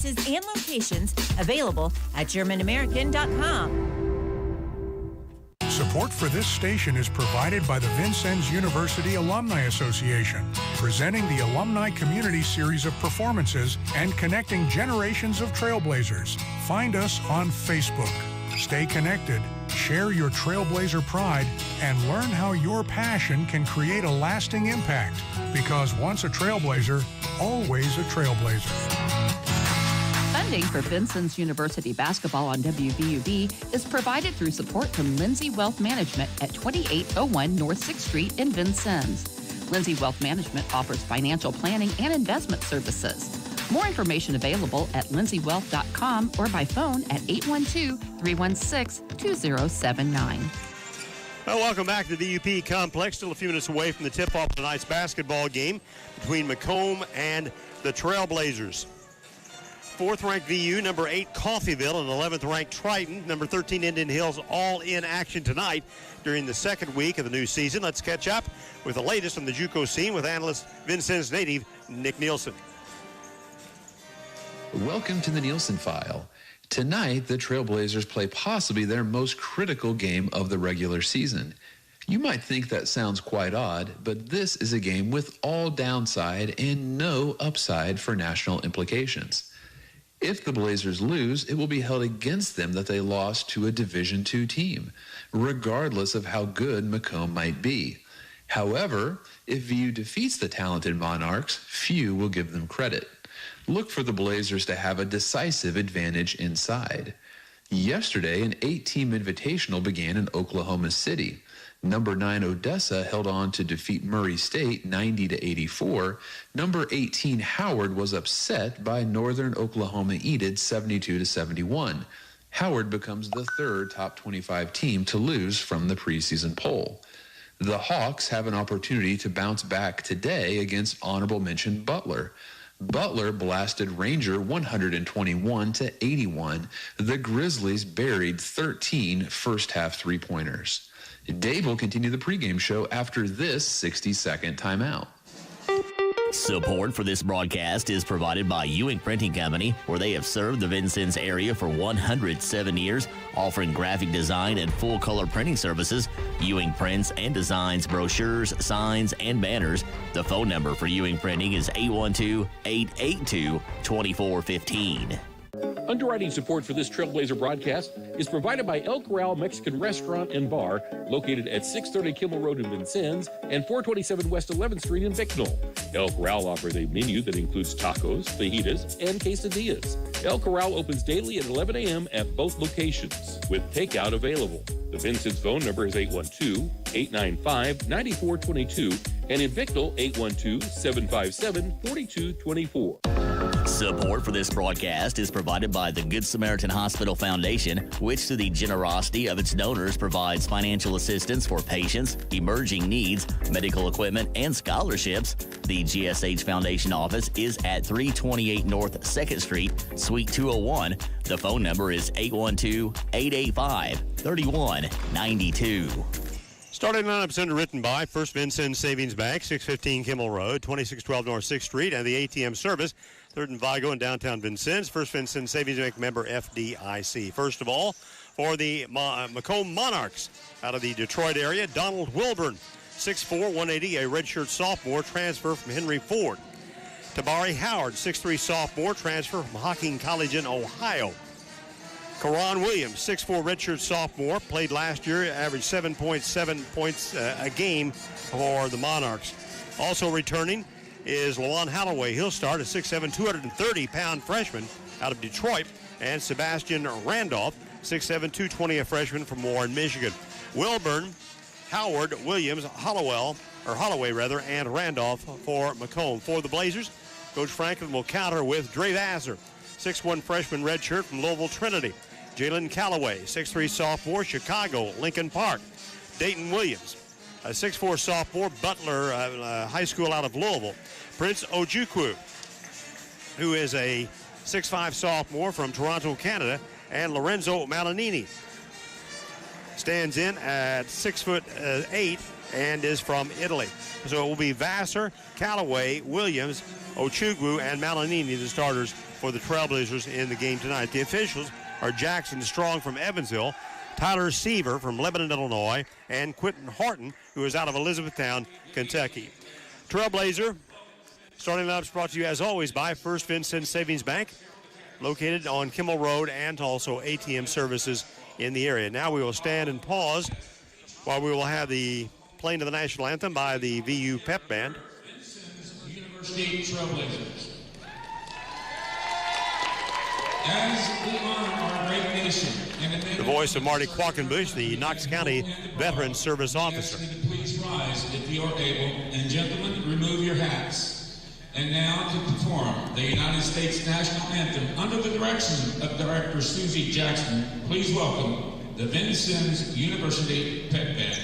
and locations available at GermanAmerican.com. Support for this station is provided by the Vincennes University Alumni Association, presenting the Alumni Community Series of performances and connecting generations of trailblazers. Find us on Facebook. Stay connected, share your trailblazer pride, and learn how your passion can create a lasting impact. Because once a trailblazer, always a trailblazer. Funding for Vincennes University basketball on WVUV is provided through support from Lindsay Wealth Management at 2801 North 6th Street in Vincennes. Lindsay Wealth Management offers financial planning and investment services. More information available at lindsaywealth.com or by phone at 812-316-2079. Well, welcome back to the VUP Complex. Still a few minutes away from the tip-off of tonight's basketball game between Macomb and the Trailblazers. 4th-ranked VU, number 8 Coffeyville, and 11th-ranked Triton, number 13 Indian Hills, all in action tonight during the second week of the new season. Let's catch up with the latest on the JUCO scene with analyst Vincennes native Nick Nielsen. Welcome to the Nielsen File. Tonight, the Trailblazers play possibly their most critical game of the regular season. You might think that sounds quite odd, but this is a game with all downside and no upside for national implications. If the Blazers lose, it will be held against them that they lost to a Division II team, regardless of how good Macomb might be. However, if VU defeats the talented Monarchs, few will give them credit. Look for the Blazers to have a decisive advantage inside. Yesterday, an 8-team invitational began in Oklahoma City. Number 9 Odessa held on to defeat Murray State 90-84. Number 18 Howard was upset by Northern Oklahoma Edid 72-71. Howard becomes the third top 25 team to lose from the preseason poll. The Hawks have an opportunity to bounce back today against honorable mention Butler. Butler blasted Ranger 121-81. The Grizzlies buried 13 first-half three-pointers. Dave will continue the pregame show after this 60-second timeout. Support for this broadcast is provided by Ewing Printing Company, where they have served the Vincennes area for 107 years, offering graphic design and full-color printing services. Ewing prints and designs brochures, signs, and banners. The phone number for Ewing Printing is 812-882-2415. Underwriting support for this Trailblazer broadcast is provided by El Corral Mexican Restaurant and Bar, located at 630 Kimmel Road in Vincennes and 427 West 11th Street in Bicknell. El Corral offers a menu that includes tacos, fajitas, and quesadillas. El Corral opens daily at 11 a.m. at both locations, with takeout available. The Vincennes phone number is 812-895-9422, and in Bicknell, 812-757-4224. Support for this broadcast is provided by the Good Samaritan Hospital Foundation, which through the generosity of its donors provides financial assistance for patients, emerging needs, medical equipment, and scholarships. The GSH Foundation office is at 328 North 2nd Street, Suite 201. The phone number is 812-885-3192. Starting lineups underwritten by First Vincennes Savings Bank, 615 Kimmel Road, 2612 North 6th Street, and the ATM service, 3rd and Vigo in downtown Vincennes. First Vincennes Savings Bank member FDIC. First of all, for the Macomb Monarchs out of the Detroit area, Donald Wilburn, 6'4", 180, a redshirt sophomore, transfer from Henry Ford. Tabari Howard, 6'3", sophomore, transfer from Hocking College in Ohio. Karan Williams, 6'4", redshirt sophomore, played last year, averaged 7.7 points a game for the Monarchs. Also returning is Lawan Holloway. He'll start, a 6'7", 230-pound freshman out of Detroit. And Sebastian Randolph, 6'7", 220, a freshman from Warren, Michigan. Wilburn, Howard, Williams, Holloway, and Randolph for Macomb. For the Blazers, Coach Franklin will counter with Dre Vassar, 6'1", freshman redshirt from Louisville Trinity. Jalen Callaway, 6'3", sophomore, Chicago, Lincoln Park. Dayton Williams, a 6'4", sophomore, Butler High School out of Louisville. Prince Ojukwu, who is a 6'5", sophomore from Toronto, Canada. And Lorenzo Malanini stands in at 6'8" and is from Italy. So it will be Vassar, Callaway, Williams, Ojukwu, and Malanini, the starters for the Trailblazers in the game tonight. The officials are Jackson Strong from Evansville, Tyler Seaver from Lebanon, Illinois, and Quentin Horton, who is out of Elizabethtown, Kentucky. Trailblazer starting lineups brought to you, as always, by First Vincennes Savings Bank, located on Kimmel Road, and also ATM services in the area. Now we will stand and pause while we will have the playing of the national anthem by the VU Pep Band. University Trailblazers. As we honor our great nation, the voice of Marty Quackenbush, the Knox County Veteran Service Officer. Please rise if you are able, and gentlemen, remove your hats. And now to perform the United States National Anthem under the direction of Director Susie Jackson, please welcome the Vincennes University Pep Band.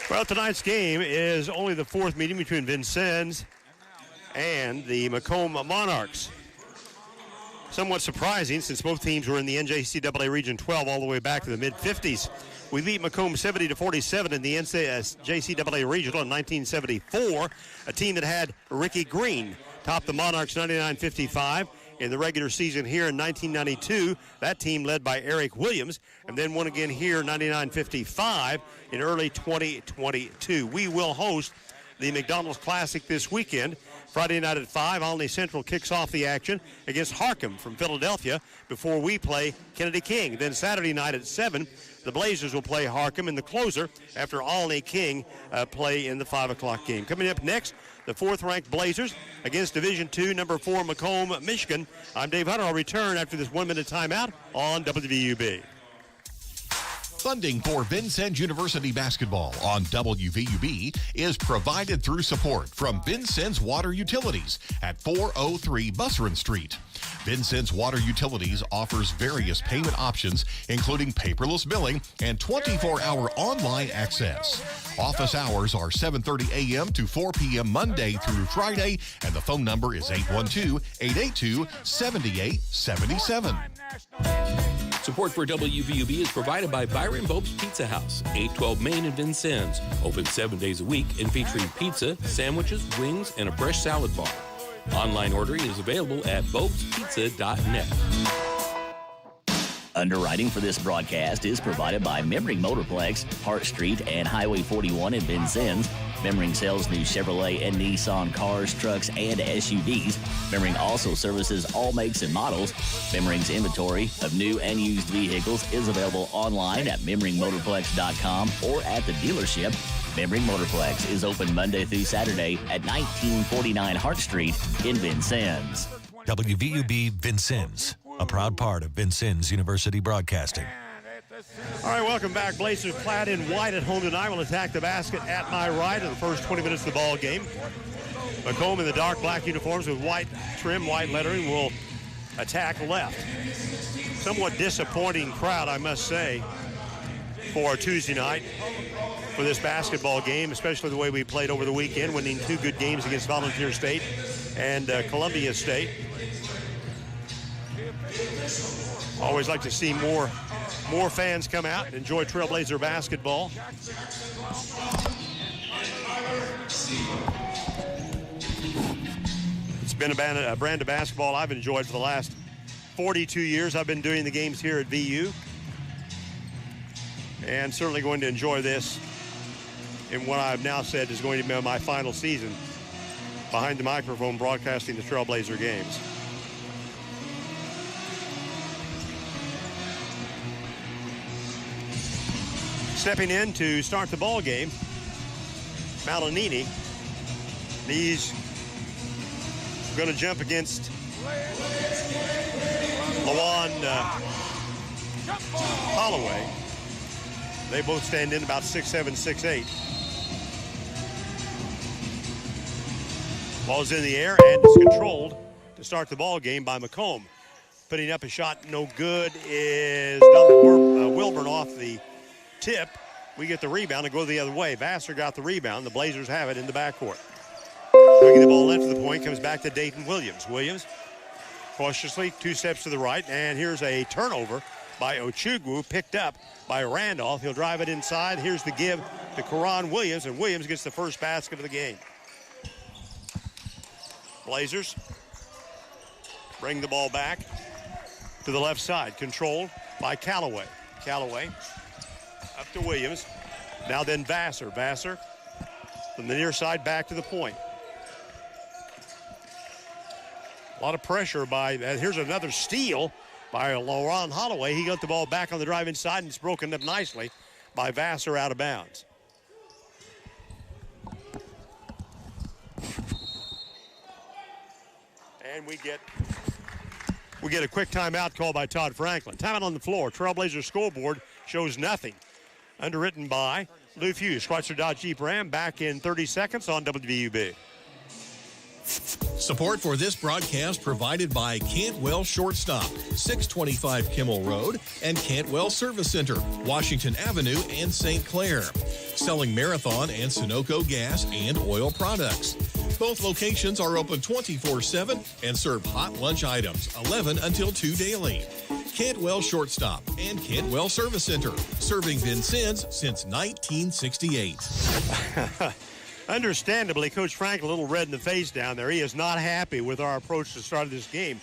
Well, tonight's game is only the fourth meeting between Vincennes and the Macomb Monarchs. Somewhat surprising, since both teams were in the NJCAA Region 12 all the way back to the mid-50s. We beat Macomb 70-47 in the NJCAA Regional in 1974, a team that had Ricky Green topped the Monarchs 99-55. In the regular season here in 1992, that team led by Eric Williams, and then won again here 99-55 in early 2022. We will host the McDonald's Classic this weekend. Friday night at 5, Olney Central kicks off the action against Harcum from Philadelphia before we play Kennedy King. Then Saturday night at 7, the Blazers will play Harcum in the closer after Olney King play in the 5 o'clock game. Coming up next, the fourth-ranked Blazers against Division II, number 4, Macomb, Michigan. I'm Dave Hunter. I'll return after this 1-minute timeout on WVUB. Funding for Vincennes University basketball on WVUB is provided through support from Vincennes Water Utilities at 403 Busserin Street. Vincennes Water Utilities offers various payment options, including paperless billing and 24-hour online access. Office hours are 7:30 a.m. to 4 p.m. Monday through Friday, and the phone number is 812-882-7877. Support for WVUB is provided by Byron Bob's Pizza House, 812 Main in Vincennes. Open 7 days a week and featuring pizza, sandwiches, wings, and a fresh salad bar. Online ordering is available at bobspizza.net. Underwriting for this broadcast is provided by Memring Motorplex, Hart Street, and Highway 41 in Vincennes. Memring sells new Chevrolet and Nissan cars, trucks, and SUVs. Memring also services all makes and models. Memring's inventory of new and used vehicles is available online at memringmotorplex.com or at the dealership. Memring Motorplex is open Monday through Saturday at 1949 Hart Street in Vincennes. WVUB Vincennes, a proud part of Vincennes University Broadcasting. All right, welcome back. Blazers clad in white at home tonight will attack the basket at my right in the first 20 minutes of the ball game. Macomb in the dark black uniforms with white trim, white lettering will attack left. Somewhat disappointing crowd, I must say, for Tuesday night for this basketball game, especially the way we played over the weekend, winning 2 good games against Volunteer State and Columbia State. Always like to see more fans come out and enjoy Trailblazer basketball. It's been a brand of basketball I've enjoyed for the last 42 years. I've been doing the games here at VU, and certainly going to enjoy this in what I've now said is going to be my final season behind the microphone broadcasting the Trailblazer games. Stepping in to start the ball game, Malinini. He's going to jump against Lawan Holloway. They both stand in about 6'7", 6'8". Ball's in the air and is controlled to start the ball game by Macomb. Putting up a shot, no good, is Wilburn off the tip. We get the rebound and go the other way. Vassar got the rebound. The Blazers have it in the backcourt. Swinging the ball left to the point, comes back to Dayton Williams. Williams cautiously 2 steps to the right, and here's a turnover by Ochugwu, picked up by Randolph. He'll drive it inside. Here's the give to Karan Williams, and Williams gets the first basket of the game. Blazers bring the ball back to the left side, controlled by Callaway. Callaway up to Williams. Now then Vassar. Vassar from the near side back to the point. A lot of pressure by, here's another steal by Lawan Holloway. He got the ball back on the drive inside, and it's broken up nicely by Vassar out of bounds. And we get a quick timeout call by Todd Franklin. Timeout on the floor. Trailblazer scoreboard shows nothing. Underwritten by Lou Hughes, Chrysler Dodge Jeep Ram. Back in 30 seconds on WVUB. Support for this broadcast provided by Cantwell Shortstop, 625 Kimmel Road, and Cantwell Service Center, Washington Avenue and St. Clair. Selling Marathon and Sunoco gas and oil products. Both locations are open 24/7 and serve hot lunch items, 11 until 2 daily. Cantwell Shortstop and Cantwell Service Center, serving Vincennes since 1968. Understandably, Coach Frank a little red in the face down there. He is not happy with our approach to the start of this game.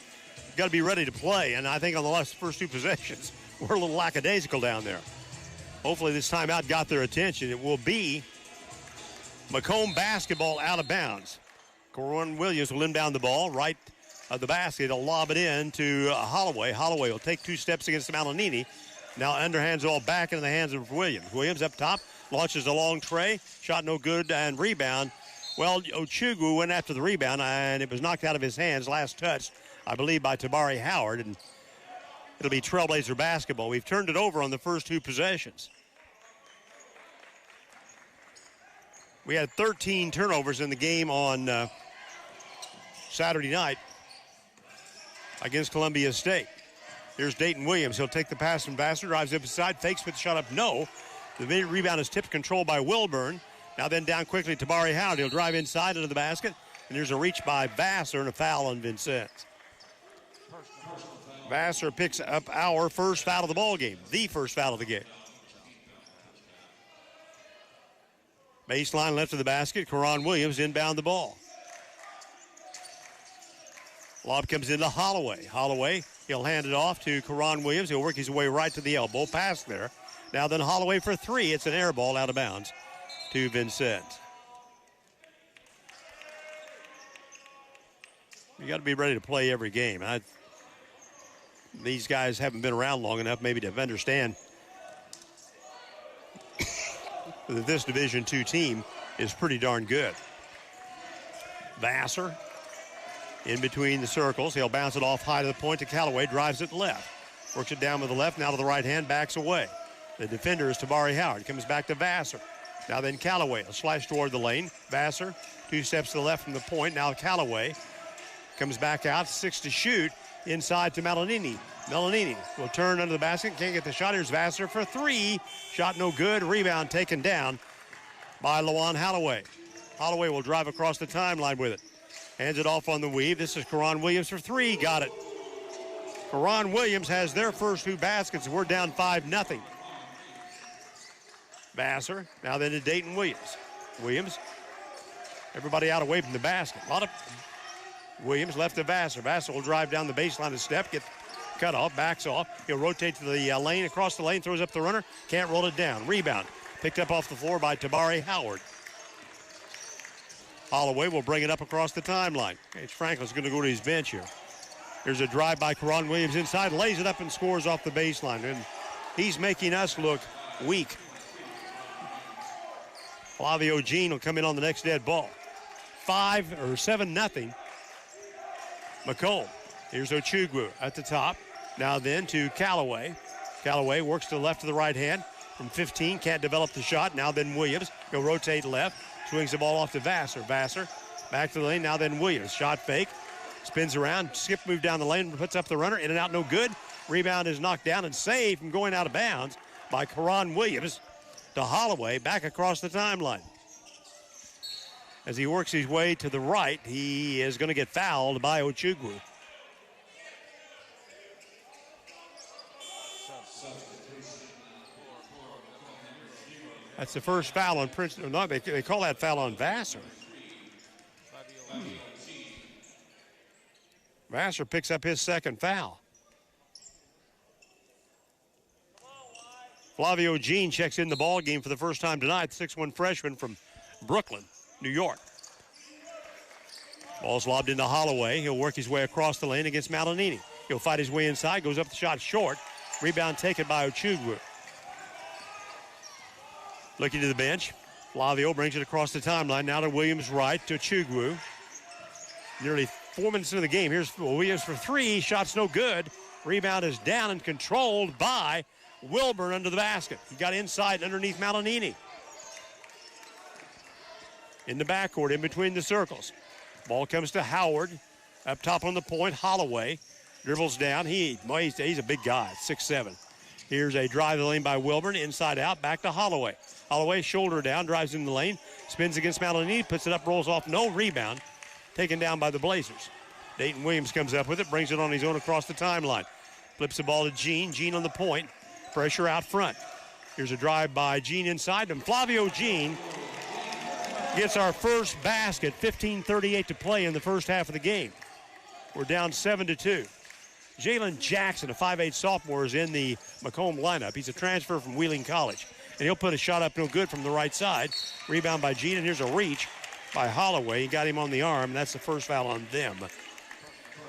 Got to be ready to play, and I think on the first 2 possessions, we're a little lackadaisical down there. Hopefully this timeout got their attention. It will be Macomb basketball out of bounds. Coron Williams will inbound the ball right of the basket. He'll lob it in to Holloway. Holloway will take 2 steps against Malinini. Now underhands the ball back into the hands of Williams. Williams up top. Launches a long tray, shot no good, and rebound. Well, Ochugwu went after the rebound, and it was knocked out of his hands, last touch, I believe, by Tabari Howard, and it'll be Trailblazer basketball. We've turned it over on the first 2 possessions. We had 13 turnovers in the game on Saturday night against Columbia State. Here's Dayton Williams. He'll take the pass from Vassar, drives up inside, fakes with the shot up, no. The rebound is tipped, controlled by Wilburn. Now then down quickly to Tabari Howard. He'll drive inside into the basket. And there's a reach by Vassar and a foul on Vincennes. Vassar picks up our first foul of the ball game. The first foul of the game. Baseline left of the basket. Karan Williams inbound the ball. Lob comes into Holloway. Holloway, he'll hand it off to Karan Williams. He'll work his way right to the elbow. Pass there. Now then Holloway for 3. It's an air ball out of bounds to Vincennes. You got to be ready to play every game. These guys haven't been around long enough maybe to understand that this Division II team is pretty darn good. Vassar in between the circles. He'll bounce it off high to the point to Callaway. Drives it left. Works it down with the left. Now to the right hand. Backs away. The defender is Tabari Howard. Comes back to Vassar. Now then Callaway. A slash toward the lane. Vassar 2 steps to the left from the point. Now Callaway comes back out. 6 to shoot. Inside to Malinini. Malinini will turn under the basket. Can't get the shot. Here's Vassar for 3. Shot no good. Rebound taken down by Lawan Holloway. Holloway will drive across the timeline with it. Hands it off on the weave. This is Karan Williams for 3. Got it. Karan Williams has their first 2 baskets. We're down 5-0. Vassar, now then to Dayton Williams. Williams, everybody out away from the basket. A lot of Williams left to Vassar. Vassar will drive down the baseline a step, get cut off, backs off. He'll rotate to the lane, across the lane, throws up the runner, can't roll it down. Rebound, picked up off the floor by Tabari Howard. Holloway will bring it up across the timeline. H. Franklin's going to go to his bench here. There's a drive by Karan Williams inside, lays it up and scores off the baseline. And he's making us look weak Flavio Jean will come in on the next dead ball. 7-0. Macomb. Here's Ochugwu at the top. Now then to Callaway. Callaway works to the left to the right hand. From 15, can't develop the shot. Now then Williams. He'll rotate left. Swings the ball off to Vassar. Vassar back to the lane. Now then Williams. Shot fake. Spins around. Skip move down the lane. Puts up the runner. In and out, no good. Rebound is knocked down and saved from going out of bounds by Karan Williams to Holloway back across the timeline. As he works his way to the right, he is going to get fouled by Ochugwu. That's the first foul on Princeton. No, they call that foul on Vassar. Vassar picks up his second foul. Flavio Jean checks in the ball game for the first time tonight. 6'1" freshman from Brooklyn, New York. Ball's lobbed into Holloway. He'll work his way across the lane against Malinini. He'll fight his way inside, goes up the shot short. Rebound taken by Ochugwu. Looking to the bench. Flavio brings it across the timeline. Now to Williams right to Ochugwu. Nearly 4 minutes into the game. Here's Williams for three. Shot's no good. Rebound is down and controlled by Wilburn under the basket. He got inside and underneath Malinini. In the backcourt, in between the circles. Ball comes to Howard. Up top on the point, Holloway. Dribbles down. He's a big guy, 6'7". Here's a drive to the lane by Wilburn. Inside out, back to Holloway. Holloway, shoulder down, drives in the lane. Spins against Malinini, puts it up, rolls off. No rebound. Taken down by the Blazers. Dayton Williams comes up with it, brings it on his own across the timeline. Flips the ball to Jean. Jean on the point. Pressure out front. Here's a drive by Jean inside him. Flavio Jean gets our first basket. 15:38 to play in the first half of the game. We're down 7-2. Jalen Jackson, a 5'8" sophomore, is in the Macomb lineup. He's a transfer from Wheeling College. And he'll put a shot up no good from the right side. Rebound by Jean, and here's a reach by Holloway. He got him on the arm, and that's the first foul on them.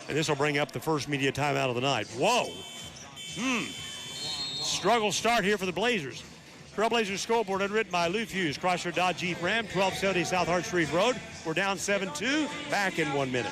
And this will bring up the first media timeout of the night. Whoa. Struggle start here for the Blazers. Trailblazers scoreboard underwritten by Lou Hughes, Chrysler Dodge Jeep Ram, 1270 South Hart Street Road. We're down 7-2. Back in 1 minute.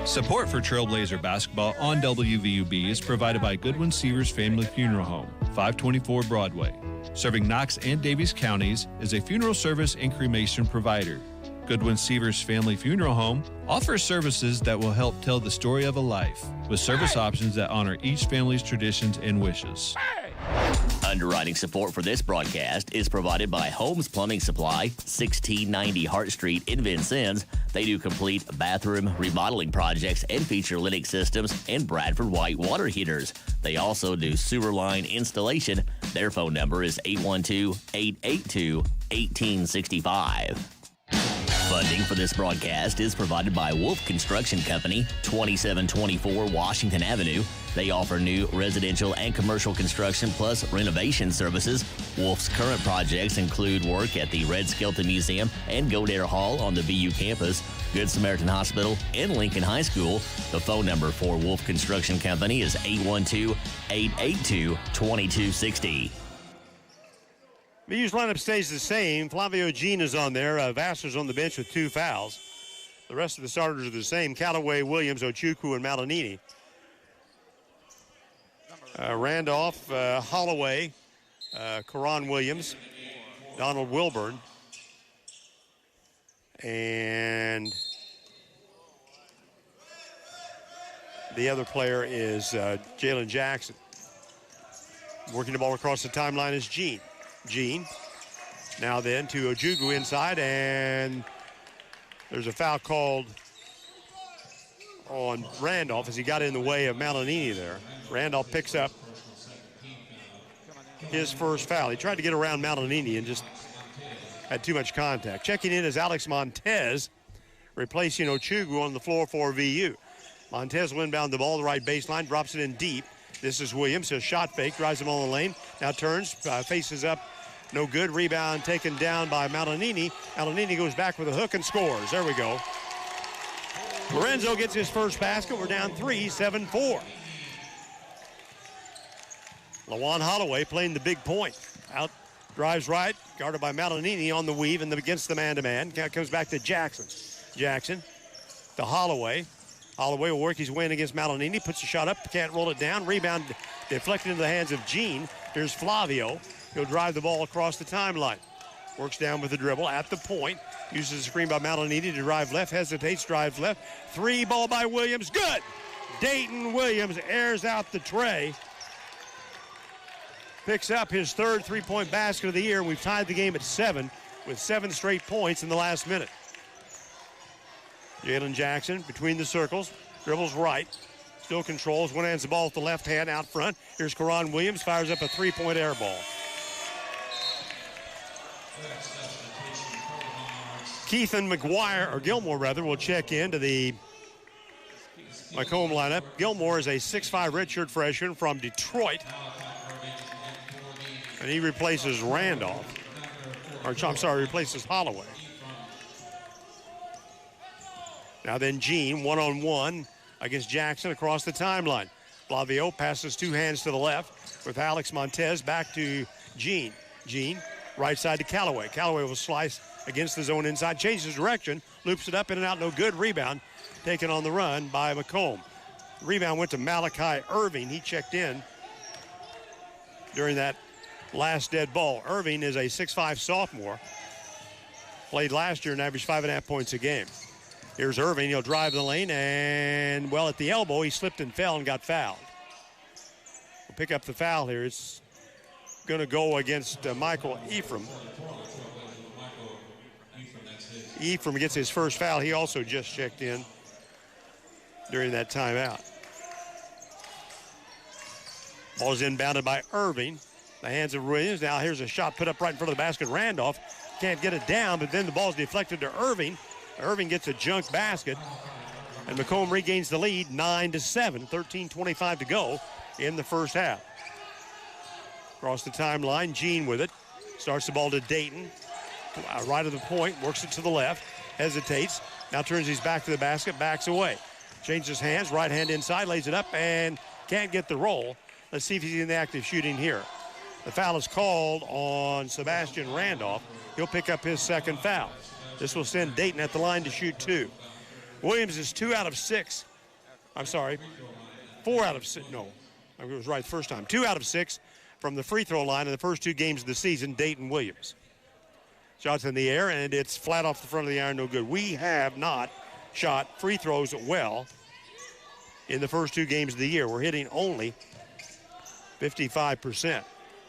Support for Trailblazer basketball on WVUB is provided by Goodwin Seavers Family Funeral Home, 524 Broadway. Serving Knox and Davies counties is a funeral service and cremation provider. Goodwin Seavers Family Funeral Home offers services that will help tell the story of a life, with service options that honor each family's traditions and wishes. Underwriting support for this broadcast is provided by Holmes Plumbing Supply, 1690 Hart Street in Vincennes. They do complete bathroom remodeling projects and feature Lennox systems and Bradford White water heaters. They also do sewer line installation. Their phone number is 812-882-1865. Funding for this broadcast is provided by Wolf Construction Company, 2724 Washington Avenue. They offer new residential and commercial construction plus renovation services. Wolf's current projects include work at the Red Skelton Museum and Godare Hall on the VU campus, Good Samaritan Hospital, and Lincoln High School. The phone number for Wolf Construction Company is 812-882-2260. VU's lineup stays the same. Flavio Jean is on there. Vassar's on the bench with 2 fouls. The rest of the starters are the same. Callaway, Williams, Ochugwu, and Malinini. Randolph, Holloway, Karan Williams, Donald Wilburn, and the other player is Jalen Jackson. Working the ball across the timeline is Jean. Jean. Now then to Ochugwu inside, and there's a foul called on Randolph as he got in the way of Malinini there. Randolph picks up his first foul. He tried to get around Malinini and just had too much contact. Checking in is Alex Montez, replacing Ochugwu on the floor for VU. Montez will inbound the ball, the right baseline, drops it in deep. This is Williams, a shot fake, drives him on the lane. Now turns, faces up, no good. Rebound taken down by Malinini. Malinini goes back with a hook and scores. There we go. Lorenzo gets his first basket. We're down 3, 7-4. LaJuan Holloway playing the big point. Out Drives right, guarded by Malinini on the weave and against the man-to-man. Comes back to Jackson. Jackson to Holloway. Holloway will work his way in against Malinini. Puts a shot up, can't roll it down. Rebound deflected into the hands of Gene. Here's Flavio. He'll drive the ball across the timeline. Works down with the dribble at the point. Uses a screen by Malinini to drive left. Hesitates, drives left. Three ball by Williams. Good! Dayton Williams airs out the tray. Picks up his third three-point basket of the year. We've tied the game at 7 with 7 straight points in the last minute. Jalen Jackson between the circles. Dribbles right. Still controls. One hands the ball with the left hand out front. Here's Karan Williams. Fires up a three-point air ball. Keithan McGuire, or Gilmore rather, will check into the Macomb lineup. Gilmore is a 6'5" redshirt freshman from Detroit. And he replaces Randolph. Replaces Holloway. Now then Gene, one-on-one against Jackson across the timeline. Flavio passes two hands to the left with Alex Montez back to Gene. Gene, right side to Callaway. Callaway will slice against the zone inside, changes direction, loops it up, in and out, no good. Rebound taken on the run by Macomb. Rebound went to Malachi Irving. He checked in during that last dead ball. Irving is a 6'5" sophomore. Played last year and averaged 5.5 points a game. Here's Irving. He'll drive the lane, and, well, at the elbow, he slipped and fell and got fouled. We'll pick up the foul here. It's going to go against Michael Ephraim. Ephraim gets his first foul. He also just checked in during that timeout. Ball is inbounded by Irving. The hands of Williams. Now here's a shot put up right in front of the basket. Randolph can't get it down, but then the ball's deflected to Irving. Irving gets a junk basket, and Macomb regains the lead 9-7, 13:25 to go in the first half. Across the timeline, Gene with it. Starts the ball to Dayton. Right of the point, works it to the left, hesitates. Now turns his back to the basket, backs away. Changes hands, right hand inside, lays it up, and can't get the roll. Let's see if he's in the active shooting here. The foul is called on Sebastian Randolph. He'll pick up his second foul. This will send Dayton at the line to shoot 2. Williams is 2 out of 6. I'm sorry, 4 out of 6. No, I was right the first time. 2 out of 6 from the free throw line in the first 2 games of the season, Dayton Williams. Shots in the air, and it's flat off the front of the iron, no good. We have not shot free throws well in the first 2 games of the year. We're hitting only 55%,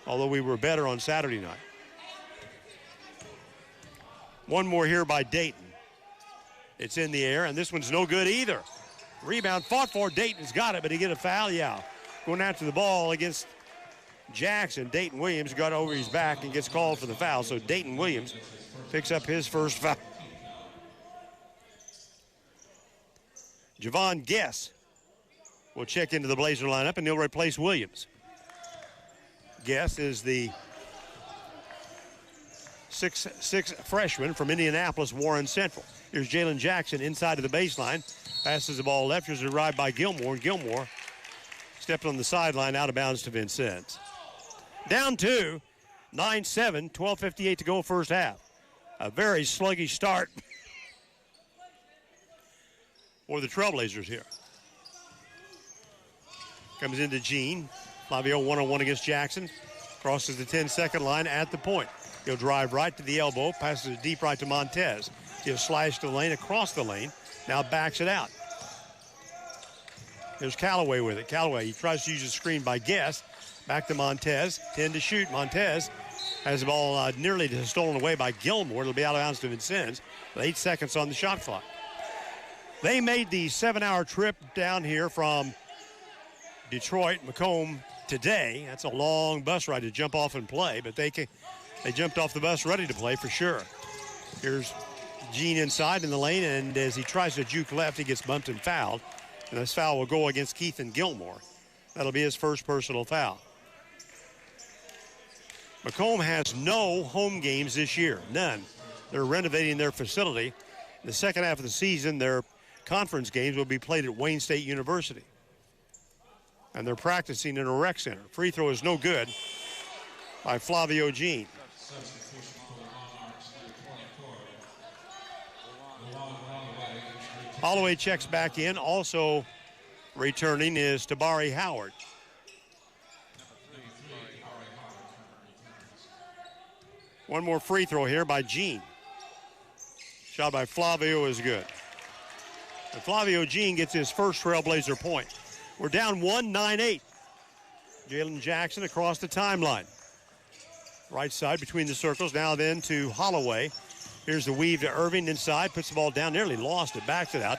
although we were better on Saturday night. One more here by Dayton. It's in the air, and this one's no good either. Rebound fought for. Dayton's got it, but he get a foul? Yeah. Going after the ball against Jackson. Dayton Williams got over his back and gets called for the foul, so Dayton Williams picks up his first foul. Javon Guess will check into the Blazer lineup, and he'll replace Williams. Guess is the 6'6" freshman from Indianapolis, Warren Central. Here's Jalen Jackson inside of the baseline. Passes the ball left. Here's a ride by Gilmore. Gilmore stepped on the sideline, out of bounds to Vincennes. Down 2, 9-7, 12:58 to go first half. A very sluggish start for the Trailblazers here. Comes into Gene. Flavio one-on-one against Jackson. Crosses the 10-second line at the point. He'll drive right to the elbow, passes it deep right to Montez. He'll slash the lane, across the lane, now backs it out. There's Callaway with it. Callaway, he tries to use a screen by Guess. Back to Montez, 10 to shoot. Montez has the ball nearly stolen away by Gilmore. It'll be out of bounds to Vincennes with 8 seconds on the shot clock. They made the 7-hour trip down here from Detroit, Macomb today. That's a long bus ride to jump off and play, but they jumped off the bus ready to play for sure. Here's Gene inside in the lane, and as he tries to juke left, he gets bumped and fouled. And this foul will go against Keithan Gilmore. That'll be his first personal foul. Macomb has no home games this year, none. They're renovating their facility. In the second half of the season, their conference games will be played at Wayne State University. And they're practicing in a rec center. Free throw is no good by Flavio Gene. Holloway checks back in. Also returning is Tabari Howard. One more free throw here by Jean. Shot by Flavio is good. And Flavio Jean gets his first Trailblazer point. We're down 1-9-8. Jalen Jackson across the timeline. Right side between the circles. Now then to Holloway. Here's the weave to Irving inside. Puts the ball down. Nearly lost it. Backs it out.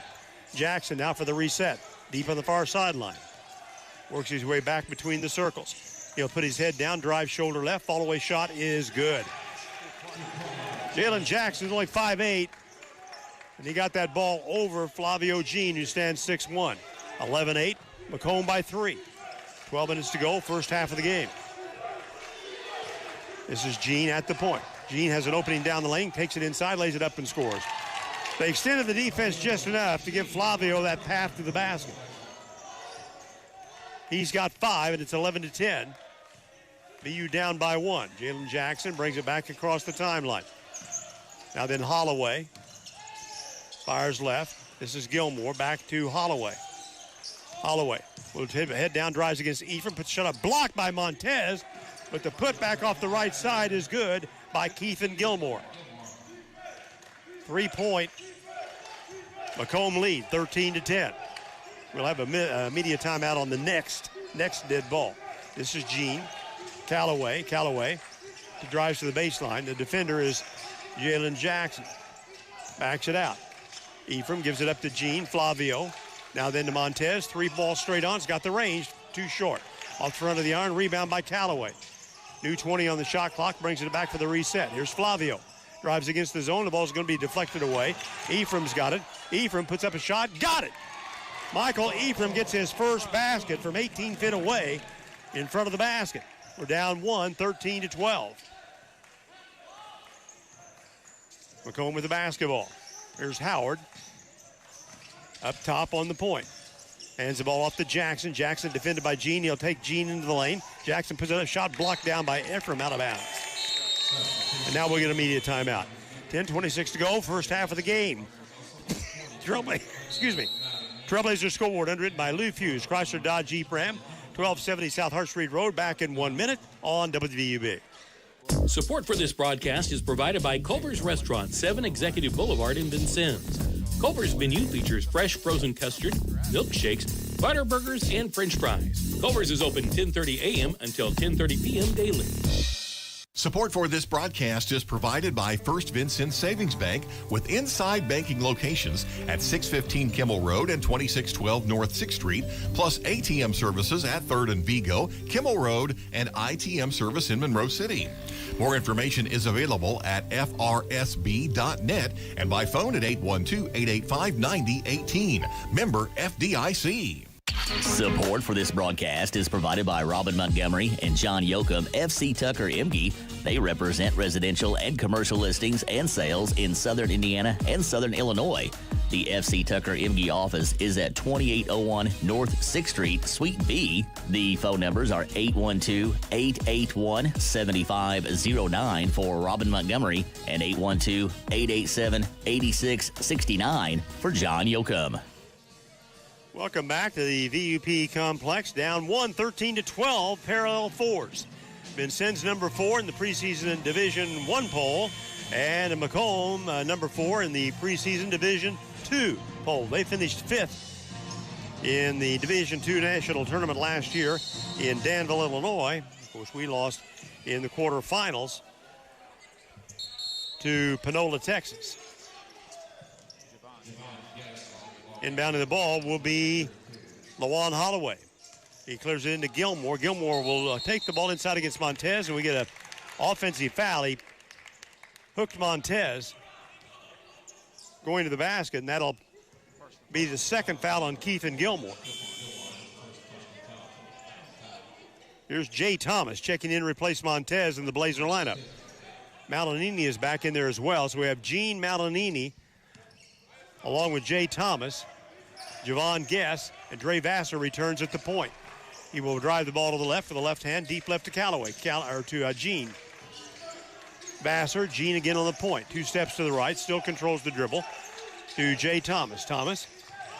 Jackson now for the reset. Deep on the far sideline. Works his way back between the circles. He'll put his head down. Drive shoulder left. Fall-away shot is good. Jalen Jackson's only 5'8". And he got that ball over Flavio Jean, who stands 6'1". 11-8. Macomb by 3. 12 minutes to go, first half of the game. This is Jean at the point. Jean has an opening down the lane, takes it inside, lays it up and scores. They extended the defense just enough to give Flavio that path to the basket. He's got 5, and it's 11-10. BU down by 1. Jalen Jackson brings it back across the timeline. Now then Holloway. Fires left. This is Gilmore. Back to Holloway. Holloway will head down, drives against Ephraim. Puts shot up, blocked by Montez. But the put back off the right side is good by Keithan Gilmore. 3-point Macomb lead, 13-10. We'll have a media timeout on the next dead ball. This is Jean. Callaway drives to the baseline. The defender is Jalen Jackson. Backs it out. Ephraim gives it up to Jean. Flavio. Now then to Montez. 3 balls straight on. It's got the range. Too short. Off front of the iron. Rebound by Callaway. New 20 on the shot clock. Brings it back for the reset. Here's Flavio. Drives against the zone. The ball's going to be deflected away. Ephraim's got it. Ephraim puts up a shot. Got it. Michael Ephraim gets his first basket from 18 feet away in front of the basket. We're down 1, 13-12. Macomb with the basketball. Here's Howard. Up top on the point. Hands the ball off to Jackson. Jackson defended by Jean. He'll take Jean into the lane. Jackson puts a shot blocked down by Ephraim out of bounds. And now we'll get a media timeout. 10:26 to go, first half of the game. Trailblazer scoreboard underwritten by Lou Fuse, Chrysler Dodge Jeep Ram, 1270 South Hart Street Road, back in 1 minute on WVUB. Support for this broadcast is provided by Culver's Restaurant, 7 Executive Boulevard in Vincennes. Culver's menu features fresh frozen custard, milkshakes, butter burgers, and French fries. Culver's is open 10:30 a.m. until 10:30 p.m. daily. Support for this broadcast is provided by First Vincennes Savings Bank with inside banking locations at 615 Kimmel Road and 2612 North 6th Street, plus ATM services at 3rd and Vigo, Kimmel Road, and ITM service in Monroe City. More information is available at frsb.net and by phone at 812-885-9018. Member FDIC. Support for this broadcast is provided by Robin Montgomery and John Yoakum, FC Tucker Emge. They represent residential and commercial listings and sales in Southern Indiana and Southern Illinois. The FC Tucker Emge office is at 2801 North 6th Street, Suite B. The phone numbers are 812-881-7509 for Robin Montgomery and 812-887-8669 for John Yoakum. Welcome back to the VUP complex. Down 1, 13-12, parallel fours. Vincennes number 4 in the preseason Division 1 poll, and Macomb number 4 in the preseason Division 2 poll. They finished 5th in the Division 2 national tournament last year in Danville, Illinois. Of course, we lost in the quarterfinals to Panola, Texas. Inbounding the ball will be Lawan Holloway. He clears it into Gilmore. Gilmore will take the ball inside against Montez, and we get an offensive foul. He hooked Montez going to the basket, and that'll be the second foul on Keithan Gilmore. Here's Jay Thomas checking in to replace Montez in the Blazer lineup. Malinini is back in there as well, so we have Gene Malinini along with Jay Thomas. Javon Guess and Dre Vassar returns at the point. He will drive the ball to the left for the left hand, deep left to Callaway, to Gene. Vassar, Jean again on the point. 2 steps to the right, still controls the dribble to Jay Thomas. Thomas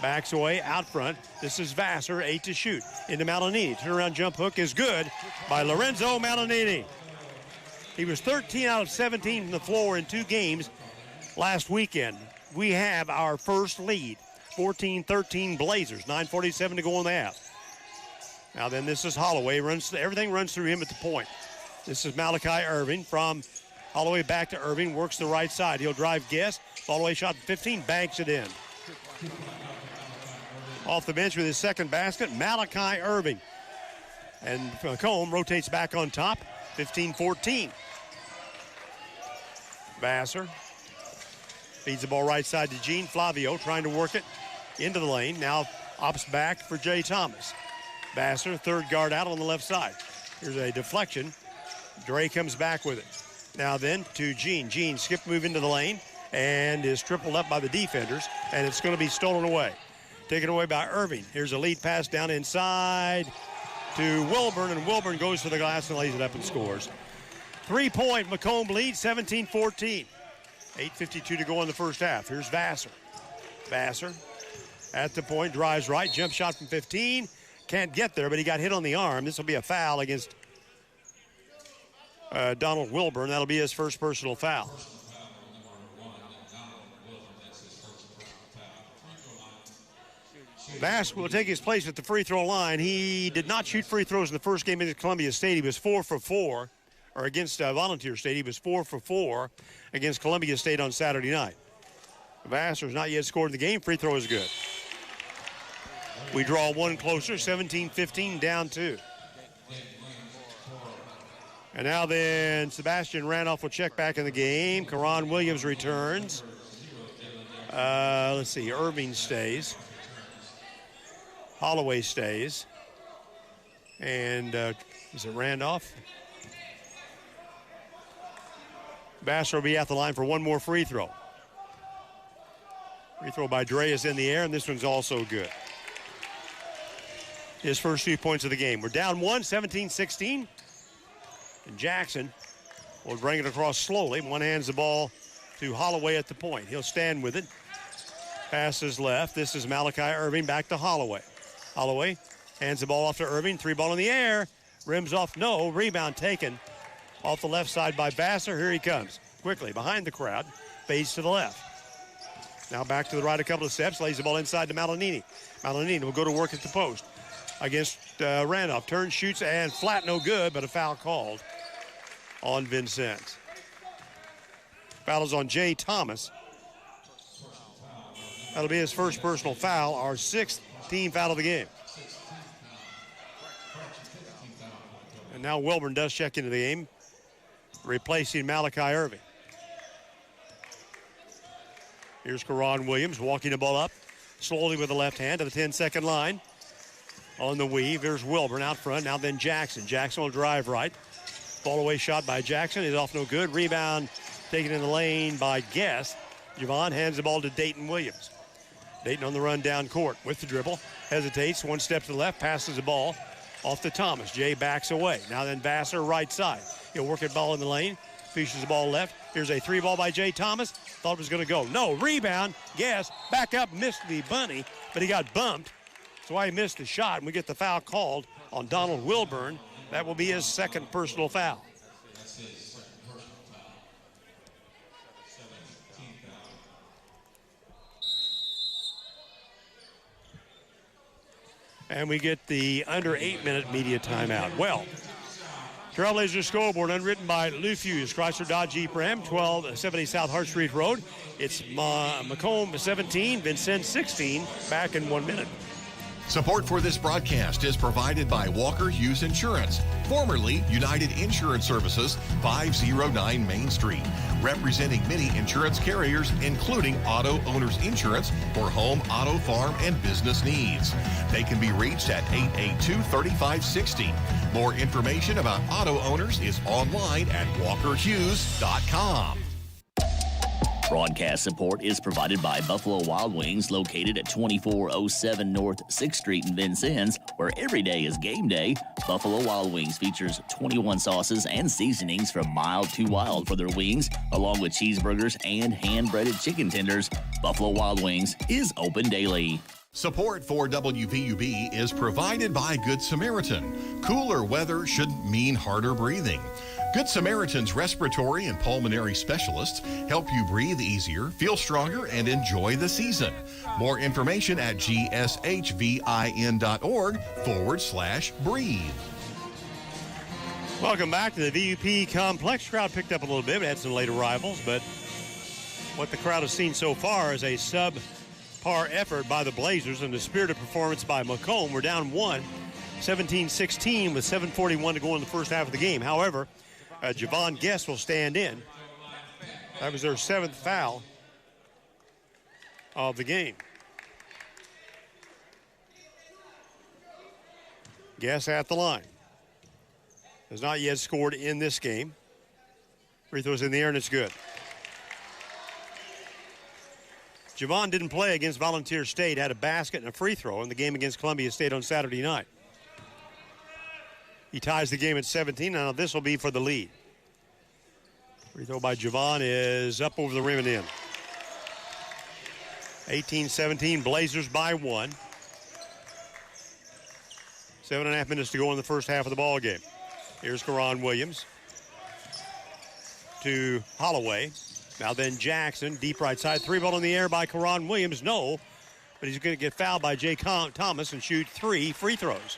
backs away out front. This is Vassar, 8 to shoot. Into Malinini. Turnaround jump hook is good by Lorenzo Malinini. He was 13 out of 17 from the floor in 2 games last weekend. We have our first lead. 14-13 Blazers. 9:47 to go in the half. Now then, this is Holloway. Everything runs through him at the point. This is Malachi Irving from Holloway back to Irving. Works the right side. He'll drive Guest. All the way shot 15. Banks it in. Off the bench with his second basket, Malachi Irving. And Macomb rotates back on top. 15-14. Vassar feeds the ball right side to Gene. Flavio trying to work it into the lane. Now ops back for Jay Thomas. Vassar, third guard out on the left side. Here's a deflection. Dre comes back with it. Now then to Gene. Gene skip move into the lane and is tripled up by the defenders, and it's going to be stolen away. Taken away by Irving. Here's a lead pass down inside to Wilburn, and Wilburn goes to the glass and lays it up and scores. 3-point Macomb lead, 17-14. 8:52 to go in the first half. Here's Vassar. Vassar at the point, drives right, jump shot from 15. Can't get there, but he got hit on the arm. This will be a foul against Donald Wilburn. That'll be his first personal foul. Vassar will take his place at the free throw line. He did not shoot free throws in the first game against Columbia State. He was 4 for 4, or against Volunteer State. He was 4 for 4 against Columbia State on Saturday night. Vassar's not yet scored in the game. Free throw is good. We draw one closer, 17-15, down 2. And now then, Sebastian Randolph will check back in the game. Karan Williams returns. Let's see, Irving stays. Holloway stays. And is it Randolph? Vassar will be at the line for one more free throw. Free throw by Dre is in the air, and this one's also good. His first 2 points of the game. We're down 1, 17-16. And Jackson will bring it across slowly. One hands the ball to Holloway at the point. He'll stand with it. Passes left. This is Malachi Irving back to Holloway. Holloway hands the ball off to Irving. 3-ball in the air. Rims off. No. Rebound taken off the left side by Vassar. Here he comes. Quickly behind the crowd. Fades to the left. Now back to the right a couple of steps. Lays the ball inside to Malinini. Malinini will go to work at the post against Randolph. Turns, shoots, and flat, no good, but a foul called on Vincennes. Foul is on Jay Thomas. That'll be his first personal foul, our 6th team foul of the game. And now Wilburn does check into the game, replacing Malachi Irving. Here's Karan Williams walking the ball up slowly with the left hand to the 10-second line. On the weave, there's Wilburn out front. Now then Jackson. Jackson will drive right. Ball away shot by Jackson is off no good. Rebound taken in the lane by Guest. Javon hands the ball to Dayton Williams. Dayton on the run down court with the dribble. Hesitates, one step to the left, passes the ball off to Thomas. Jay backs away. Now then Vassar right side. He'll work it ball in the lane. Fishes the ball left. Here's a 3-ball by Jay Thomas. Thought it was going to go. No, rebound. Guest back up, missed the bunny, but he got bumped. That's why he missed the shot, and we get the foul called on Donald Wilburn. That will be his second personal foul. And we get the under 8-minute media timeout. Well, Trailblazer scoreboard unwritten by Lou Fuse, Chrysler Dodge Jeep Ram, 1270 South Hart Street Road. It's Macomb 17, Vincennes 16, back in 1 minute. Support for this broadcast is provided by Walker Hughes Insurance, formerly United Insurance Services, 509 Main Street, representing many insurance carriers, including Auto Owners Insurance for home, auto, farm, and business needs. They can be reached at 882-3560. More information about auto owners is online at walkerhughes.com. Broadcast support is provided by Buffalo Wild Wings, located at 2407 North 6th Street in Vincennes, where every day is game day. Buffalo Wild Wings features 21 sauces and seasonings from mild to wild for their wings, along with cheeseburgers and hand-breaded chicken tenders. Buffalo Wild Wings is open daily. Support for WVUB is provided by Good Samaritan. Cooler weather shouldn't mean harder breathing. Good Samaritan's respiratory and pulmonary specialists help you breathe easier, feel stronger, and enjoy the season. More information at gshvin.org/breathe. Welcome back to the VUP Complex. Crowd picked up a little bit. We had some late arrivals, but what the crowd has seen so far is a subpar effort by the Blazers and the spirited performance by Macomb. We're down 17-16 with 7:41 to go in the first half of the game. However, Javon Guest will stand in. That was their 7th foul of the game. Guest at the line. Has not yet scored in this game. Free throws in the air, and it's good. Javon didn't play against Volunteer State, had a basket and a free throw in the game against Columbia State on Saturday night. He ties the game at 17. Now this will be for the lead. Free throw by Javon is up over the rim and in. 18-17, Blazers by 1. 7.5 minutes to go in the first half of the ball game. Here's Karan Williams to Holloway. Now then Jackson, deep right side. 3-ball in the air by Karan Williams. No, but he's going to get fouled by Jay Thomas and shoot 3 free throws.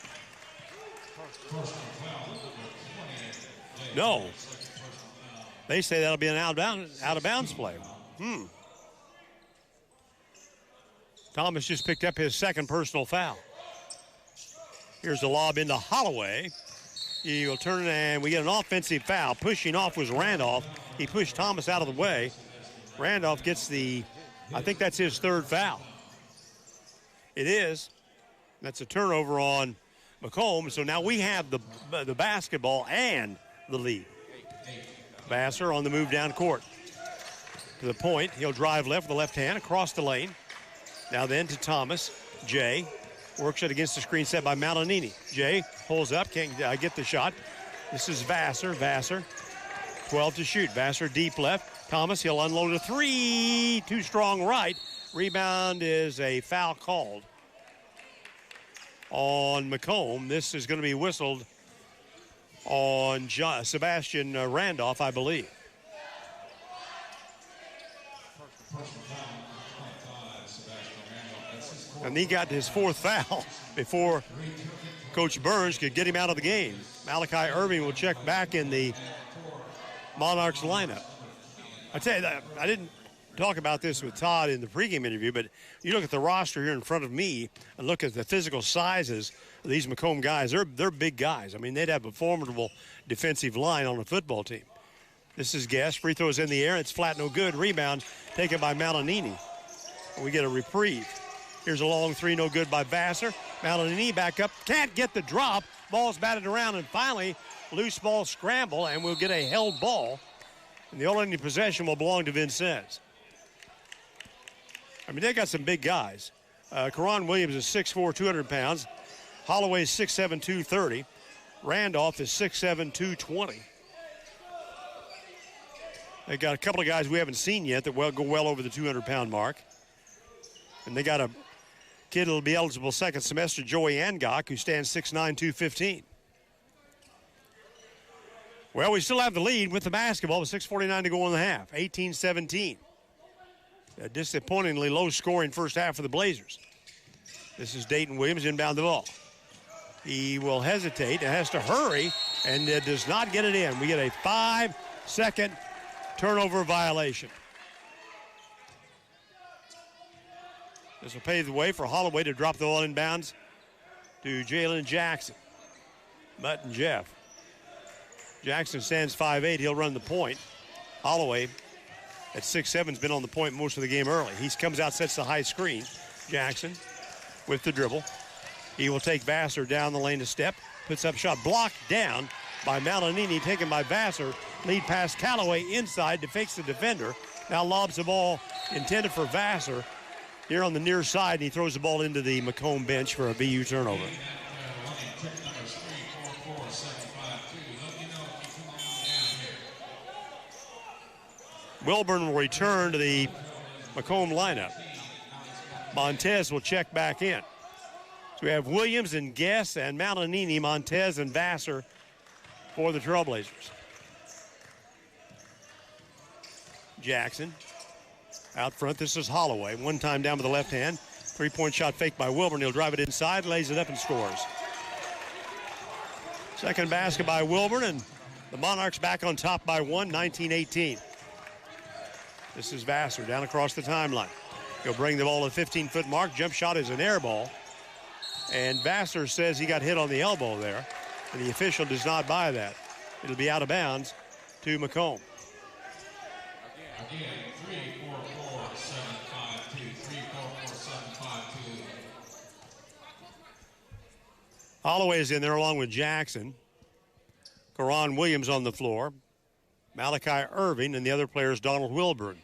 No. They say that'll be an out of bounds play. Thomas just picked up his 2nd personal foul. Here's the lob into Holloway. He will turn and we get an offensive foul. Pushing off was Randolph. He pushed Thomas out of the way. Randolph gets I think that's his 3rd foul. It is. That's a turnover on Macomb. So now we have the basketball and the lead. Vassar on the move down court. To the point. He'll drive left with the left hand across the lane. Now then to Thomas. Jay works it against the screen set by Malinini. Jay pulls up, can't get the shot. This is Vassar. Vassar, 12 to shoot. Vassar deep left. Thomas, he'll unload a 3. Too strong right. Rebound is a foul called on Macomb. This is going to be whistled on Sebastian Randolph, I believe. And he got his 4th foul before Coach Burns could get him out of the game. Malachi Irving will check back in the Monarchs lineup. I tell you that I didn't talk about this with Todd in the pregame interview, but you look at the roster here in front of me and look at the physical sizes of these Macomb guys. They're big guys. I mean, they'd have a formidable defensive line on a football team. This is Guest. Free throws in the air. It's flat, no good. Rebound taken by Malinini. We get a reprieve. Here's a long 3, no good by Vassar. Malinini back up. Can't get the drop. Ball's batted around, and finally, loose ball scramble, and we'll get a held ball. And the only possession will belong to Vincennes. I mean, they got some big guys. Karan Williams is 6'4", 200 pounds. Holloway is 6'7", 230. Randolph is 6'7", 220. They got a couple of guys we haven't seen yet that go well over the 200-pound mark. And they got a kid who will be eligible 2nd semester, Joey Angok, who stands 6'9", 215. Well, we still have the lead with the basketball with 6:49 to go in the half. 18-17. A disappointingly low-scoring first half for the Blazers. This is Dayton Williams inbound the ball. He will hesitate and has to hurry and does not get it in. We get a 5-second turnover violation. This will pave the way for Holloway to drop the ball inbounds to Jalen Jackson. Mutt and Jeff. Jackson stands 5'8". He'll run the point. Holloway at 6'7" has been on the point most of the game early. He comes out, sets the high screen. Jackson with the dribble. He will take Vassar down the lane to step. Puts up shot blocked down by Malinini, taken by Vassar. Lead pass Callaway inside to fakes the defender. Now lobs the ball intended for Vassar here on the near side, and he throws the ball into the Macomb bench for a VU turnover. Wilburn will return to the Macomb lineup. Montez will check back in. So we have Williams and Guess and Malinini, Montez and Vassar for the Trailblazers. Jackson out front. This is Holloway. One time down with the left hand. Three-point shot faked by Wilburn. He'll drive it inside, lays it up, and scores. Second basket by Wilburn, and the Monarchs back on top by 1, 19-18. This is Vassar down across the timeline. He'll bring the ball to the 15-foot mark. Jump shot is an air ball. And Vassar says he got hit on the elbow there. And the official does not buy that. It'll be out of bounds to Macomb. Again, 3-4-4-7-5-2. 3-4-4-7-5-2. Holloway is in there along with Jackson. Karan Williams on the floor. Malachi Irving, and the other player is Donald Wilburn.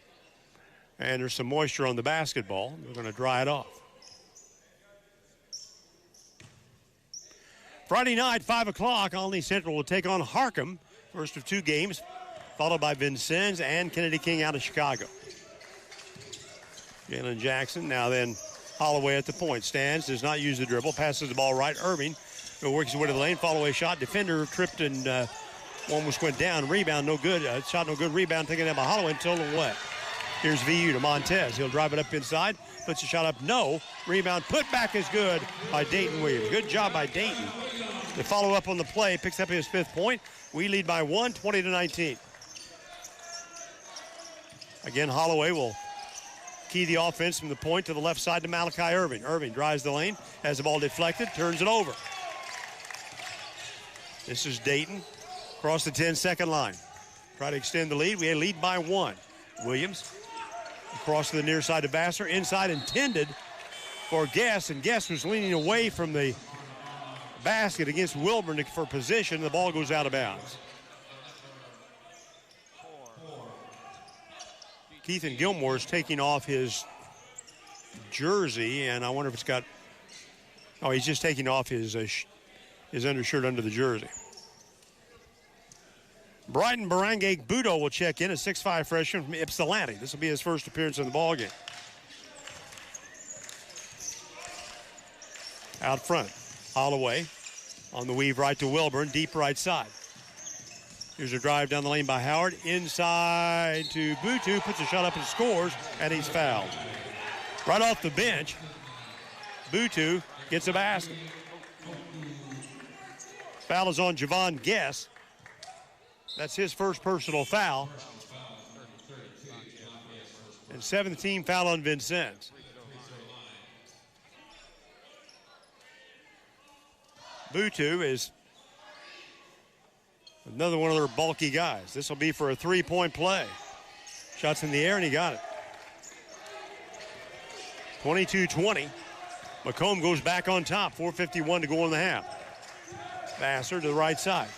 And there's some moisture on the basketball. We're going to dry it off. Friday night, 5 o'clock, Olney Central will take on Harcum. First of two games, followed by Vincennes and Kennedy King out of Chicago. Jalen Jackson, now then Holloway at the point. Stands, does not use the dribble, passes the ball right. Irving works his way to the lane, follow away shot. Defender tripped and almost went down. Rebound, no good. Shot no good. Rebound taken down by Holloway and told him what. Here's VU to Montez. He'll drive it up inside. Puts the shot up. No. Rebound put back is good by Dayton Williams. Good job by Dayton to follow up on the play. Picks up his 5th point. We lead by 1, 20-19. Again, Holloway will key the offense from the point to the left side to Malachi Irving. Irving drives the lane, has the ball deflected, turns it over. This is Dayton across the 10-second line. Try to extend the lead. We lead by 1. Williams across to the near side of Vassar. Inside intended for Guess, and Guess was leaning away from the basket against Wilburn for position. The ball goes out of bounds. Keithan Gilmore is taking off his jersey, and I wonder if it's got, oh, he's just taking off his undershirt under the jersey. Brighton Barangay Budo will check in, a 6'5" freshman from Ypsilanti. This will be his first appearance in the ballgame. Out front, Holloway on the weave right to Wilburn, deep right side. Here's a drive down the lane by Howard. Inside to Butu, puts a shot up and scores, and he's fouled. Right off the bench, Butu gets a basket. Foul is on Javon Guess. That's his first personal foul. And 7th team foul on Vincennes. Butu is another one of their bulky guys. This will be for a 3-point play. Shots in the air, and he got it. 22-20. Macomb goes back on top. 4:51 to go in the half. Vassar to the right side.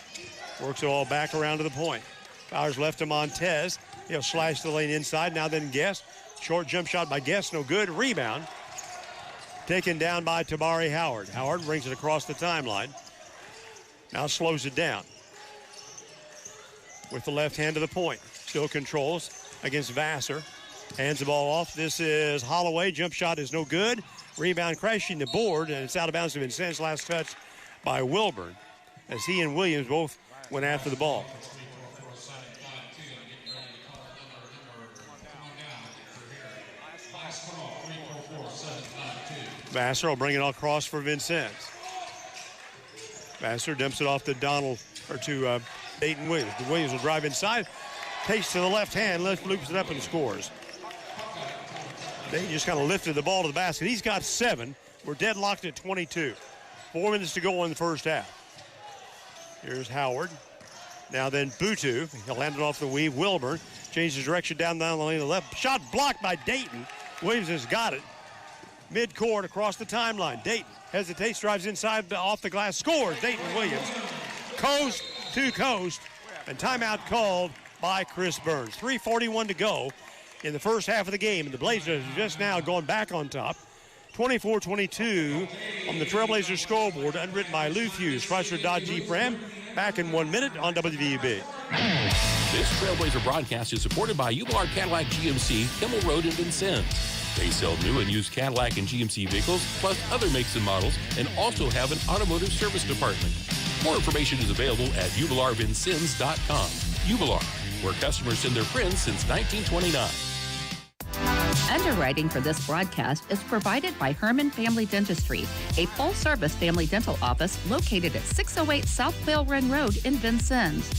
Works it all back around to the point. Fowler's left to Montez. He'll slash the lane inside. Now then Guess. Short jump shot by Guess. No good. Rebound. Taken down by Tabari Howard. Howard brings it across the timeline. Now slows it down. With the left hand to the point. Still controls against Vassar. Hands the ball off. This is Holloway. Jump shot is no good. Rebound crashing the board, and it's out of bounds to Vincennes. Last touch by Wilburn, as he and Williams both went after the ball. Vassar will bring it across for Vincennes. Vassar dumps it off to Dayton Williams. Williams will drive inside, takes to the left hand, loops it up and scores. Dayton just kind of lifted the ball to the basket. He's got 7. We're deadlocked at 22. 4 minutes to go in the first half. Here's Howard. Now then Butu. He'll land it off the weave. Wilburn changes direction down the lane to the left. Shot blocked by Dayton. Williams has got it. Mid-court across the timeline. Dayton hesitates, drives inside off the glass, scores. Dayton Williams. Coast to coast. And timeout called by Chris Burns. 3:41 to go in the first half of the game. And the Blazers are just now going back on top. 24-22 on the Trailblazers scoreboard, unwritten by Lou Hughes. Chrysler Dodge Jeep Ram. Back in 1 minute on WVUB. This Trailblazer broadcast is supported by Uvalard Cadillac GMC, Kimmel Road in Vincennes. They sell new and used Cadillac and GMC vehicles, plus other makes and models, and also have an automotive service department. More information is available at uvalarvincennes.com. Uvalar, where customers send their friends since 1929. Underwriting for this broadcast is provided by Herman Family Dentistry, a full-service family dental office located at 608 South Quail Run Road in Vincennes.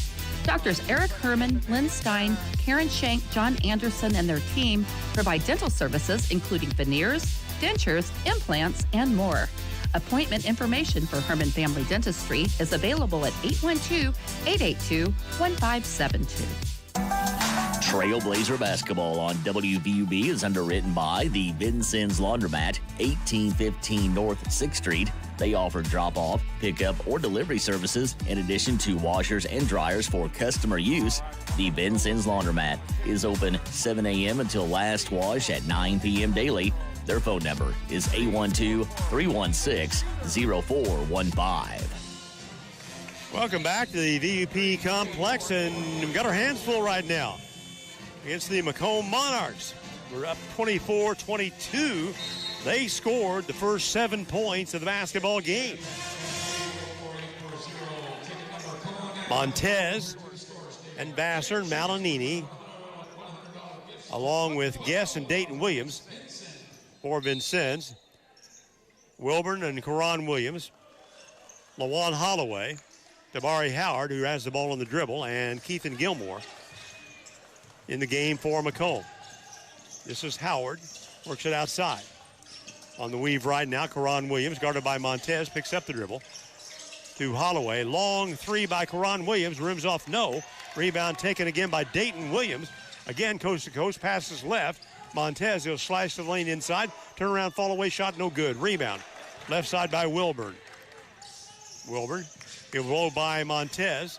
Doctors Eric Herman, Lynn Stein, Karen Shank, John Anderson, and their team provide dental services including veneers, dentures, implants, and more. Appointment information for Herman Family Dentistry is available at 812-882-1572. Trailblazer basketball on WVUB is underwritten by the Vincennes Laundromat, 1815 North 6th Street. They offer drop-off, pickup, or delivery services in addition to washers and dryers for customer use. The Vincennes Laundromat is open 7 a.m. until last wash at 9 p.m. daily. Their phone number is 812-316-0415. Welcome back to the VUP complex, and we've got our hands full right now against the Macomb Monarchs. We're up 24-22. They scored the first 7 points of the basketball game. Montez and Vassar and Malinini, along with Guess and Dayton Williams for Vincennes. Wilburn and Karan Williams, LaJuan Holloway, Tabari Howard, who has the ball on the dribble, and Keithan Gilmore in the game for Macomb. This is Howard, works it outside. On the weave right now, Karan Williams, guarded by Montez, picks up the dribble to Holloway. Long three by Karan Williams, rims off no. Rebound taken again by Dayton Williams. Again, coast to coast, passes left. Montez, he'll slice to the lane inside. Turnaround, fall away shot, no good. Rebound, left side by Wilburn. Wilburn, he'll roll by Montez.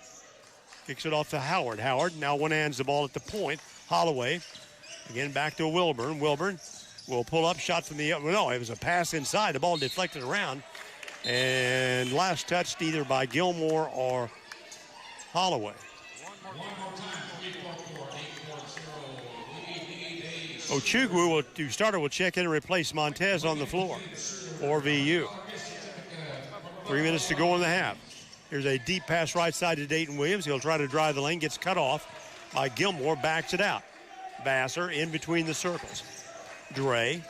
Kicks it off to Howard. Howard now one-hands the ball at the point. Holloway, again back to Wilburn. Wilburn will pull up, shot from the, no, it was a pass inside. The ball deflected around. And last touched either by Gilmore or Holloway. Ochugwu, who started, will check in and replace Montez on the floor for VU. 3 minutes to go in the half. Here's a deep pass right side to Dayton Williams. He'll try to drive the lane, gets cut off by Gilmore, backs it out. Vassar in between the circles. Dre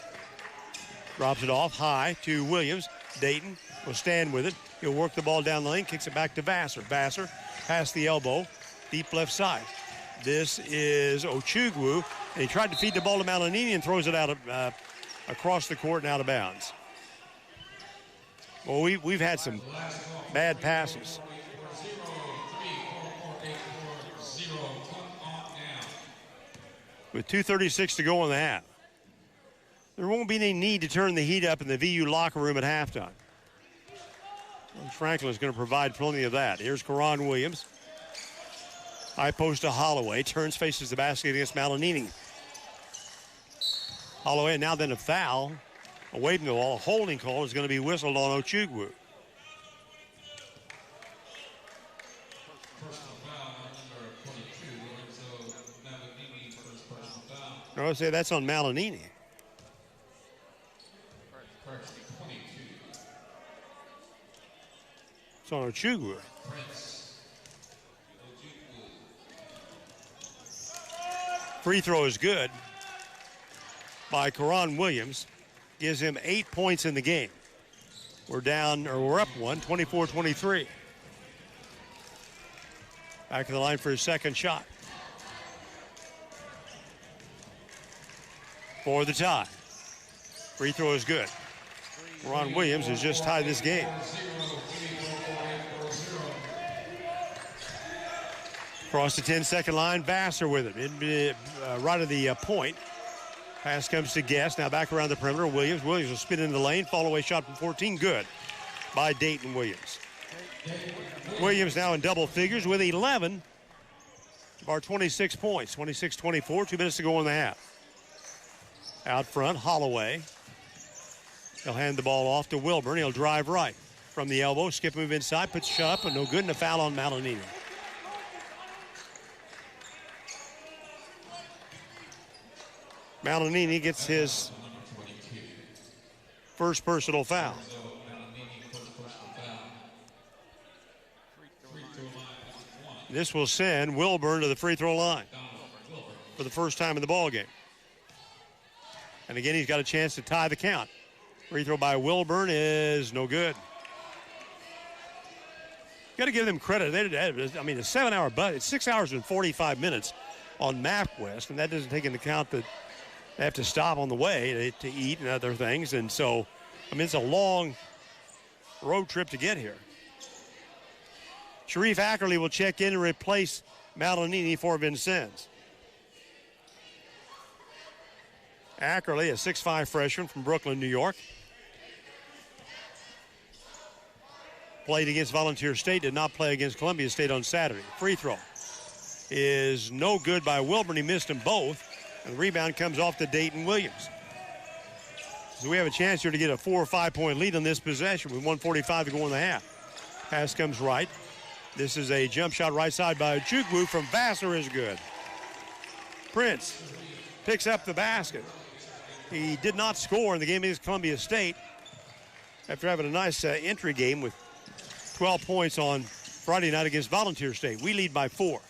drops it off high to Williams. Dayton will stand with it. He'll work the ball down the lane, kicks it back to Vassar. Vassar past the elbow, deep left side. This is Ochugwu, and he tried to feed the ball to Malinini and throws it out of, across the court and out of bounds. Well, we've had some bad passes. With 2:36 to go in the half. There won't be any need to turn the heat up in the VU locker room at halftime. And Franklin is going to provide plenty of that. Here's Karan Williams. High post to Holloway. Turns, faces the basket against Malinini. Holloway, and now then a foul. Away from the ball. A holding call is going to be whistled on Ochugwu. I would say that's on Malinini. It's on Ochugwu. Free throw is good by Karan Williams. Gives him 8 points in the game. We're up one, 24-23. Back to the line for his second shot. For the tie. Free throw is good. Karan Williams has just tied this game. Across the 10-second line, Vassar with it. Right of the point. Pass comes to Guest. Now back around the perimeter. Williams will spin into the lane. Fall away shot from 14. Good by Dayton Williams. Williams now in double figures with 11 Bar 26 points, 26-24, 2 minutes to go in the half. Out front, Holloway. He'll hand the ball off to Wilburn. He'll drive right from the elbow, skip move inside, puts a shot up, and no good, and a foul on Malinini. Malinini gets his first personal foul. This will send Wilburn to the free throw line for the first time in the ball game. And again, he's got a chance to tie the count. Free throw by Wilburn is no good. Got to give them credit. A 7-hour but it's 6 hours and 45 minutes on MapQuest, and that doesn't take into account that they have to stop on the way to eat and other things. And so, it's a long road trip to get here. Sharif Ackerley will check in and replace Malinini for Vincennes. Ackerley, a 6'5 freshman from Brooklyn, New York. Played against Volunteer State, did not play against Columbia State on Saturday. Free throw is no good by Wilburn. He missed them both. And the rebound comes off to Dayton Williams. So we have a chance here to get a 4 or 5 point lead on this possession with 1:45 to go in the half. Pass comes right. This is a jump shot right side by Chukwu from Vassar is good. Prince picks up the basket. He did not score in the game against Columbia State after having a nice entry game with 12 points on Friday night against Volunteer State. We lead by 4.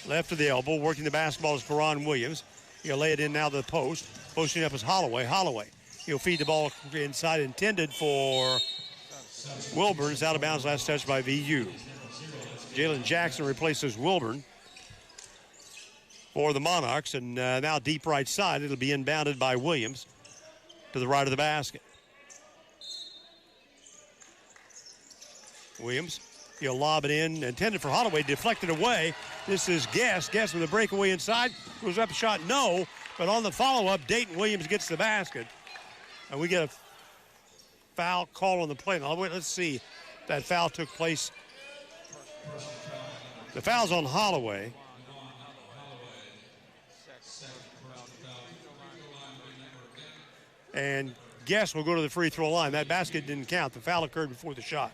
Left of the elbow, working the basketball is Karan Williams. He'll lay it in now to the post. Posting up is Holloway. Holloway. He'll feed the ball inside, intended for Wilburn. Is out of bounds, last touch by VU. Jalen Jackson replaces Wilburn for the Monarchs, and now deep right side. It'll be inbounded by Williams to the right of the basket. Williams, he'll lob it in, intended for Holloway, deflected away. This is Guess. Guess with a breakaway inside. Goes up a shot, no. But on the follow-up, Dayton Williams gets the basket. And we get a foul call on the play. Now, let's see if that foul took place. The foul's on Holloway. And Guess will go to the free throw line. That basket didn't count. The foul occurred before the shot.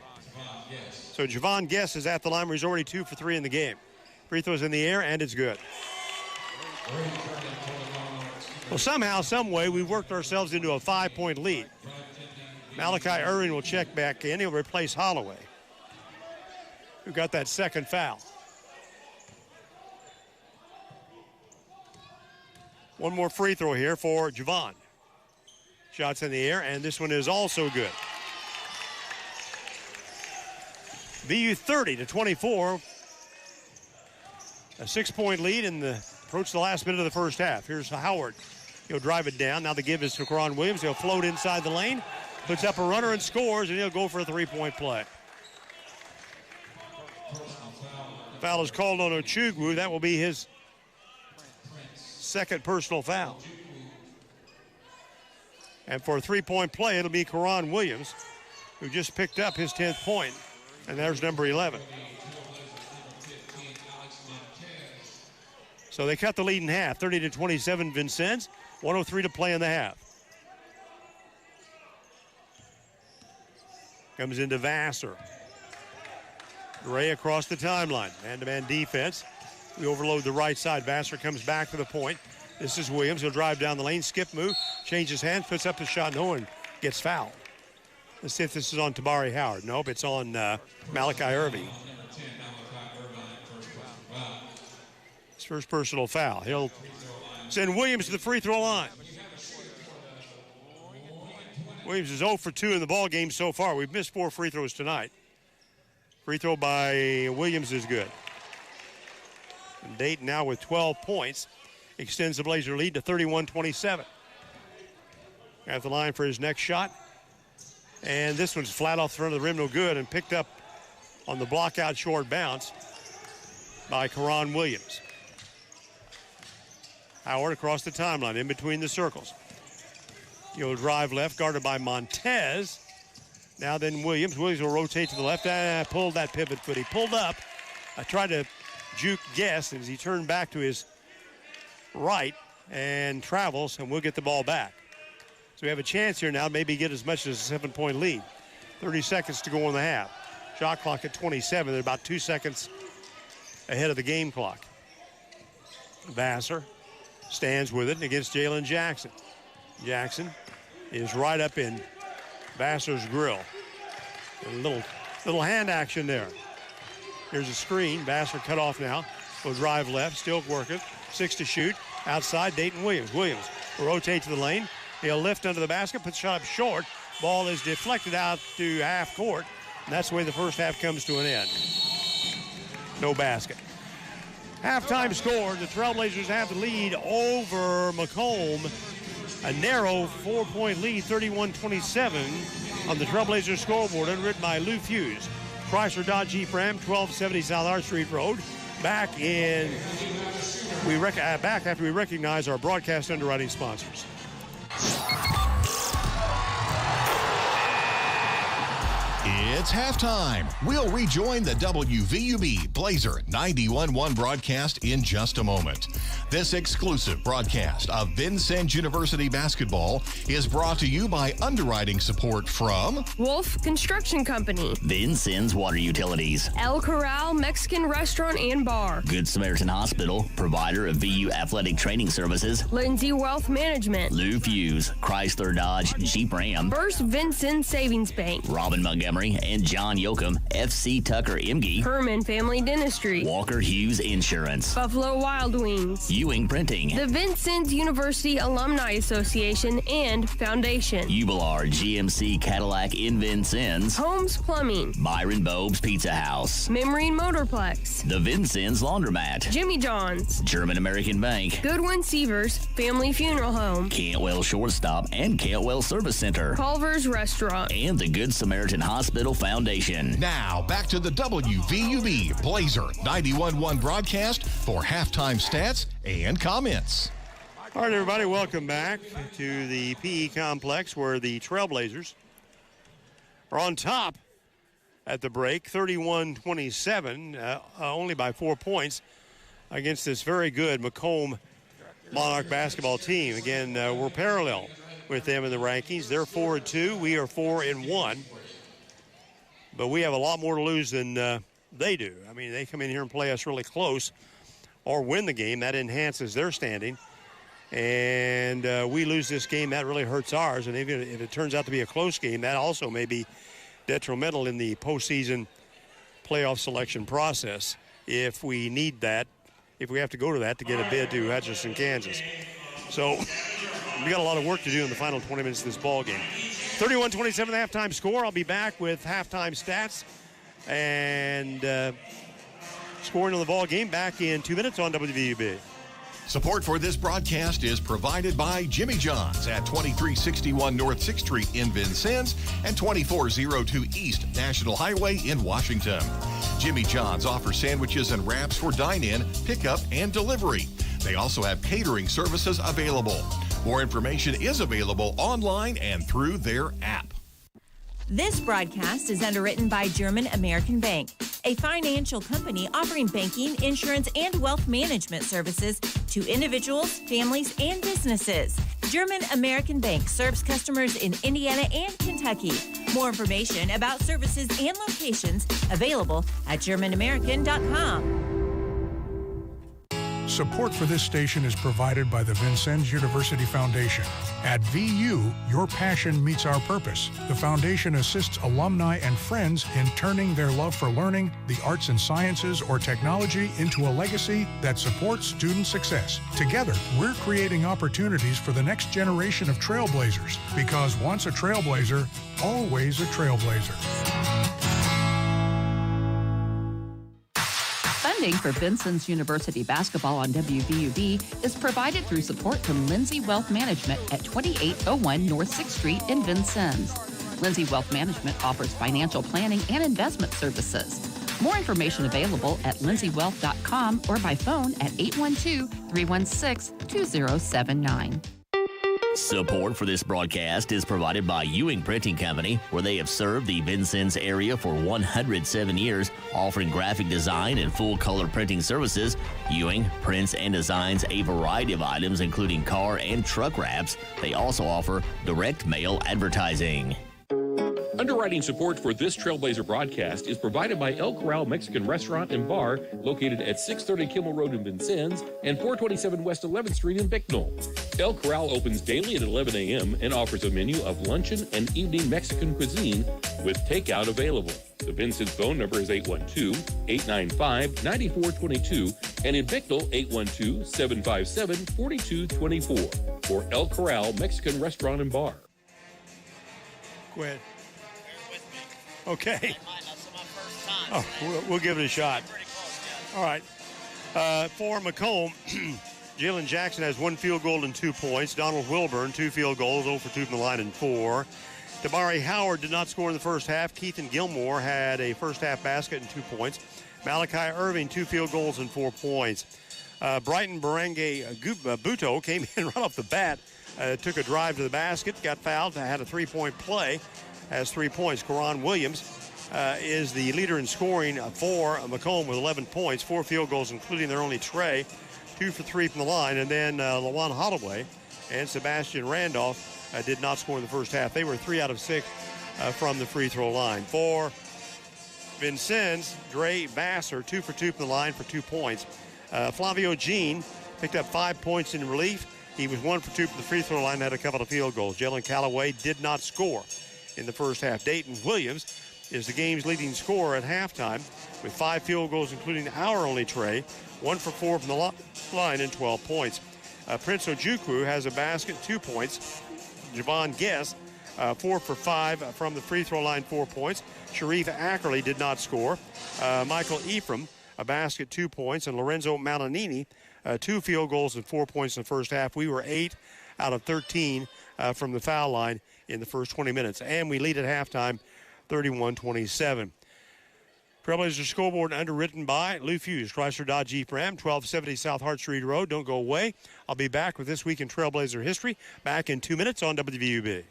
So Javon Guess is at the line where he's already 2 for 3 in the game. Free throw's in the air, and it's good. Well, somehow, some way, we worked ourselves into a 5-point lead. Malachi Irving will check back in. He'll replace Holloway, who got that second foul. One more free throw here for Javon. Shots in the air, and this one is also good. VU 30-24. A 6-point lead in the approach the last minute of the first half. Here's Howard. He'll drive it down. Now the give is to Karan Williams. He'll float inside the lane, puts up a runner and scores, and he'll go for a 3-point play. Foul is called on Ochugwu. That will be his second personal foul. And for a 3-point play, it'll be Karan Williams, who just picked up his 10th point. And there's number 11. So they cut the lead in half, 30-27 Vincennes, 1:03 to play in the half. Comes into Vassar. Gray across the timeline, man-to-man defense. We overload the right side. Vassar comes back to the point. This is Williams. He'll drive down the lane, skip move, changes hands, puts up the shot, no one gets fouled. Let's see if this is on Tabari Howard. Nope, it's on Malachi Irving. His first personal foul. He'll send Williams to the free throw line. Williams is 0 for 2 in the ball game so far. We've missed 4 free throws tonight. Free throw by Williams is good. And Dayton now with 12 points extends the Blazer lead to 31-27. At the line for his next shot. And this one's flat off the front of the rim, no good, and picked up on the block out short bounce by Karan Williams. Howard across the timeline, in between the circles. He'll drive left, guarded by Montez. Now then Williams. Williams will rotate to the left. Pulled that pivot foot. He pulled up. I tried to juke guessed as he turned back to his right and travels, and we'll get the ball back. So we have a chance here now to maybe get as much as a 7-point lead. 30 seconds to go in the half. Shot clock at 27. They're about 2 seconds ahead of the game clock. Vassar stands with it against Jalen Jackson. Jackson is right up in Vassar's grill. A little hand action there. Here's a screen. Vassar cut off now. Will drive left, still working. 6 to shoot. Outside, Dayton Williams. Williams will rotate to the lane. He'll lift under the basket, put the shot up short. Ball is deflected out to half court. And that's the way the first half comes to an end. No basket. Halftime score, the Trailblazers have the lead over Macomb. A narrow 4-point lead, 31-27 on the Trailblazers scoreboard, underwritten by Lou Fuse. Chrysler Dodge Jeep Ram, 1270 South R Street Road. Back after we recognize our broadcast underwriting sponsors. It's halftime. We'll rejoin the WVUB Blazer 91.1 broadcast in just a moment. This exclusive broadcast of Vincennes University basketball is brought to you by underwriting support from Wolf Construction Company, Vincennes Water Utilities, El Corral Mexican Restaurant and Bar, Good Samaritan Hospital, provider of VU Athletic Training Services, Lindsay Wealth Management, Lou Fuse, Chrysler Dodge Jeep Ram, First Vincennes Savings Bank, Robin Montgomery and John Yoakum, FC Tucker Imge, Herman Family Dentistry, Walker Hughes Insurance, Buffalo Wild Wings, Ewing Printing, the Vincennes University Alumni Association and Foundation, Ubelar GMC Cadillac in Vincennes, Holmes Plumbing, Byron Bob's Pizza House, Memory Motorplex, the Vincennes Laundromat, Jimmy John's, German American Bank, Goodwin Sievers Family Funeral Home, Cantwell Shortstop and Cantwell Service Center, Culver's Restaurant, and the Good Samaritan Hospital Foundation. Now, back to the WVUB Blazer 91.1 broadcast for halftime stats and comments. All right, everybody, welcome back to the PE complex where the Trailblazers are on top at the break, 31-27, only by 4 points against this very good Macomb Monarch basketball team. Again, we're parallel with them in the rankings. They're 4-2. We are 4-1. But we have a lot more to lose than they do. I mean, they come in here and play us really close or win the game. That enhances their standing. And we lose this game, that really hurts ours. And even if it turns out to be a close game, that also may be detrimental in the postseason playoff selection process if we need that, if we have to go to that to get a bid to Hutchinson, Kansas. So we got a lot of work to do in the final 20 minutes of this ball game. 31-27 halftime score. I'll be back with halftime stats and scoring of the ball game back in 2 minutes on WVUB. Support for this broadcast is provided by Jimmy John's at 2361 North 6th Street in Vincennes and 2402 East National Highway in Washington. Jimmy John's offers sandwiches and wraps for dine-in, pickup, and delivery. They also have catering services available. More information is available online and through their app. This broadcast is underwritten by German American Bank, a financial company offering banking, insurance, and wealth management services to individuals, families, and businesses. German American Bank serves customers in Indiana and Kentucky. More information about services and locations available at GermanAmerican.com. Support for this station is provided by the Vincennes University Foundation. At VU, your passion meets our purpose. The foundation assists alumni and friends in turning their love for learning, the arts and sciences, or technology into a legacy that supports student success. Together, we're creating opportunities for the next generation of trailblazers, because once a trailblazer, always a trailblazer. Funding for Vincennes University basketball on WVUB is provided through support from Lindsay Wealth Management at 2801 North 6th Street in Vincennes. Lindsay Wealth Management offers financial planning and investment services. More information available at lindsaywealth.com or by phone at 812-316-2079. Support for this broadcast is provided by Ewing Printing Company, where they have served the Vincennes area for 107 years, offering graphic design and full-color printing services. Ewing prints and designs a variety of items, including car and truck wraps. They also offer direct mail advertising. Underwriting support for this Trailblazer broadcast is provided by El Corral Mexican Restaurant and Bar, located at 630 Kimmel Road in Vincennes and 427 West 11th Street in Bicknell. El Corral opens daily at 11 a.m. and offers a menu of luncheon and evening Mexican cuisine with takeout available. The Vincennes phone number is 812-895-9422 and in Bicknell, 812-757-4224 for El Corral Mexican Restaurant and Bar. Go ahead. Okay. Oh, we'll give it a shot. All right. For Macomb, Jalen Jackson has 1 field goal and 2 points. Donald Wilburn, 2 field goals, 0 for 2 from the line and 4. Damari Howard did not score in the first half. Keithan Gilmore had a first half basket and 2 points. Malachi Irving, 2 field goals and 4 points. Brighton Barangay Buto came in right off the bat, took a drive to the basket, got fouled, had a 3-point play, has 3 points. Karan Williams is the leader in scoring for Macomb with 11 points, 4 field goals, including their only tray, 2 for 3 from the line. And then Lawan Holloway and Sebastian Randolph did not score in the first half. They were 3 out of 6 from the free throw line. For Vincennes, Dre Vassar, 2 for 2 from the line for 2 points. Flavio Jean picked up 5 points in relief. He was 1 for 2 from the free throw line and had a couple of field goals. Jalen Calloway did not score in the first half. Dayton Williams is the game's leading scorer at halftime with 5 field goals, including our only tray, 1 for 4 from the line and 12 points. Prince Ojukwu has a basket, 2 points. Javon Guess, 4 for 5 from the free throw line, 4 points. Sharif Ackerley did not score. Michael Ephraim, a basket, 2 points. And Lorenzo Malanini, 2 field goals and 4 points in the first half. We were 8 out of 13 from the foul line in the first 20 minutes. And we lead at halftime 31-27. Trailblazer scoreboard underwritten by Lou Fuse, Chrysler Dodge Jeep Ram, 1270 South Hart Street Road. Don't go away. I'll be back with This Week in Trailblazer History back in 2 minutes on WVUB.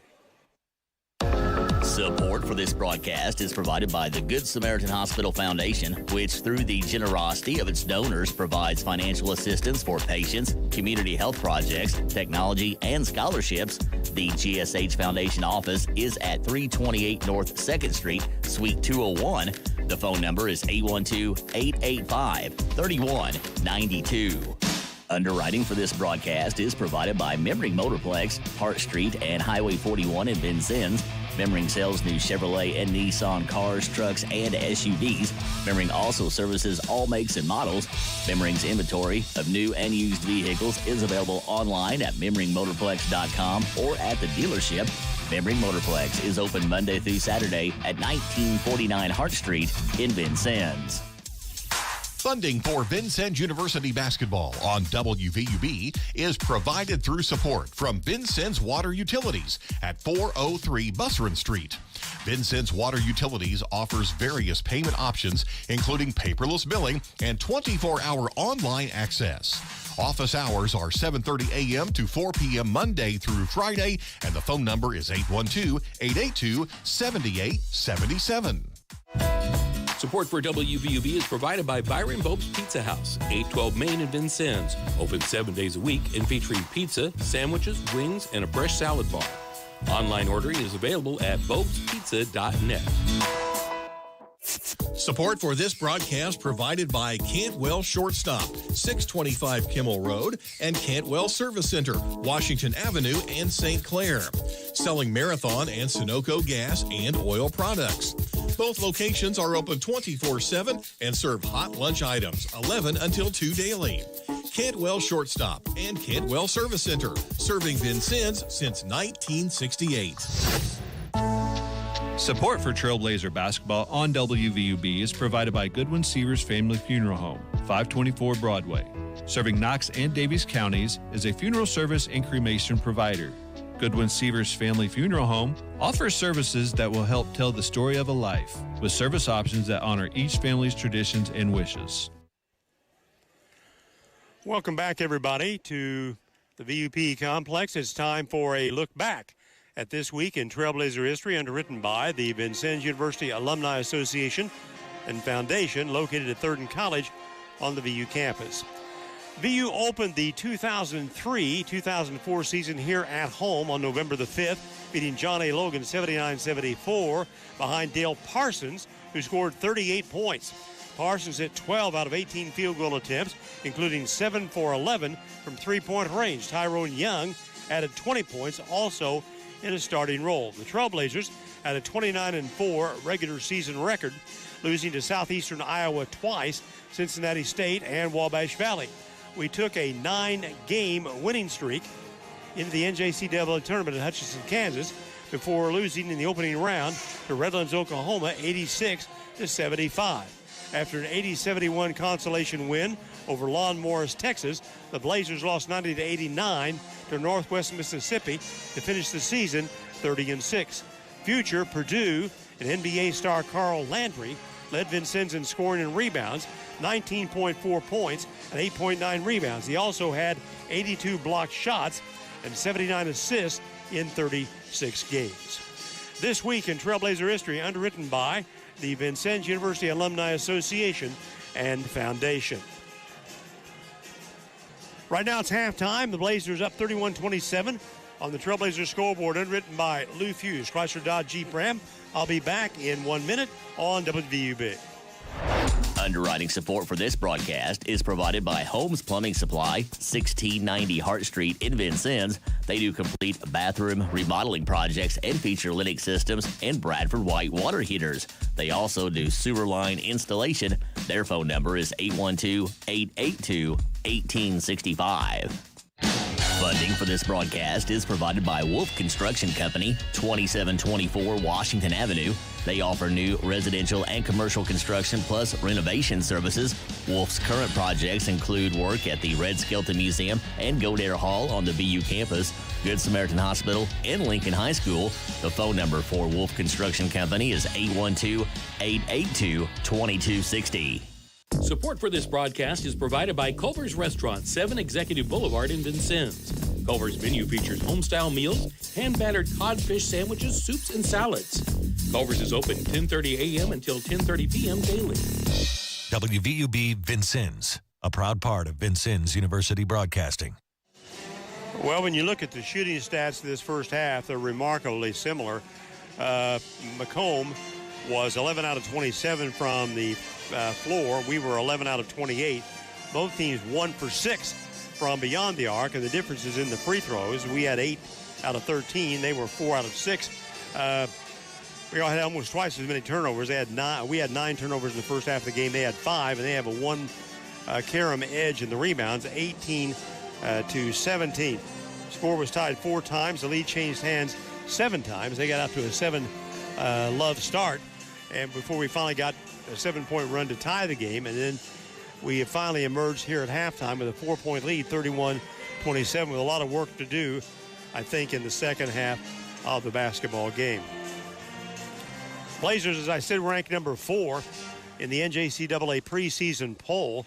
Support for this broadcast is provided by the Good Samaritan Hospital Foundation, which through the generosity of its donors provides financial assistance for patients, community health projects, technology, and scholarships. The GSH Foundation office is at 328 North 2nd Street, Suite 201. The phone number is 812-885-3192. Underwriting for this broadcast is provided by Memring Motorplex, Hart Street, and Highway 41 in Vincennes. Memring sells new Chevrolet and Nissan cars, trucks, and SUVs. Memring also services all makes and models. Memring's inventory of new and used vehicles is available online at memringmotorplex.com or at the dealership. Memring Motorplex is open Monday through Saturday at 1949 Hart Street in Vincennes. Funding for Vincennes University basketball on WVUB is provided through support from Vincennes Water Utilities at 403 Busserin Street. Vincennes Water Utilities offers various payment options, including paperless billing and 24-hour online access. Office hours are 7:30 a.m. to 4 p.m. Monday through Friday, and the phone number is 812-882-7877. Support for WVUB is provided by Byron Bob's Pizza House, 812 Main in Vincennes. Open 7 days a week and featuring pizza, sandwiches, wings, and a fresh salad bar. Online ordering is available at bobspizza.net. Support for this broadcast provided by Cantwell Shortstop, 625 Kimmel Road, and Cantwell Service Center, Washington Avenue and St. Clair. Selling Marathon and Sunoco gas and oil products. Both locations are open 24/7 and serve hot lunch items, 11 until 2 daily. Cantwell Shortstop and Cantwell Service Center, serving Vincennes since 1968. Support for Trailblazer basketball on WVUB is provided by Goodwin Seavers Family Funeral Home, 524 Broadway. Serving Knox and Daviess counties is a funeral service and cremation provider. Goodwin Seavers Family Funeral Home offers services that will help tell the story of a life, with service options that honor each family's traditions and wishes. Welcome back, everybody, to the VUP complex. It's time for a look back at this week in Trailblazer history, underwritten by the Vincennes University Alumni Association and Foundation, located at 3rd and College on the VU campus. VU opened the 2003-2004 season here at home on November the 5th, beating John A. Logan 79-74 behind Dale Parsons, who scored 38 points. Parsons hit 12 out of 18 field goal attempts, including 7 for 11 from three-point range. Tyrone Young added 20 points, also in a starting role. The Trailblazers had a 29-4 regular season record, losing to Southeastern Iowa twice, Cincinnati State, and Wabash Valley. We took a 9-game winning streak into the NJCAA tournament at Hutchinson, Kansas, before losing in the opening round to Redlands, Oklahoma, 86-75. After an 80-71 consolation win over Lawn Morris, Texas, the Blazers lost 90-89 to Northwest Mississippi to finish the season 30-6. Future Purdue and NBA star Carl Landry led Vincennes in scoring and rebounds, 19.4 points and 8.9 rebounds. He also had 82 blocked shots and 79 assists in 36 games. This week in Trailblazer history, underwritten by the Vincennes University Alumni Association and Foundation. Right now it's halftime. The Blazers up 31-27 on the Trailblazer scoreboard, underwritten by Lou Fuse, Chrysler Dodge Jeep Ram. I'll be back in 1 minute on WVUB. Underwriting support for this broadcast is provided by Holmes Plumbing Supply, 1690 Hart Street in Vincennes. They do complete bathroom remodeling projects and feature Lennox systems and Bradford White water heaters. They also do sewer line installation. Their phone number is 812-882-1865. Funding for this broadcast is provided by Wolf Construction Company, 2724 Washington Avenue. They offer new residential and commercial construction plus renovation services. Wolf's current projects include work at the Red Skelton Museum and Godare Hall on the VU campus, Good Samaritan Hospital, and Lincoln High School. The phone number for Wolf Construction Company is 812-882-2260. Support for this broadcast is provided by Culver's Restaurant, 7 Executive Boulevard in Vincennes. Culver's menu features home-style meals, hand-battered codfish sandwiches, soups, and salads. Culver's is open 10:30 a.m. until 10:30 p.m. daily. WVUB Vincennes, a proud part of Vincennes University Broadcasting. Well, when you look at the shooting stats this first half, they're remarkably similar. Macomb was 11 out of 27 from the floor. We were 11 out of 28. Both teams 1 for 6 from beyond the arc, and the difference is in the free throws. We had 8 out of 13. They were 4 out of 6. We all had almost twice as many turnovers. We had 9 turnovers in the first half of the game. They had 5, and they have a 1 carom edge in the rebounds, 18-17. Score was tied 4 times. The lead changed hands 7 times. They got out to a 7-love start, and before we finally got a 7-point run to tie the game, and then we finally emerged here at halftime with a 4-point lead, 31-27, with a lot of work to do, I think, in the second half of the basketball game. Blazers, as I said, ranked number 4 in the NJCAA preseason poll.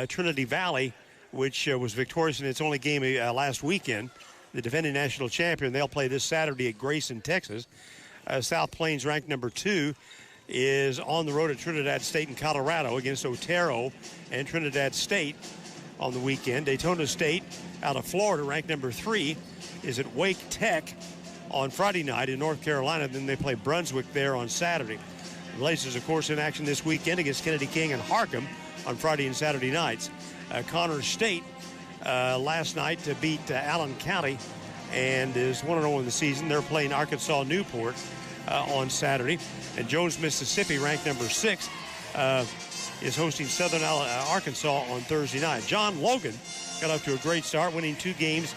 Trinity Valley, which was victorious in its only game last weekend, the defending national champion, they'll play this Saturday at Grayson, Texas. South Plains, ranked number 2, is on the road at Trinidad State in Colorado against Otero and Trinidad State on the weekend. Daytona State, out of Florida, ranked number 3, is at Wake Tech on Friday night in North Carolina. Then they play Brunswick there on Saturday. The Blazers, of course, in action this weekend against Kennedy King and Harcum on Friday and Saturday nights. Connors State last night to beat Allen County and is 1-0 in the season. They're playing Arkansas Newport on Saturday. And Jones, Mississippi, ranked number 6, is hosting Southern Arkansas on Thursday night. John Logan got off to a great start, winning 2 games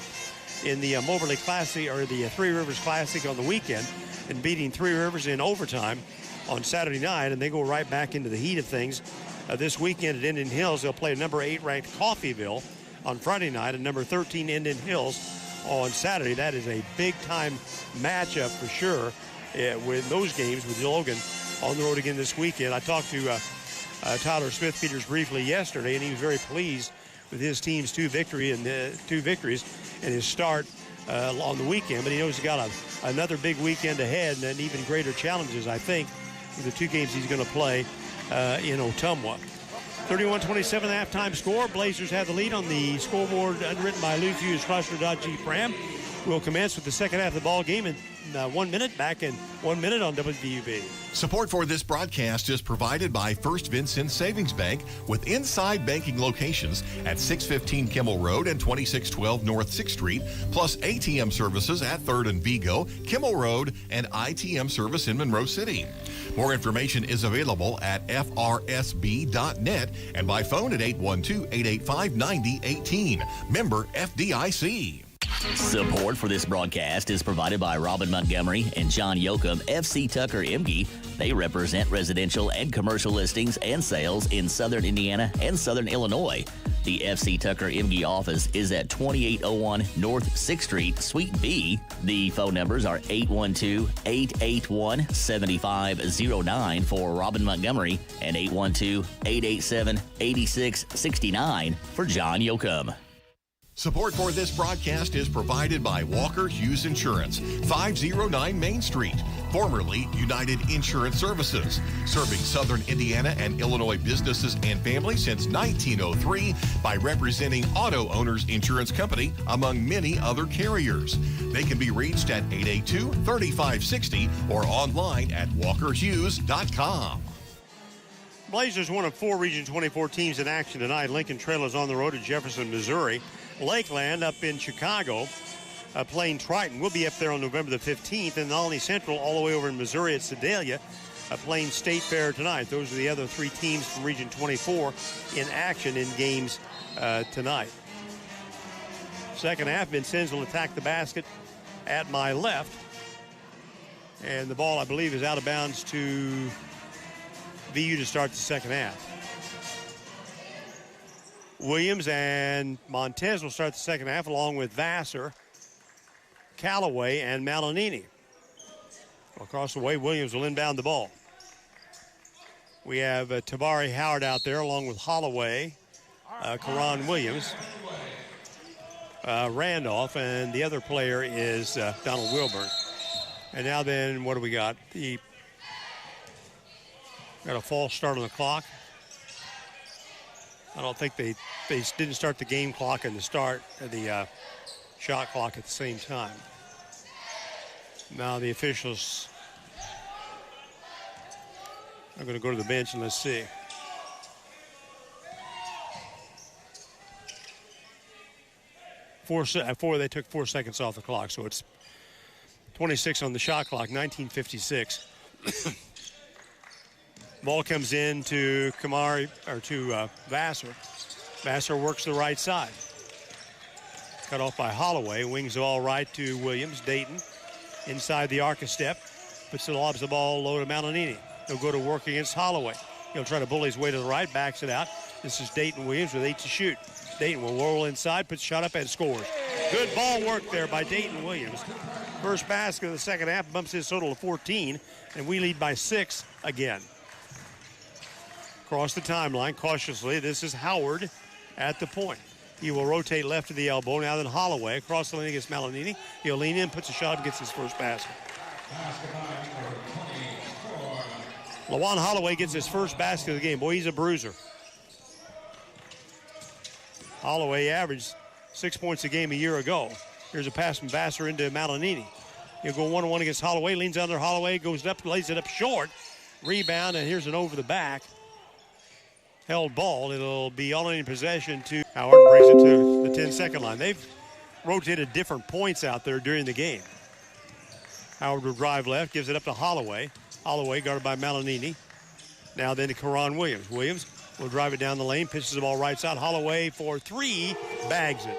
in the Moberly Classic, or the Three Rivers Classic on the weekend, and beating Three Rivers in overtime on Saturday night. And they go right back into the heat of things this weekend at Indian Hills. They'll play number 8 ranked Coffeyville on Friday night and number 13 Indian Hills on Saturday. That is a big-time matchup for sure with those games with Logan on the road again this weekend. I talked to Tyler Smith-Peters briefly yesterday, and he was very pleased with his team's 2 victories and his start on the weekend, but he knows he's got another big weekend ahead and then even greater challenges, I think, with the 2 games he's going to play in Ottumwa. 31-27 halftime score. Blazers have the lead on the scoreboard, underwritten by Lou Hughes Chrysler Dodge Jeep Ram. We'll commence with the second half of the ball game in 1 minute. Back in 1 minute on WVUB. Support for this broadcast is provided by First Vincent Savings Bank with inside banking locations at 615 Kimmel Road and 2612 North 6th Street, plus ATM services at 3rd and Vigo, Kimmel Road, and ITM service in Monroe City. More information is available at frsb.net and by phone at 812-885-9018. Member FDIC. Support for this broadcast is provided by Robin Montgomery and John Yoakum, FC Tucker Emge. They represent residential and commercial listings and sales in Southern Indiana and Southern Illinois. The FC Tucker Emge office is at 2801 North 6th Street, Suite B. The phone numbers are 812-881-7509 for Robin Montgomery and 812-887-8669 for John Yoakum. Support for this broadcast is provided by Walker Hughes Insurance, 509 Main Street, formerly United Insurance Services, serving Southern Indiana and Illinois businesses and families since 1903 by representing Auto Owners Insurance Company, among many other carriers. They can be reached at 882-3560 or online at walkerhughes.com. Blazers, one of 4 Region 24 teams in action tonight. Lincoln Trail is on the road at Jefferson, Missouri. Lakeland up in Chicago playing Triton. We'll be up there on November the 15th. And Olney Central all the way over in Missouri at Sedalia playing State Fair tonight. Those are the other 3 teams from Region 24 in action in games tonight. Second half, Vincennes will attack the basket at my left. And the ball, I believe, is out of bounds to VU to start the second half. Williams and Montez will start the second half along with Vassar, Callaway, and Malinini. Across the way, Williams will inbound the ball. We have Tabari Howard out there along with Holloway, Karan Williams, Randolph, and the other player is Donald Wilburn. And now then, what do we got? Got a false start on the clock. I don't think they didn't start the game clock and the shot clock at the same time. Now the officials are going to go to the bench and let's see. They took 4 seconds off the clock, so it's 26 on the shot clock, 19:56. Ball comes in to Vassar. Vassar works the right side. Cut off by Holloway. Wings the ball right to Williams. Dayton inside the arc a step. Lobs the ball low to Malinini. He'll go to work against Holloway. He'll try to bully his way to the right, backs it out. This is Dayton Williams with 8 to shoot. Dayton will roll inside, puts a shot up, and scores. Good ball work there by Dayton Williams. First basket of the second half bumps his total to 14, and we lead by 6 again. Across the timeline, cautiously, this is Howard at the point. He will rotate left to the elbow. Now then Holloway across the lane against Malinini. He'll lean in, puts a shot up, gets his first basket. Lawan Holloway gets his first basket of the game. Boy, he's a bruiser. Holloway averaged 6 points a game a year ago. Here's a pass from Vassar into Malinini. He'll go one-on-one against Holloway. Leans under Holloway, goes up, lays it up short. Rebound, and here's an over the back. Held ball. It'll be all in possession to Howard. Brings it to the 10-second line. They've rotated different points out there during the game. Howard will drive left, gives it up to Holloway. Holloway guarded by Malinini. Now then to Karan Williams. Williams will drive it down the lane, pitches the ball right side. Holloway for 3, bags it.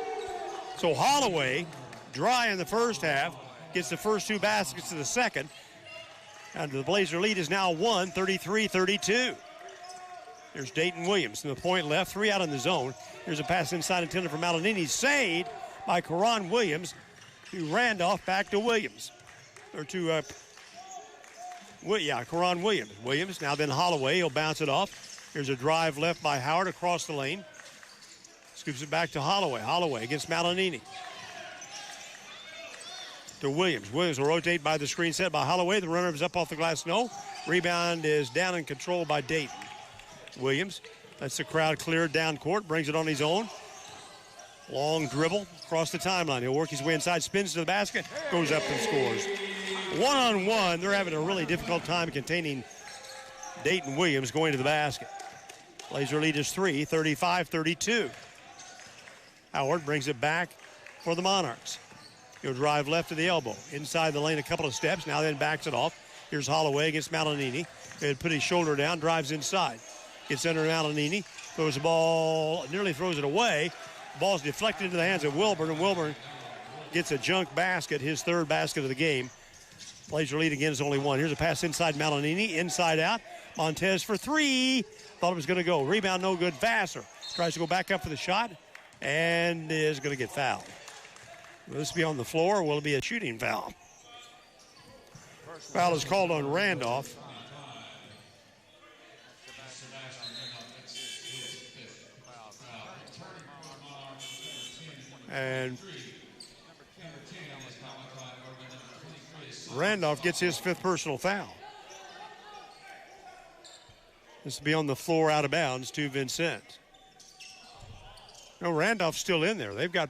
So Holloway, dry in the first half, gets the first 2 baskets of the second. And the Blazer lead is now 33-32. There's Dayton Williams from the point left, 3 out in the zone. Here's a pass inside intended for Malinini. Saved by Karan Williams to Randolph, back to Williams. Or to, Karan Williams. Williams, now then Holloway, he'll bounce it off. Here's a drive left by Howard across the lane. Scoops it back to Holloway. Holloway against Malinini. to Williams. Williams will rotate by the screen set by Holloway. The runner is up off the glass. No. Rebound is down and controlled by Dayton. Williams lets the crowd clear down court, brings it on his own. Long dribble across the timeline. He'll work his way inside, spins to the basket, goes up and scores. One-on-one, they're having a really difficult time containing Dayton Williams going to the basket. Blazer lead is 3, 35-32. Howard brings it back for the Monarchs. He'll drive left to the elbow. Inside the lane a couple of steps, now then backs it off. Here's Holloway against Malinini. He'll put his shoulder down, drives inside. Gets under Malinini, throws the ball, nearly throws it away. Ball's deflected into the hands of Wilburn, and Wilburn gets a junk basket, his third basket of the game. Blazer lead again is only one. Here's a pass inside Malinini, inside out. Montez for three. Thought it was going to go. Rebound no good. Vassar tries to go back up for the shot and is going to get fouled. Will this be on the floor or will it be a shooting foul? Foul is called on Randolph. And Randolph gets his fifth personal foul. This will be on the floor out of bounds to Vincent. No, Randolph's still in there. They've got,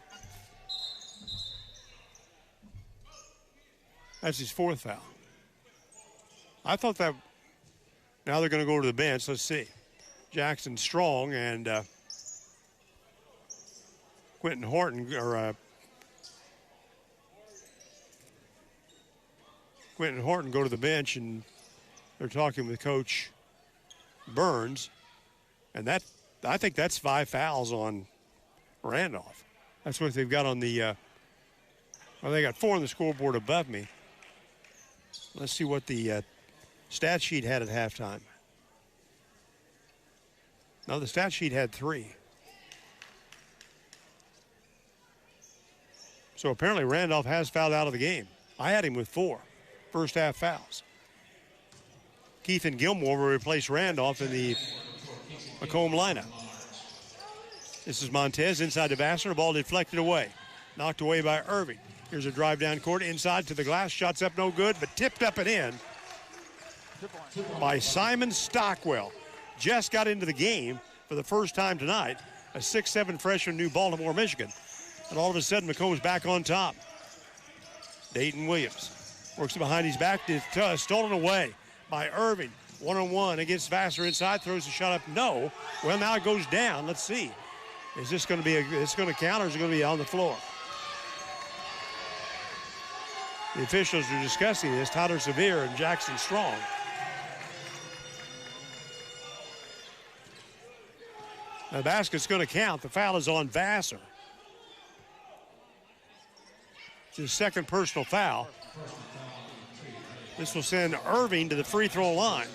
that's his fourth foul. I thought that, now they're going to go to the bench. Let's see. Jackson Strong and Quentin Horton, Quentin Horton go to the bench, and they're talking with Coach Burns, and that, I think that's 5 fouls on Randolph. That's what they've got on the, well, they got 4 on the scoreboard above me. Let's see what the stat sheet had at halftime. No, the stat sheet had 3. So apparently Randolph has fouled out of the game. I had him with 4 first half fouls. Keithan Gilmore will replace Randolph in the Macomb lineup. This is Montez inside to Vassar. The ball deflected away. Knocked away by Irving. Here's a drive down court inside to the glass. Shots up no good, but tipped up and in by Simon Stockwell. Just got into the game for the first time tonight. A 6'7" freshman, New Baltimore, Michigan. And all of a sudden, Macomb's back on top. Dayton Williams works it behind his back. Stolen away by Irving. One-on-one against Vassar inside. Throws the shot up. No. Well, now it goes down. Let's see. Is this going to be it's going to count, or is it going to be on the floor? The officials are discussing this. Tyler Sevier and Jackson Strong. Now, the basket's going to count. The foul is on Vassar. It's his second personal foul. This will send Irving to the free throw line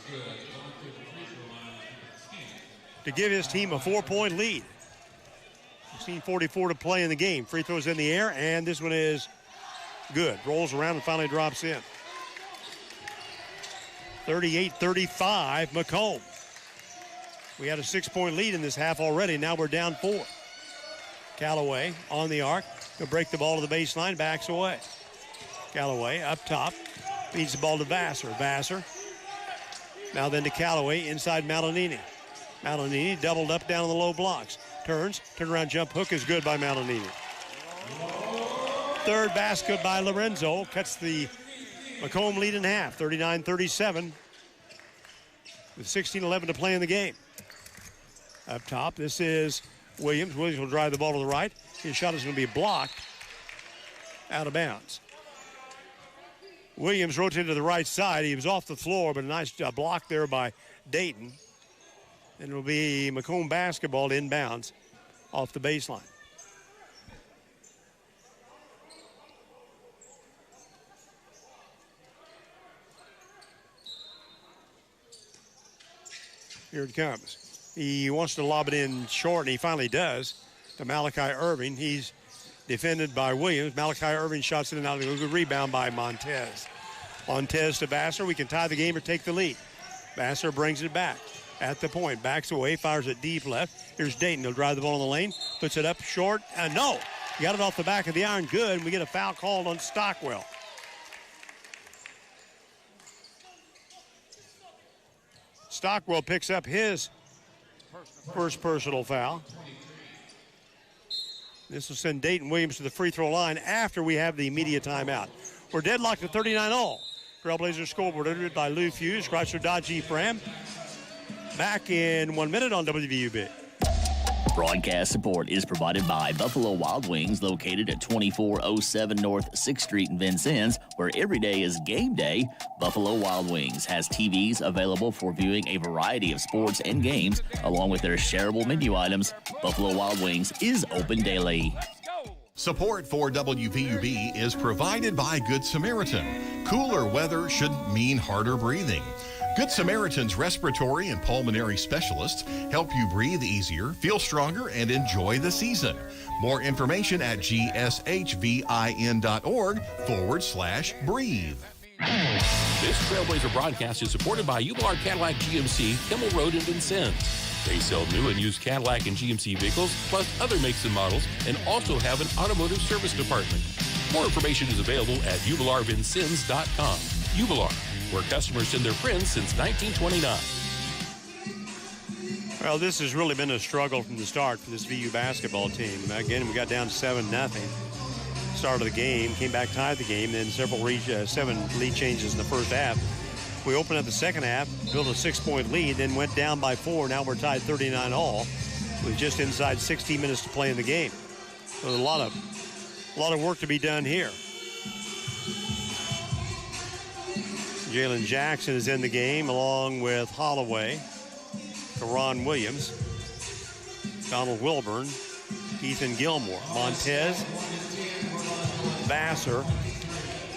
to give his team a 4-point lead. 16:44 to play in the game. Free throws in the air, and this one is good. Rolls around and finally drops in. 38-35, Macomb. We had a 6-point lead in this half already. Now we're down 4. Callaway on the arc. He'll break the ball to the baseline, backs away. Callaway up top. Feeds the ball to Vassar. Vassar. Now then to Callaway inside Malinini. Malinini doubled up down on the low blocks. Turnaround jump hook is good by Malinini. Third basket by Lorenzo. Cuts the Macomb lead in half. 39-37. With 16-11 to play in the game. Up top, this is Williams. Williams will drive the ball to the right. His shot is going to be blocked out of bounds. Williams rotated to the right side. He was off the floor, but a nice block there by Dayton. And it will be Macomb basketball inbounds off the baseline. Here it comes. He wants to lob it in short, and he finally does, to Malachi Irving. He's defended by Williams. Malachi Irving shots it in out. A good rebound by Montez. Montez to Vassar. We can tie the game or take the lead. Vassar brings it back at the point. Backs away, fires it deep left. Here's Dayton. He'll drive the ball in the lane. Puts it up short. No. He got it off the back of the iron. Good. And we get a foul called on Stockwell. Stockwell picks up his first personal foul. This will send Dayton Williams to the free throw line after we have the media timeout. We're deadlocked at 39 all. Trailblazers scoreboard edited by Lou Fuse, Chrysler Dodge Jeep Ram. Back in 1 minute on WVUB. Broadcast support is provided by Buffalo Wild Wings, located at 2407 North 6th Street in Vincennes, where every day is game day. Buffalo Wild Wings has TVs available for viewing a variety of sports and games, along with their shareable menu items. Buffalo Wild Wings is open daily. Support for WVUB is provided by Good Samaritan. Cooler weather shouldn't mean harder breathing. Good Samaritan's respiratory and pulmonary specialists help you breathe easier, feel stronger, and enjoy the season. More information at gshvin.org/breathe. This Trailblazer broadcast is supported by Ublar Cadillac GMC, Kimmel Road in Vincennes. They sell new and used Cadillac and GMC vehicles, plus other makes and models, and also have an automotive service department. More information is available at ublarvincennes.com. Ublar, where customers send their friends since 1929. Well, this has really been a struggle from the start for this VU basketball team. Again, we got down 7-0. Start of the game, came back, tied the game, then seven lead changes in the first half. We opened up the second half, built a 6-point lead, then went down by 4. Now we're tied 39 all with just inside 16 minutes to play in the game. So there's a lot of work to be done here. Jalen Jackson is in the game along with Holloway, Karan Williams, Donald Wilburn, Ethan Gilmore, Montez, Vassar,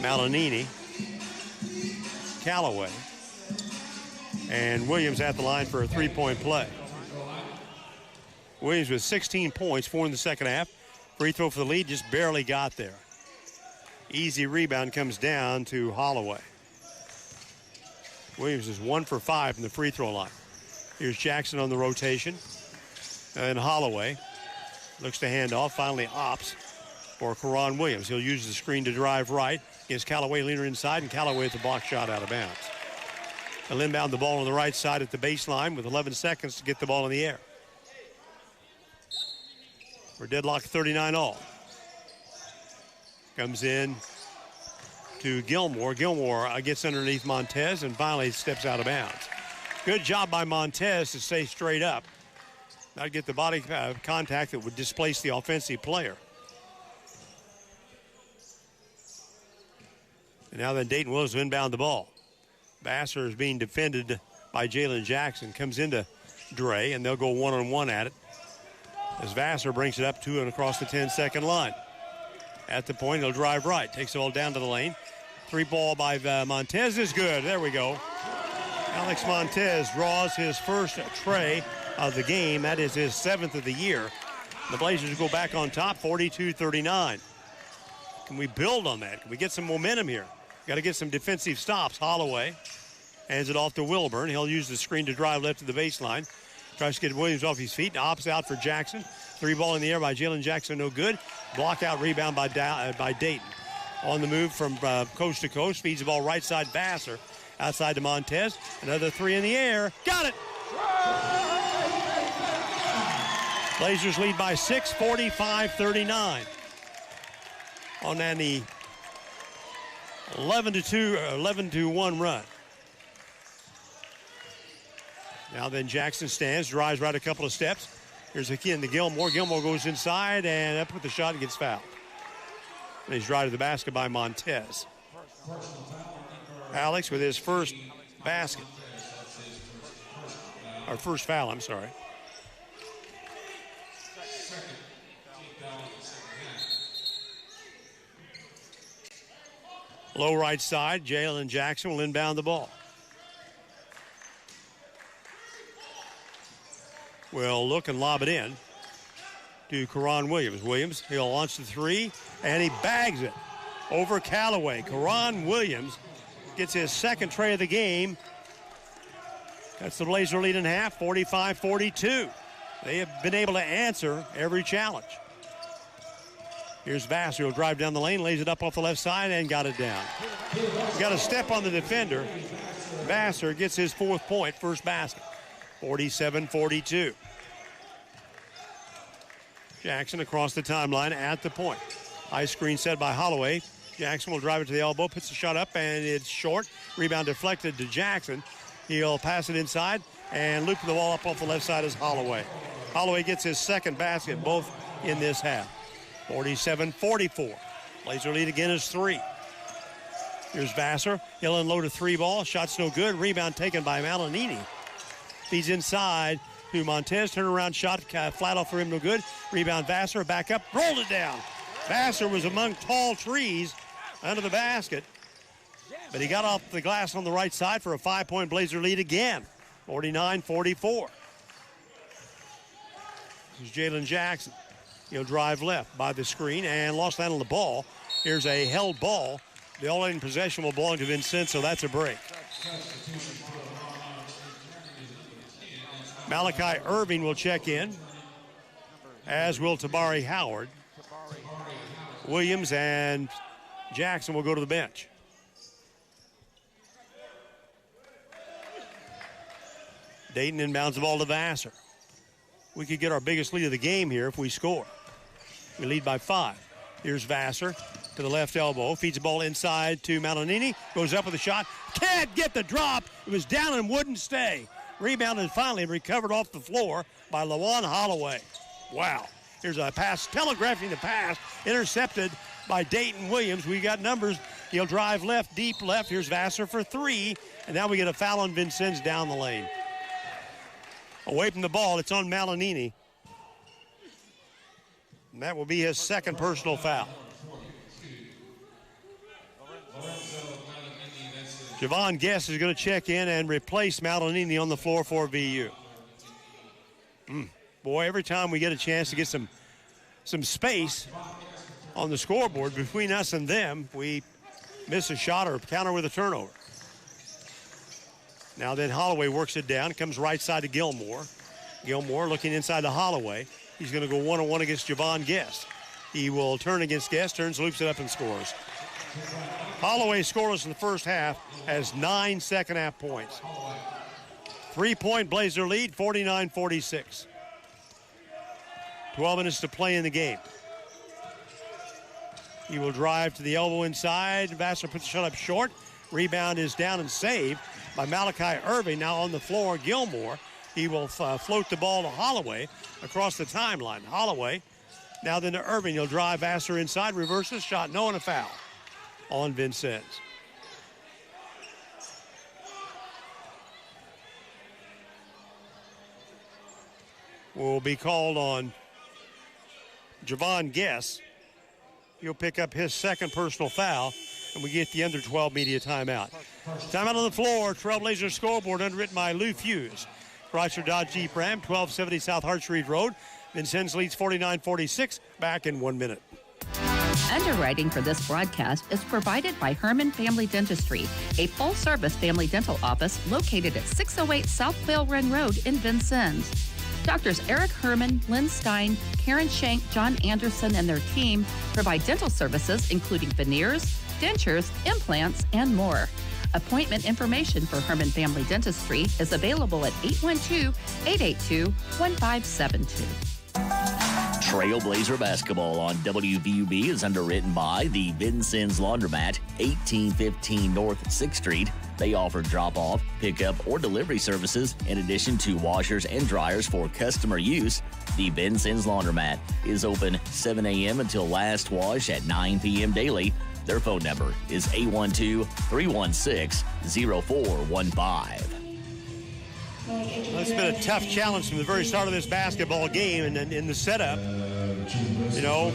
Malinini, Callaway, and Williams at the line for a 3-point play. Williams with 16 points, 4 in the second half. Free throw for the lead, just barely got there. Easy rebound comes down to Holloway. Williams is 1 for 5 from the free throw line. Here's Jackson on the rotation. And Holloway looks to hand off, finally opts for Karan Williams. He'll use the screen to drive right. Gives Callaway leaner inside, and Callaway with the block shot out of bounds. They'll inbound the ball on the right side at the baseline with 11 seconds to get the ball in the air. We're deadlocked 39 all. Comes in to Gilmore. Gilmore gets underneath Montez and finally steps out of bounds. Good job by Montez to stay straight up, not get the body contact that would displace the offensive player. And now then Dayton Williams will inbound the ball. Vassar is being defended by Jalen Jackson. Comes into Dre, and they'll go one-on-one at it as Vassar brings it up to and across the 10-second line. At the point, he'll drive right. Takes the ball down to the lane. 3-ball by Montez is good. There we go. Alex Montez draws his first tray of the game. That is his 7th of the year. The Blazers go back on top, 42-39. Can we build on that? Can we get some momentum here? Got to get some defensive stops. Holloway hands it off to Wilburn. He'll use the screen to drive left to the baseline. Tries to get Williams off his feet. Opts out for Jackson. 3-ball in the air by Jalen Jackson, no good. Block out rebound by Dayton. On the move from coast to coast. Feeds the ball right side, Vassar. Outside to Montez. Another 3 in the air. Got it! Blazers lead by 6, 45-39. On the 11-1 run. Now then Jackson stands, drives right a couple of steps. Here's again to Gilmore. Gilmore goes inside and up with the shot and gets fouled. And he's right to the basket by Montez. Alex with his first basket. Or first foul, I'm sorry. Low right side, Jalen Jackson will inbound the ball. Will look and lob it in to Karan Williams. Williams, he'll launch the 3, and he bags it over Callaway. Karan Williams gets his second tray of the game. That's the Blazer lead in half, 45-42. They have been able to answer every challenge. Here's Vassar. He'll drive down the lane, lays it up off the left side, and got it down. Got a step on the defender. Vassar gets his 4th point, first basket. 47-42. Jackson across the timeline at the point. High screen set by Holloway. Jackson will drive it to the elbow, puts the shot up, and it's short. Rebound deflected to Jackson. He'll pass it inside and loop the ball up off the left side is Holloway. Holloway gets his 2nd basket, both in this half. 47-44. Blazer lead again is 3. Here's Vassar. He'll unload a 3 ball. Shot's no good. Rebound taken by Malinini. Feeds inside to Montez. Turnaround shot flat off for him, no good. Rebound Vassar. Back up. Rolled it down. Vassar was among tall trees under the basket. But he got off the glass on the right side for a 5-point Blazer lead again. 49-44. This is Jalen Jackson. He'll drive left by the screen and lost that on the ball. Here's a held ball. The all-in possession will belong to Vincenzo. That's a break. Malachi Irving will check in, as will Tabari Howard. Williams and Jackson will go to the bench. Dayton inbounds the ball to Vassar. We could get our biggest lead of the game here if we score. We lead by 5. Here's Vassar to the left elbow. Feeds the ball inside to Malinini. Goes up with a shot. Can't get the drop. It was down and wouldn't stay. Rebounded finally and recovered off the floor by Lawan Holloway. Wow. Here's a pass, telegraphing the pass. Intercepted by Dayton Williams. We got numbers. He'll drive left, deep left. Here's Vassar for 3. And now we get a foul on Vincennes down the lane. Away from the ball, it's on Malinini. And that will be his 2nd personal foul. Javon Guess is going to check in and replace Malinini on the floor for VU. Boy, every time we get a chance to get some space on the scoreboard between us and them, we miss a shot or counter with a turnover. Now then Holloway works it down, comes right side to Gilmore. Gilmore looking inside to Holloway. He's going to go one-on-one against Javon Guest. He will turn against Guest, turns, loops it up, and scores. Holloway scoreless in the first half, has 9 second-half points. 3-point Blazer lead, 49-46. 12 minutes to play in the game. He will drive to the elbow inside. Vassar puts the shot up short. Rebound is down and saved by Malachi Irving. Now on the floor, Gilmore. He will float the ball to Holloway across the timeline. Holloway, now then to Irving. He'll drive Vassar inside, reverses, shot, no, and a foul on Vincennes. Will be called on Javon Guess. He'll pick up his 2nd personal foul, and we get the under 12 media timeout. Timeout on the floor, Trailblazer scoreboard underwritten by Lou Fuse. Chrysler Dodge Jeep Ram, 1270 South Hart Street Road. Vincennes leads 49-46. Back in 1 minute. Underwriting for this broadcast is provided by Herman Family Dentistry, a full-service family dental office located at 608 South Vail Run Road in Vincennes. Doctors Eric Herman, Lynn Stein, Karen Shank, John Anderson, and their team provide dental services including veneers, dentures, implants, and more. Appointment information for Herman Family Dentistry is available at 812-882-1572. Trailblazer basketball on WVUB is underwritten by the Vincennes Laundromat, 1815 North 6th Street. They offer drop-off, pickup, or delivery services in addition to washers and dryers for customer use. The Vincennes Laundromat is open 7 a.m. until last wash at 9 p.m. daily. Their phone number is 812-316-0415. It's been a tough challenge from the very start of this basketball game, and in the setup, you know,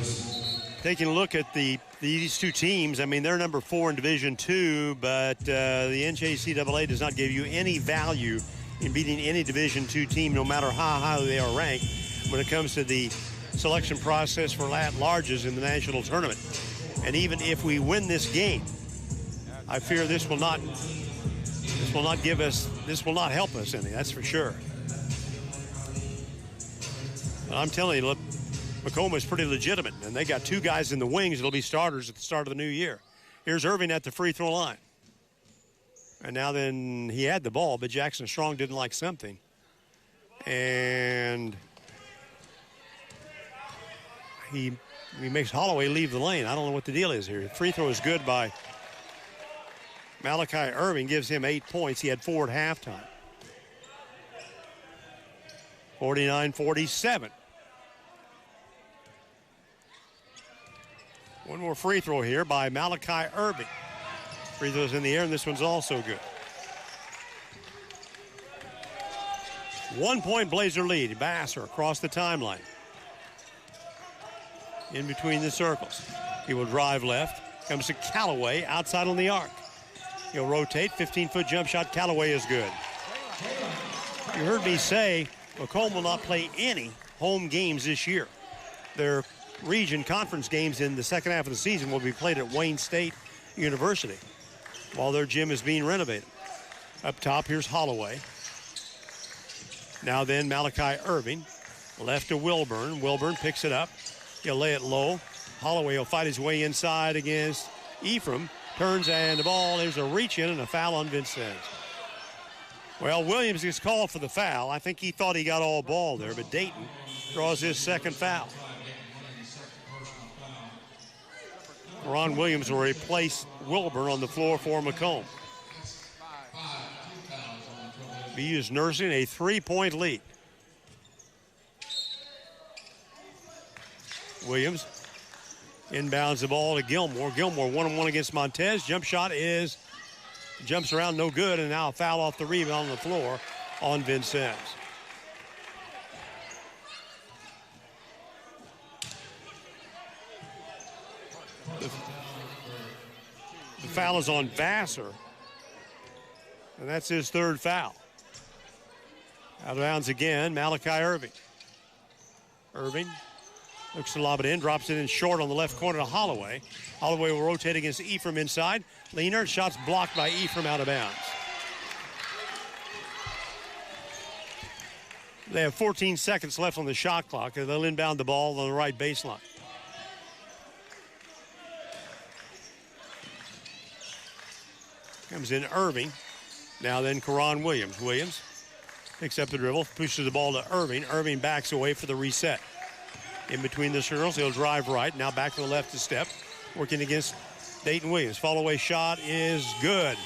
taking a look at these two teams. I mean, they're number 4 in Division II, but the NJCAA does not give you any value in beating any Division II team, no matter how high they are ranked, when it comes to the selection process for at-larges in the national tournament. And even if we win this game, I fear this will not help us any, that's for sure. But I'm telling you, look, Macomb is pretty legitimate, and they got 2 guys in the wings that'll be starters at the start of the new year. Here's Irving at the free throw line. And now then he had the ball, but Jackson Strong didn't like something. And he makes Holloway leave the lane. I don't know what the deal is here. Free throw is good by Malachi Irving, gives him 8 points. He had 4 at halftime. 49-47. One more free throw here by Malachi Irving. Free throw's in the air, and this one's also good. 1 point Blazer lead. Vassar across the timeline. In between the circles. He will drive left. Comes to Callaway outside on the arc. He'll rotate. 15-foot jump shot. Callaway is good. You heard me say Macomb will not play any home games this year. Their region conference games in the second half of the season will be played at Wayne State University while their gym is being renovated. Up top, here's Holloway. Now then, Malachi Irving. Left to Wilburn. Wilburn picks it up. He'll lay it low. Holloway will fight his way inside against Ephraim. Turns and the ball, there's a reach in and a foul on Vincennes. Well, Williams gets called for the foul. I think he thought he got all ball there, but Dayton draws his second foul. Ron Williams will replace Wilburn on the floor for Macomb. BU is nursing a 3-point lead. Williams inbounds the ball to Gilmore. Gilmore 1-on-1 against Montez. Jump shot jumps around, no good, and now a foul off the rebound on the floor on Vincennes. The foul is on Vassar, and that's his third foul. Out of bounds again, Malachi Irving. Irving looks to lob it in, drops it in short on the left corner to Holloway. Holloway will rotate against Ephraim inside. Leaner, shot's blocked by Ephraim out of bounds. They have 14 seconds left on the shot clock, and they'll inbound the ball on the right baseline. Comes in Irving. Now then Karan Williams. Williams picks up the dribble, pushes the ball to Irving. Irving backs away for the reset. In between the circles, he'll drive right. Now back to the left to step. Working against Dayton Williams. Follow away shot is good.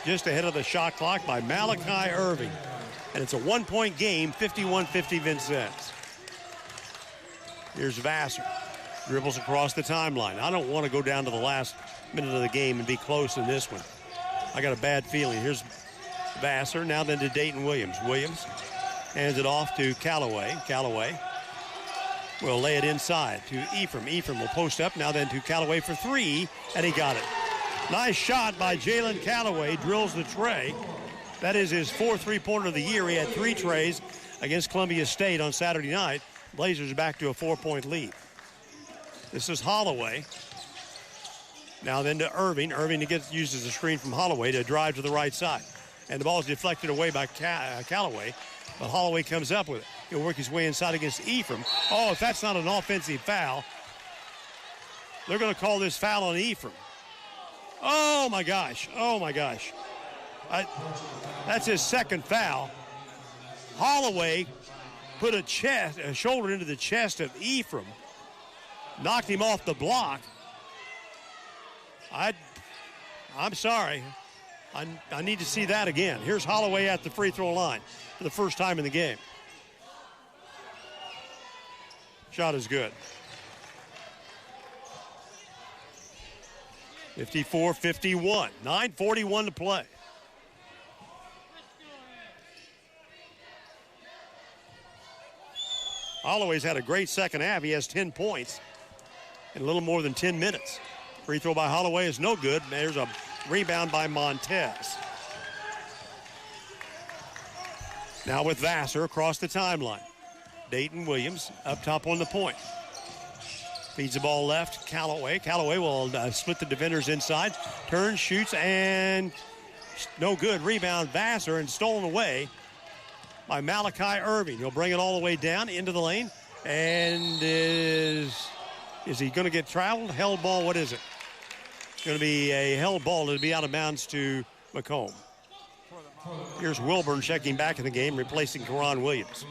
Just ahead of the shot clock by Malachi Irving. And it's a 1-point game, 51-50 Vincennes. Here's Vassar. Dribbles across the timeline. I don't want to go down to the last minute of the game and be close in this one. I got a bad feeling. Here's Vassar. Now then to Dayton Williams. Williams hands it off to Callaway. Callaway will lay it inside to Ephraim. Ephraim will post up. Now then to Callaway for three, and he got it. Nice shot by Jalen Callaway. Drills the tray. That is his fourth three-pointer of the year. He had 3 trays against Columbia State on Saturday night. Blazers are back to a 4-point lead. This is Holloway. Now then to Irving. Irving uses the screen from Holloway to drive to the right side. And the ball is deflected away by Callaway. But Holloway comes up with it. He'll work his way inside against Ephraim. Oh, if that's not an offensive foul, they're going to call this foul on Ephraim. Oh, my gosh. Oh, my gosh. That's his second foul. Holloway put a shoulder into the chest of Ephraim. Knocked him off the block. I'm sorry. I need to see that again. Here's Holloway at the free throw line for the first time in the game. Shot is good. 54-51. 9:41 to play. Holloway's had a great second half. He has 10 points in a little more than 10 minutes. Free throw by Holloway is no good. There's a rebound by Montez. Now with Vassar across the timeline. Dayton Williams up top on the point. Feeds the ball left, Callaway. Callaway will split the defenders inside. Turns, shoots, and no good. Rebound Vassar and stolen away by Malachi Irving. He'll bring it all the way down into the lane. And is he going to get traveled? Held ball, what is it? It's going to be a held ball. It'll be out of bounds to Macomb. Here's Wilburn checking back in the game, replacing Karan Williams.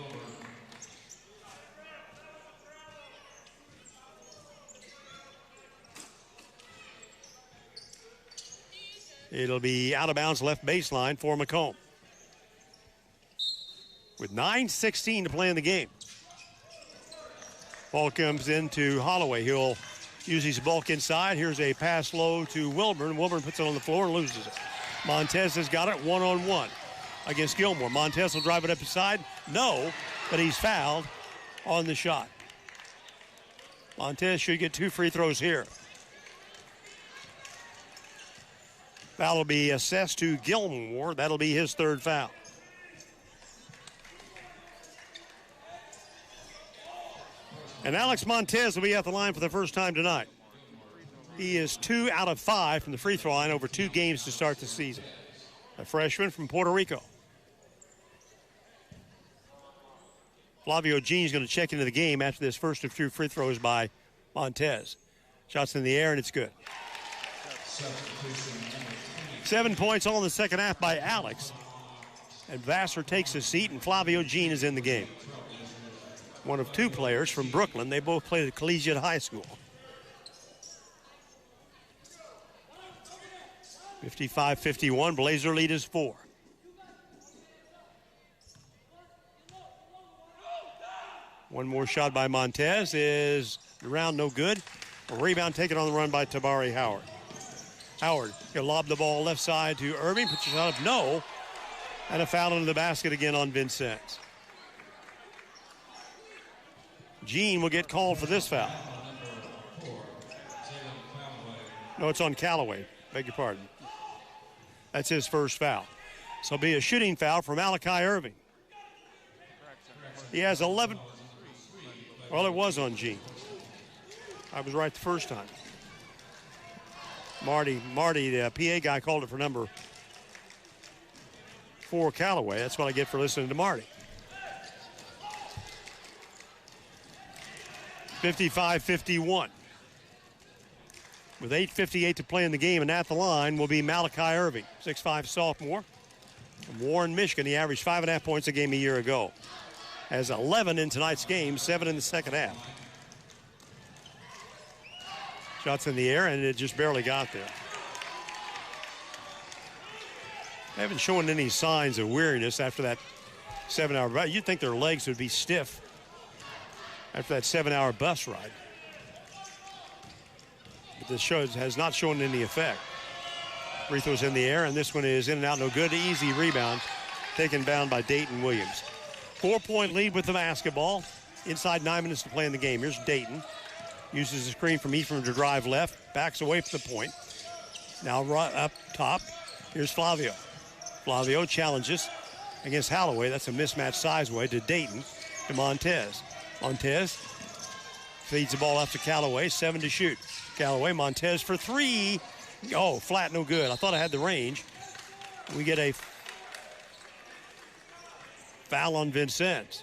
It'll be out of bounds left baseline for Macomb. With 9:16 to play in the game. Ball comes into Holloway. He'll use his bulk inside. Here's a pass low to Wilburn. Wilburn puts it on the floor and loses it. Montez has got it one-on-one against Gilmore. Montez will drive it up the side. No, but he's fouled on the shot. Montez should get 2 free throws here. Foul will be assessed to Gilmore. That'll be his 3rd foul. And Alex Montez will be at the line for the first time tonight. He is 2 out of 5 from the free throw line over 2 games to start the season. A freshman from Puerto Rico. Flavio Jean's going to check into the game after this first of 2 free throws by Montez. Shots in the air, and it's good. 7 points all in the second half by Alex. And Vassar takes his seat, and Flavio Jean is in the game. One of 2 players from Brooklyn. They both played at Collegiate High School. 55-51, Blazer lead is 4. One more shot by Montez is around, no good. A rebound taken on the run by Tabari Howard. Howard, he'll lob the ball left side to Irving, puts a shot up, no. And a foul into the basket again on Vincennes. Jean will get called for this foul. No, it's on Callaway. Beg your pardon. That's his first foul. So it'll be a shooting foul from Malachi Irving. He has 11. Well, it was on Jean. I was right the first time. Marty, the PA guy, called it for number 4 Callaway. That's what I get for listening to Marty. 55-51. With 8:58 to play in the game, and at the line will be Malachi Irving, 6'5" sophomore. From Warren, Michigan, he averaged 5.5 points a game a year ago. Has 11 in tonight's game, 7 in the second half. Shots in the air, and it just barely got there. They haven't shown any signs of weariness after that 7-hour ride. You'd think their legs would be stiff after that 7-hour bus ride. But this show has not shown any effect. Free throws in the air, and this one is in and out, no good. Easy rebound, taken down by Dayton Williams. 4-point lead with the basketball. Inside 9 minutes to play in the game. Here's Dayton. Uses the screen from Ephraim to drive left. Backs away from the point. Now right up top. Here's Flavio. Flavio challenges against Holloway. That's a mismatch size way to Dayton to Montez. Montez feeds the ball out to Callaway. 7 to shoot. Callaway, Montez for 3. Oh, flat, no good. I thought I had the range. We get a foul on Vincennes.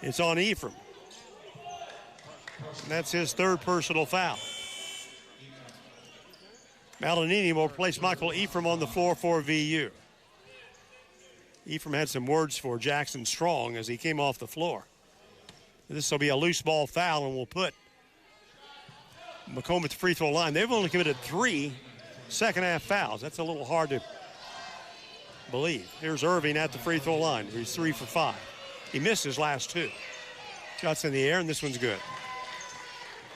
It's on Ephraim. And that's his 3rd personal foul. Malinini will replace Michael Ephraim on the floor for VU. Ephraim had some words for Jackson Strong as he came off the floor. This will be a loose ball foul, and we'll put Macomb at the free throw line. They've only committed 3 second-half fouls. That's a little hard to believe. Here's Irving at the free throw line. He's 3 for 5. He missed his last 2. Shots in the air, and this one's good.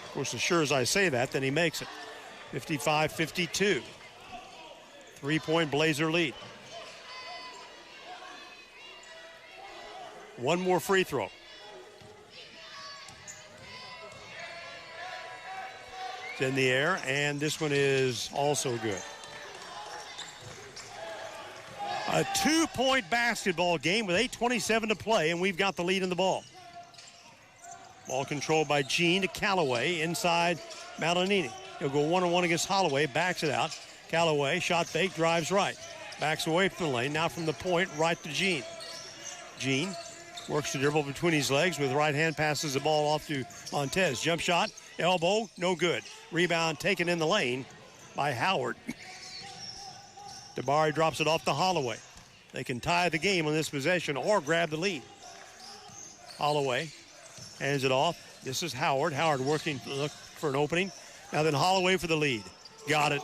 Of course, as sure as I say that, then he makes it. 55-52. 3-point Blazer lead. One more free throw. It's in the air, and this one is also good. A 2-point basketball game with 8:27 to play, and we've got the lead in the ball. Ball controlled by Jean to Callaway inside Malinini. He'll go one-on-one against Holloway, backs it out. Callaway, shot fake, drives right. Backs away from the lane, now from the point, right to Jean. Jean works the dribble between his legs with right hand, passes the ball off to Montez. Jump shot, elbow, no good. Rebound taken in the lane by Howard. Tabari drops it off to Holloway. They can tie the game on this possession or grab the lead. Holloway hands it off. This is Howard. Howard working to look for an opening. Now then Holloway for the lead. Got it.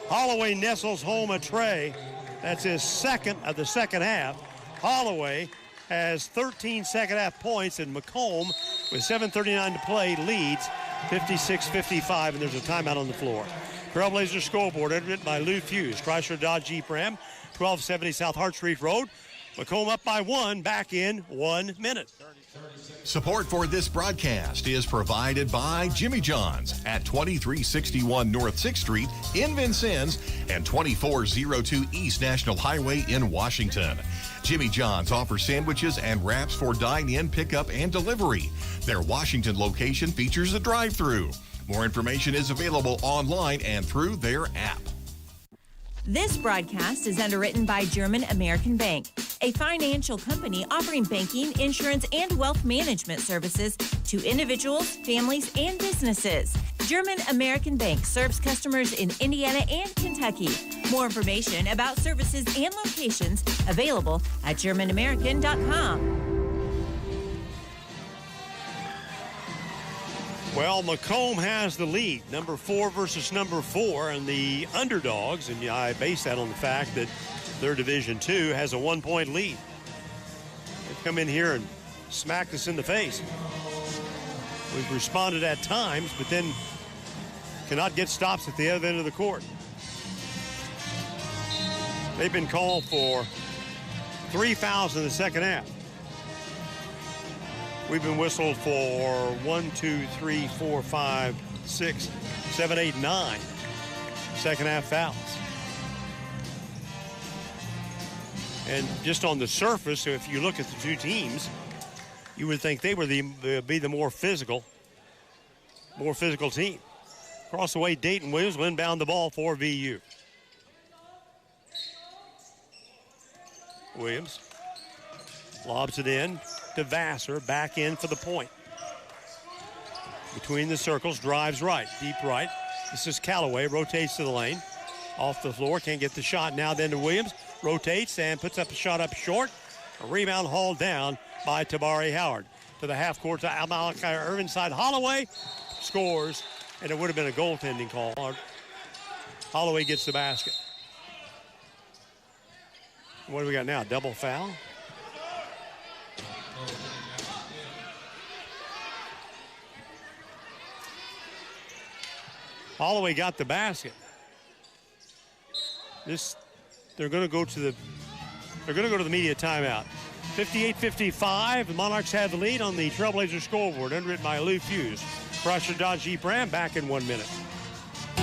Holloway nestles home a tray. That's his second of the second half. Holloway has 13 second half points, and Macomb, with 7:39 to play, leads 56-55, and there's a timeout on the floor. Trailblazer scoreboard, edited by Lou Fuse. Chrysler Dodge Jeep Ram, 1270 South Hart Street Road. Macomb up by 1, back in 1 minute. Support for this broadcast is provided by Jimmy John's at 2361 North 6th Street in Vincennes and 2402 East National Highway in Washington. Jimmy John's offers sandwiches and wraps for dine-in, pickup, and delivery. Their Washington location features a drive-thru. More information is available online and through their app. This broadcast is underwritten by German American Bank, a financial company offering banking, insurance, and wealth management services to individuals, families, and businesses. German American Bank serves customers in Indiana and Kentucky. More information about services and locations available at GermanAmerican.com. Well, Macomb has the lead, number 4 versus number 4, and the underdogs, and I base that on the fact that their Division II has a 1-point lead. They've come in here and smacked us in the face. We've responded at times, but then cannot get stops at the other end of the court. They've been called for 3 fouls in the second half. We've been whistled for 1, 2, 3, 4, 5, 6, 7, 8, 9 second half fouls. And just on the surface, if you look at the two teams, you would think they would be the more physical team. Across the way, Dayton Williams will inbound the ball for VU. Williams lobs it in to Vassar, back in for the point. Between the circles, drives right, deep right. This is Callaway, rotates to the lane. Off the floor, can't get the shot. Now then to Williams, rotates and puts up a shot up short. A rebound hauled down by Tabari Howard. To the half court to Malachi Irvin side. Holloway scores, and it would have been a goaltending call. Holloway gets the basket. What do we got now? Double foul? Holloway got the basket. They're going to go to the media timeout. 58-55. The Monarchs have the lead on the Trailblazer scoreboard, underwritten by Lou Fuse. Chrysler Dodge Jeep Ram, back in 1 minute.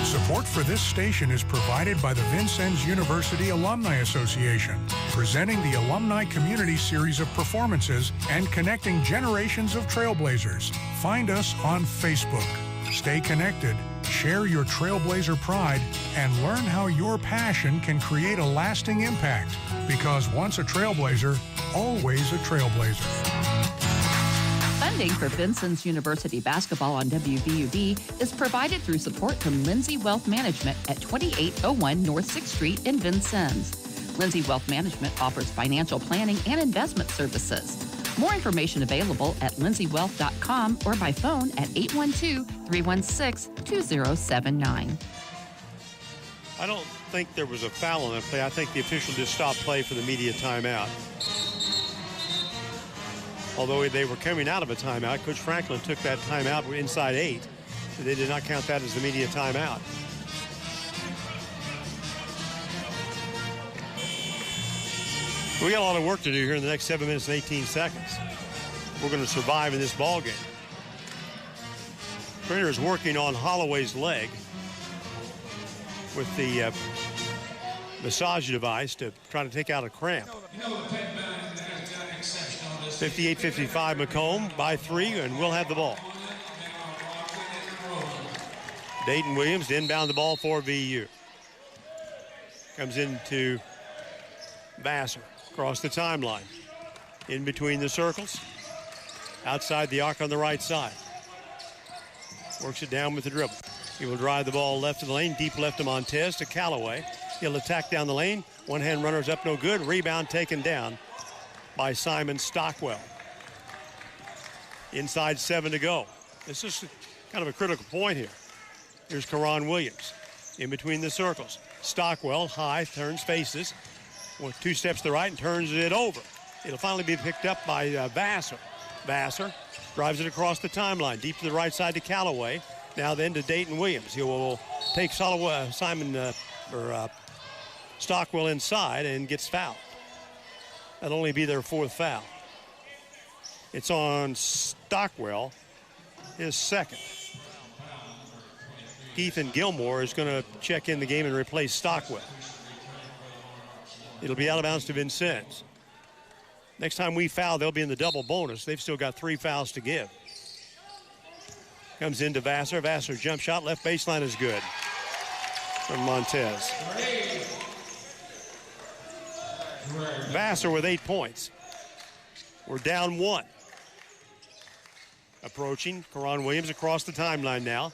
Support for this station is provided by the Vincennes University Alumni Association, presenting the Alumni Community Series of performances and connecting generations of Trailblazers. Find us on Facebook. Stay connected, share your Trailblazer pride, and learn how your passion can create a lasting impact. Because once a Trailblazer, always a Trailblazer. Funding for Vincennes University basketball on WVUB is provided through support from Lindsay Wealth Management at 2801 North 6th Street in Vincennes. Lindsay Wealth Management offers financial planning and investment services. More information available at lindsaywealth.com or by phone at 812-316-2079. I don't think there was a foul on that play. I think the official just stopped play for the media timeout. Although they were coming out of a timeout, Coach Franklin took that timeout inside 8. So they did not count that as the media timeout. We got a lot of work to do here in the next 7 minutes and 18 seconds. We're going to survive in this ball game. Trainer is working on Holloway's leg with the massage device to try to take out a cramp. 58-55 Macomb by 3, and we'll have the ball. Dayton Williams to inbound the ball for VU. Comes into Vassar across the timeline. In between the circles. Outside the arc on the right side. Works it down with the dribble. He will drive the ball left of the lane, deep left to Montez, to Callaway. He'll attack down the lane. One-hand runner's up, no good. Rebound taken down by Simon Stockwell. Inside 7 to go. This is kind of a critical point here. Here's Karan Williams in between the circles. Stockwell, high, turns, faces. 2 steps to the right and turns it over. It'll finally be picked up by Vassar. Vassar drives it across the timeline, deep to the right side to Callaway. Now then to Dayton Williams. He will take Stockwell inside and gets fouled. That'll only be their 4th foul. It's on Stockwell, his 2nd. Ethan Gilmore is going to check in the game and replace Stockwell. It'll be out of bounds to Vincennes. Next time we foul, they'll be in the double bonus. They've still got 3 fouls to give. Comes into Vassar. Vassar jump shot, left baseline is good from Montez. Vassar with 8 points. We're down 1. Approaching, Karan Williams across the timeline now.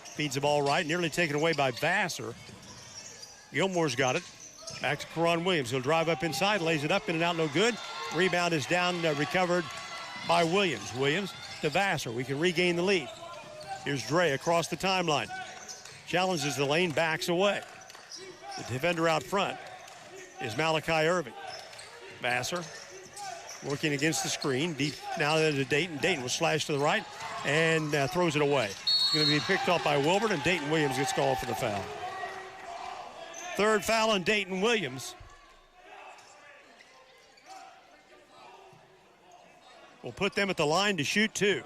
Feeds the ball right, nearly taken away by Vassar. Gilmore's got it. Back to Karan Williams. He'll drive up inside, lays it up, in and out, no good. Rebound is down, recovered by Williams. Williams to Vassar. We can regain the lead. Here's Dre across the timeline. Challenges the lane, backs away. The defender out front is Malachi Irving. Vassar working against the screen. Deep now to Dayton. Dayton will slash to the right and throws it away. It's going to be picked up by Wilbert, and Dayton Williams gets called for the foul. 3rd foul on Dayton Williams. We'll put them at the line to shoot 2.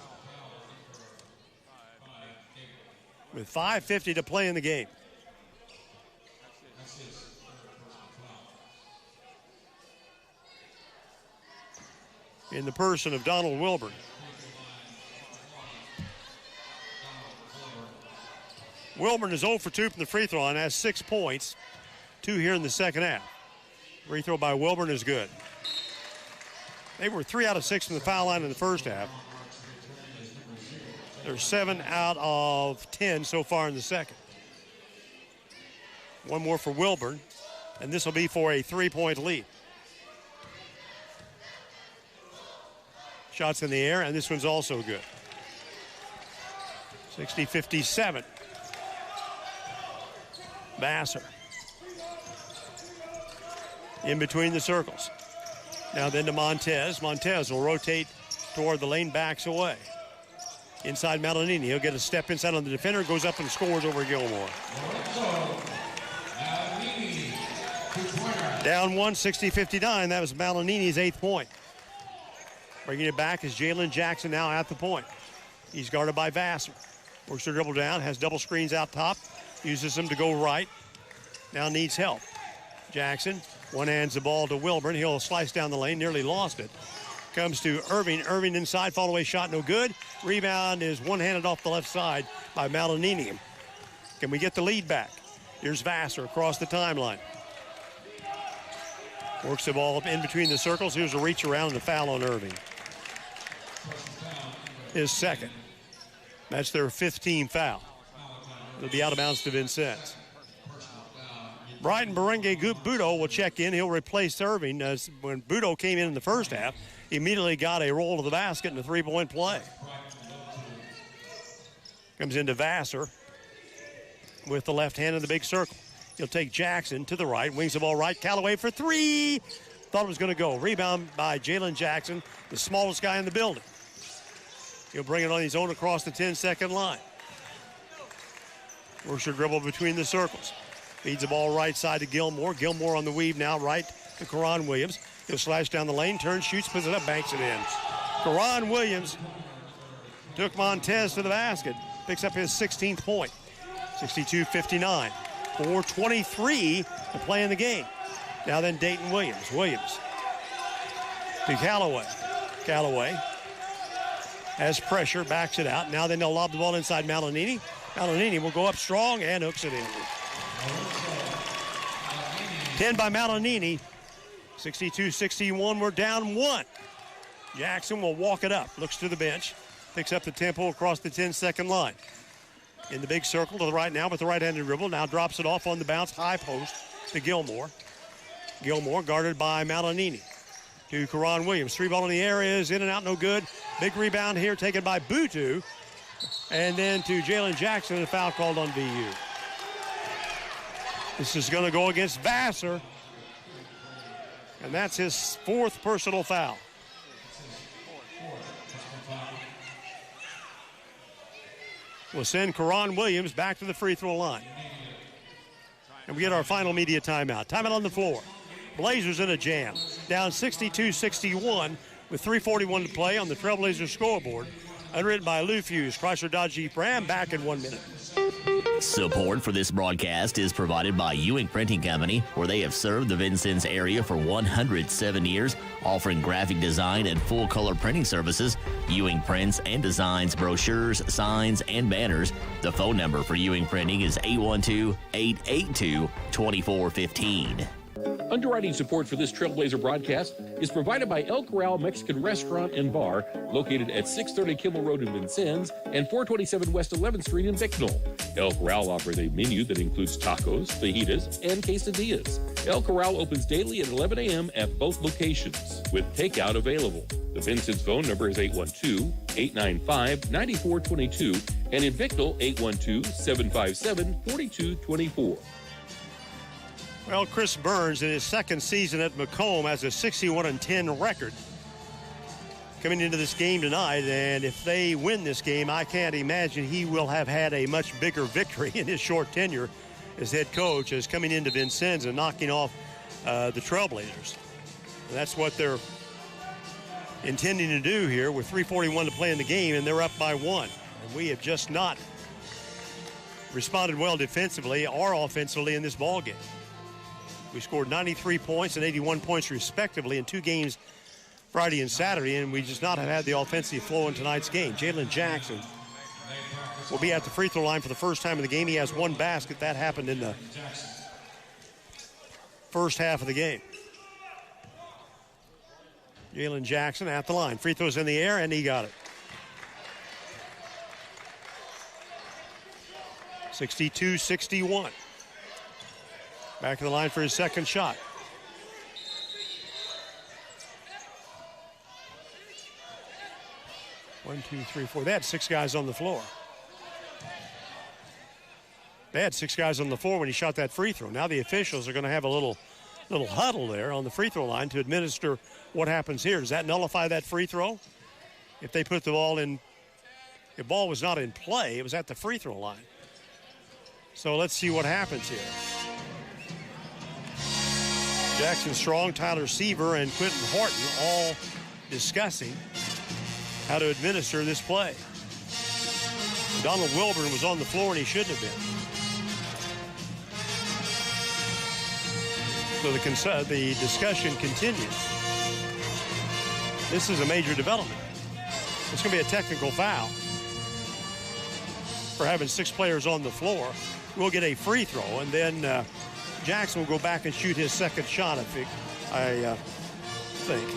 With 5:50 to play in the game. In the person of Donald Wilburn. Wilburn is 0 for 2 from the free throw line, has 6 points. 2 here in the second half. Free throw by Wilburn is good. They were 3 out of 6 from the foul line in the first half. They're 7 out of 10 so far in the second. 1 more for Wilburn, and this will be for a 3-point lead. Shots in the air, and this one's also good. 60-57. Vassar. In between the circles. Now then to Montez. Montez will rotate toward the lane, backs away. Inside Malinini. He'll get a step inside on the defender, goes up and scores over Gilmore. Down 1, 60-59. That was Malinini's 8th point. Bringing it back is Jalen Jackson now at the point. He's guarded by Vassar. Works to dribble down, has double screens out top, uses them to go right. Now needs help. Jackson one-hands the ball to Wilburn. He'll slice down the lane, nearly lost it. Comes to Irving. Irving inside, fall away shot, no good. Rebound is one-handed off the left side by Malinini. Can we get the lead back? Here's Vassar across the timeline. Works the ball up in between the circles. Here's a reach around and a foul on Irving. His 2nd. That's their 15th foul. It'll be out of bounds to Vincennes. Brighton Berengue Budo will check in. He'll replace Irving. When Budo came in the first half, he immediately got a roll to the basket and a 3-point play. Comes into Vassar with the left hand in the big circle. He'll take Jackson to the right, wings the ball right. Callaway for 3. Thought it was going to go. Rebound by Jalen Jackson, the smallest guy in the building. He'll bring it on his own across the 10-second line. Works a dribble between the circles. Feeds the ball right side to Gilmore. Gilmore on the weave now, right to Karan Williams. He'll slash down the lane, turns, shoots, puts it up, banks it in. Karan Williams took Montez to the basket. Picks up his 16th point. 62-59. 4:23 to play in the game. Now then Dayton Williams. Williams to Callaway. Callaway has pressure, backs it out. Now then they'll lob the ball inside Malinini. Malinini will go up strong and hooks it in. 10 by Malinini. 62-61. We're down 1. Jackson will walk it up. Looks to the bench. Picks up the tempo across the 10-second line. in the big circle to the right now with the right-handed dribble. Now drops it off on the bounce, high post to Gilmore. Gilmore guarded by Malinini. To Karan Williams. 3-ball in the air is in and out, no good. Big rebound here taken by Butu. And then to Jalen Jackson, a foul called on VU. This is going to go against Vassar. And that's his 4th personal foul. We'll send Karan Williams back to the free throw line. And we get our final media timeout. Timeout on the floor. Blazers in a jam. Down 62-61 with 3:41 to play on the Trailblazers scoreboard. Underwritten by Lou Fuse, Chrysler Dodge Jeep Ram. Back in 1 minute. Support for this broadcast is provided by Ewing Printing Company, where they have served the Vincennes area for 107 years, offering graphic design and full-color printing services. Ewing prints and designs brochures, signs, and banners. The phone number for Ewing Printing is 812-882-2415. Underwriting support for this Trailblazer broadcast is provided by El Corral Mexican Restaurant and Bar, located at 630 Kimmel Road in Vincennes and 427 West 11th Street in Bicknell. El Corral offers a menu that includes tacos, fajitas, and quesadillas. El Corral opens daily at 11 a.m. at both locations, with takeout available. The Vincennes phone number is 812-895-9422, and in Bicknell, 812-757-4224. Well, Chris Burns, in his second season at Macomb, has a 61-10 record coming into this game tonight. And if they win this game, I can't imagine he will have had a much bigger victory in his short tenure as head coach, as coming into Vincennes and knocking off the Trailblazers. And that's what they're intending to do here with 3:41 to play in the game, and they're up by 1. And we have just not responded well defensively or offensively in this ball game. We scored 93 points and 81 points respectively in 2 games Friday and Saturday, and we just not have had the offensive flow in tonight's game. Jalen Jackson will be at the free throw line for the first time in the game. He has 1 basket. That happened in the first half of the game. Jalen Jackson at the line. Free throws in the air, and he got it. 62-61. Back to the line for his second shot. One, two, three, four. They had 6 guys on the floor. They had 6 guys on the floor when he shot that free throw. Now the officials are going to have a little huddle there on the free throw line to administer what happens here. Does that nullify that free throw? If they put the ball in, the ball was not in play, it was at the free throw line. So let's see what happens here. Jackson Strong, Tyler Seaver, and Quentin Horton all discussing how to administer this play. Donald Wilburn was on the floor, and he shouldn't have been. So the discussion continues. This is a major development. It's going to be a technical foul for having 6 players on the floor. We'll get a free throw, and then Jackson will go back and shoot his second shot, I think.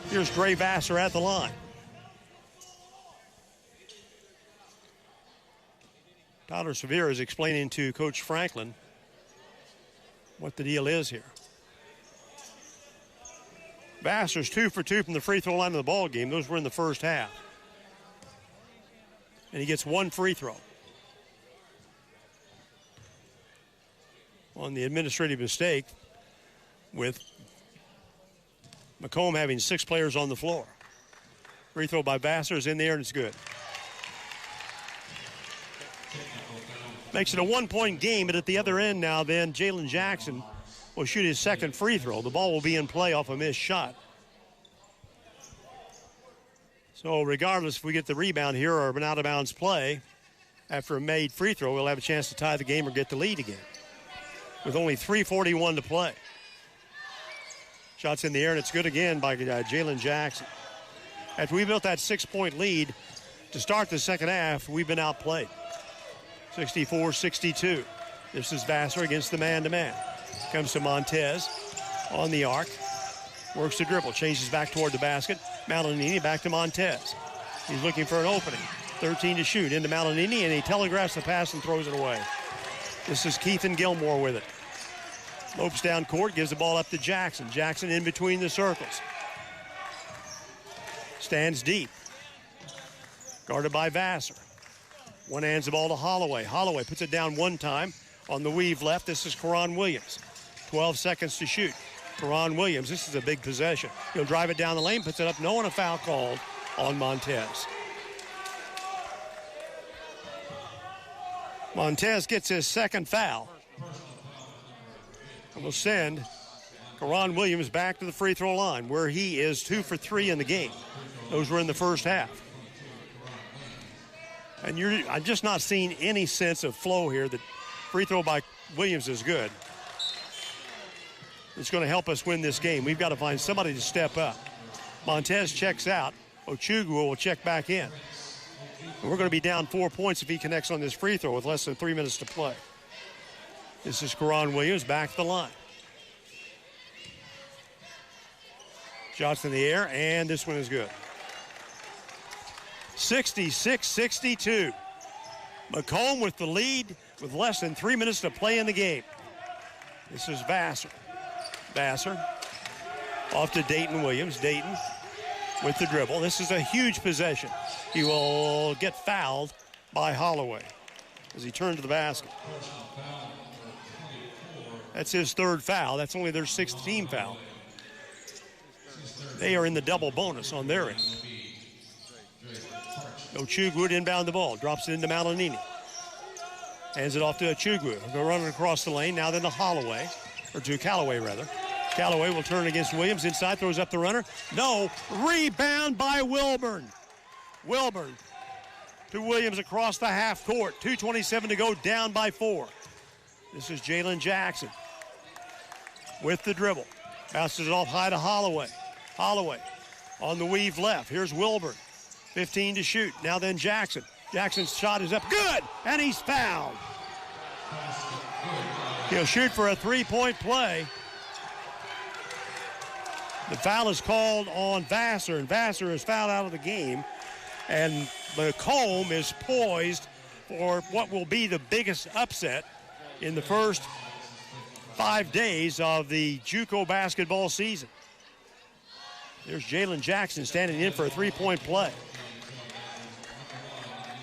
Here's Dre Vassar at the line. Tyler Sevier is explaining to Coach Franklin what the deal is here. Vassar's 2 for 2 from the free throw line of the ball game. Those were in the first half. And he gets 1 free throw. On the administrative mistake with Macomb having 6 players on the floor. Free throw by Vassar is in the air, and it's good. Makes it a 1-point game, but at the other end now then, Jalen Jackson will shoot his second free throw. The ball will be in play off a missed shot. So regardless if we get the rebound here or an out-of-bounds play, after a made free throw, we'll have a chance to tie the game or get the lead again. With only 3:41 to play. Shots in the air, and it's good again by Jalen Jackson. After we built that 6-point lead to start the second half, we've been outplayed. 64-62. This is Vassar against the man-to-man. Comes to Montez on the arc. Works the dribble, changes back toward the basket. Malinini back to Montez. He's looking for an opening. 13 to shoot. Into Malinini, and he telegraphs the pass and throws it away. This is Keithan Gilmore with it. Lopes down court, gives the ball up to Jackson. Jackson in between the circles. Stands deep. Guarded by Vassar. One hands the ball to Holloway. Holloway puts it down one time on the weave left. This is Karan Williams. 12 seconds to shoot. Karan Williams, this is a big possession. He'll drive it down the lane, puts it up. No one a foul called on Montez. Montez gets his second foul. And will send Karan Williams back to the free throw line, where he is 2 for 3 in the game. Those were in the first half. And I'm just not seeing any sense of flow here. The free throw by Williams is good. It's going to help us win this game. We've got to find somebody to step up. Montez checks out. Ochugwu will check back in. And we're going to be down 4 points if he connects on this free throw with less than 3 minutes to play. This is Karan Williams back to the line. Shots in the air, and this one is good. 66-62. Macomb with the lead with less than 3 minutes to play in the game. This is Vassar. Vassar off to Dayton Williams. Dayton with the dribble. This is a huge possession. He will get fouled by Holloway as he turned to the basket. That's his third foul. That's only their 6th team foul. They are in the double bonus on their end. Ochugwu would inbound the ball. Drops it into Malinini. Hands it off to Ochugwu. They're running across the lane. Now then to Holloway. Or to Callaway, rather. Callaway will turn against Williams. Inside, throws up the runner. No. Rebound by Wilburn. Wilburn to Williams across the half court. 2:27 to go, down by 4. This is Jalen Jackson with the dribble. Bounces it off high to Holloway. Holloway on the weave left. Here's Wilburn. 15 to shoot. Now then Jackson. Jackson's shot is up. Good! And he's fouled. He'll shoot for a 3-point play. The foul is called on Vassar, and Vassar is fouled out of the game. And Macomb is poised for what will be the biggest upset in the first 5 days of the JUCO basketball season. There's Jalen Jackson standing in for a 3-point play.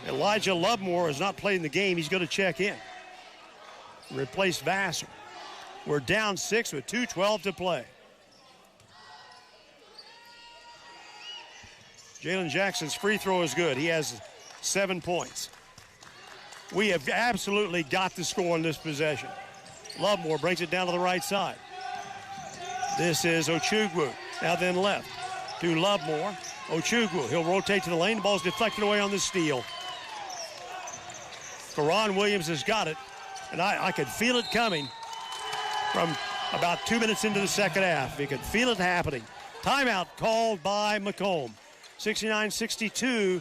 Elijah Lovemore is not playing the game. He's going to check in. Replace Vassar. We're down 6 with 2:12 to play. Jalen Jackson's free throw is good. He has 7 points. We have absolutely got to score in this possession. Lovemore brings it down to the right side. This is Ochugwu. Now then left to Lovemore. Ochugwu, he'll rotate to the lane. The ball's deflected away on the steal. Karan Williams has got it, and I could feel it coming from about 2 minutes into the second half. You could feel it happening. Timeout called by Macomb. 69-62.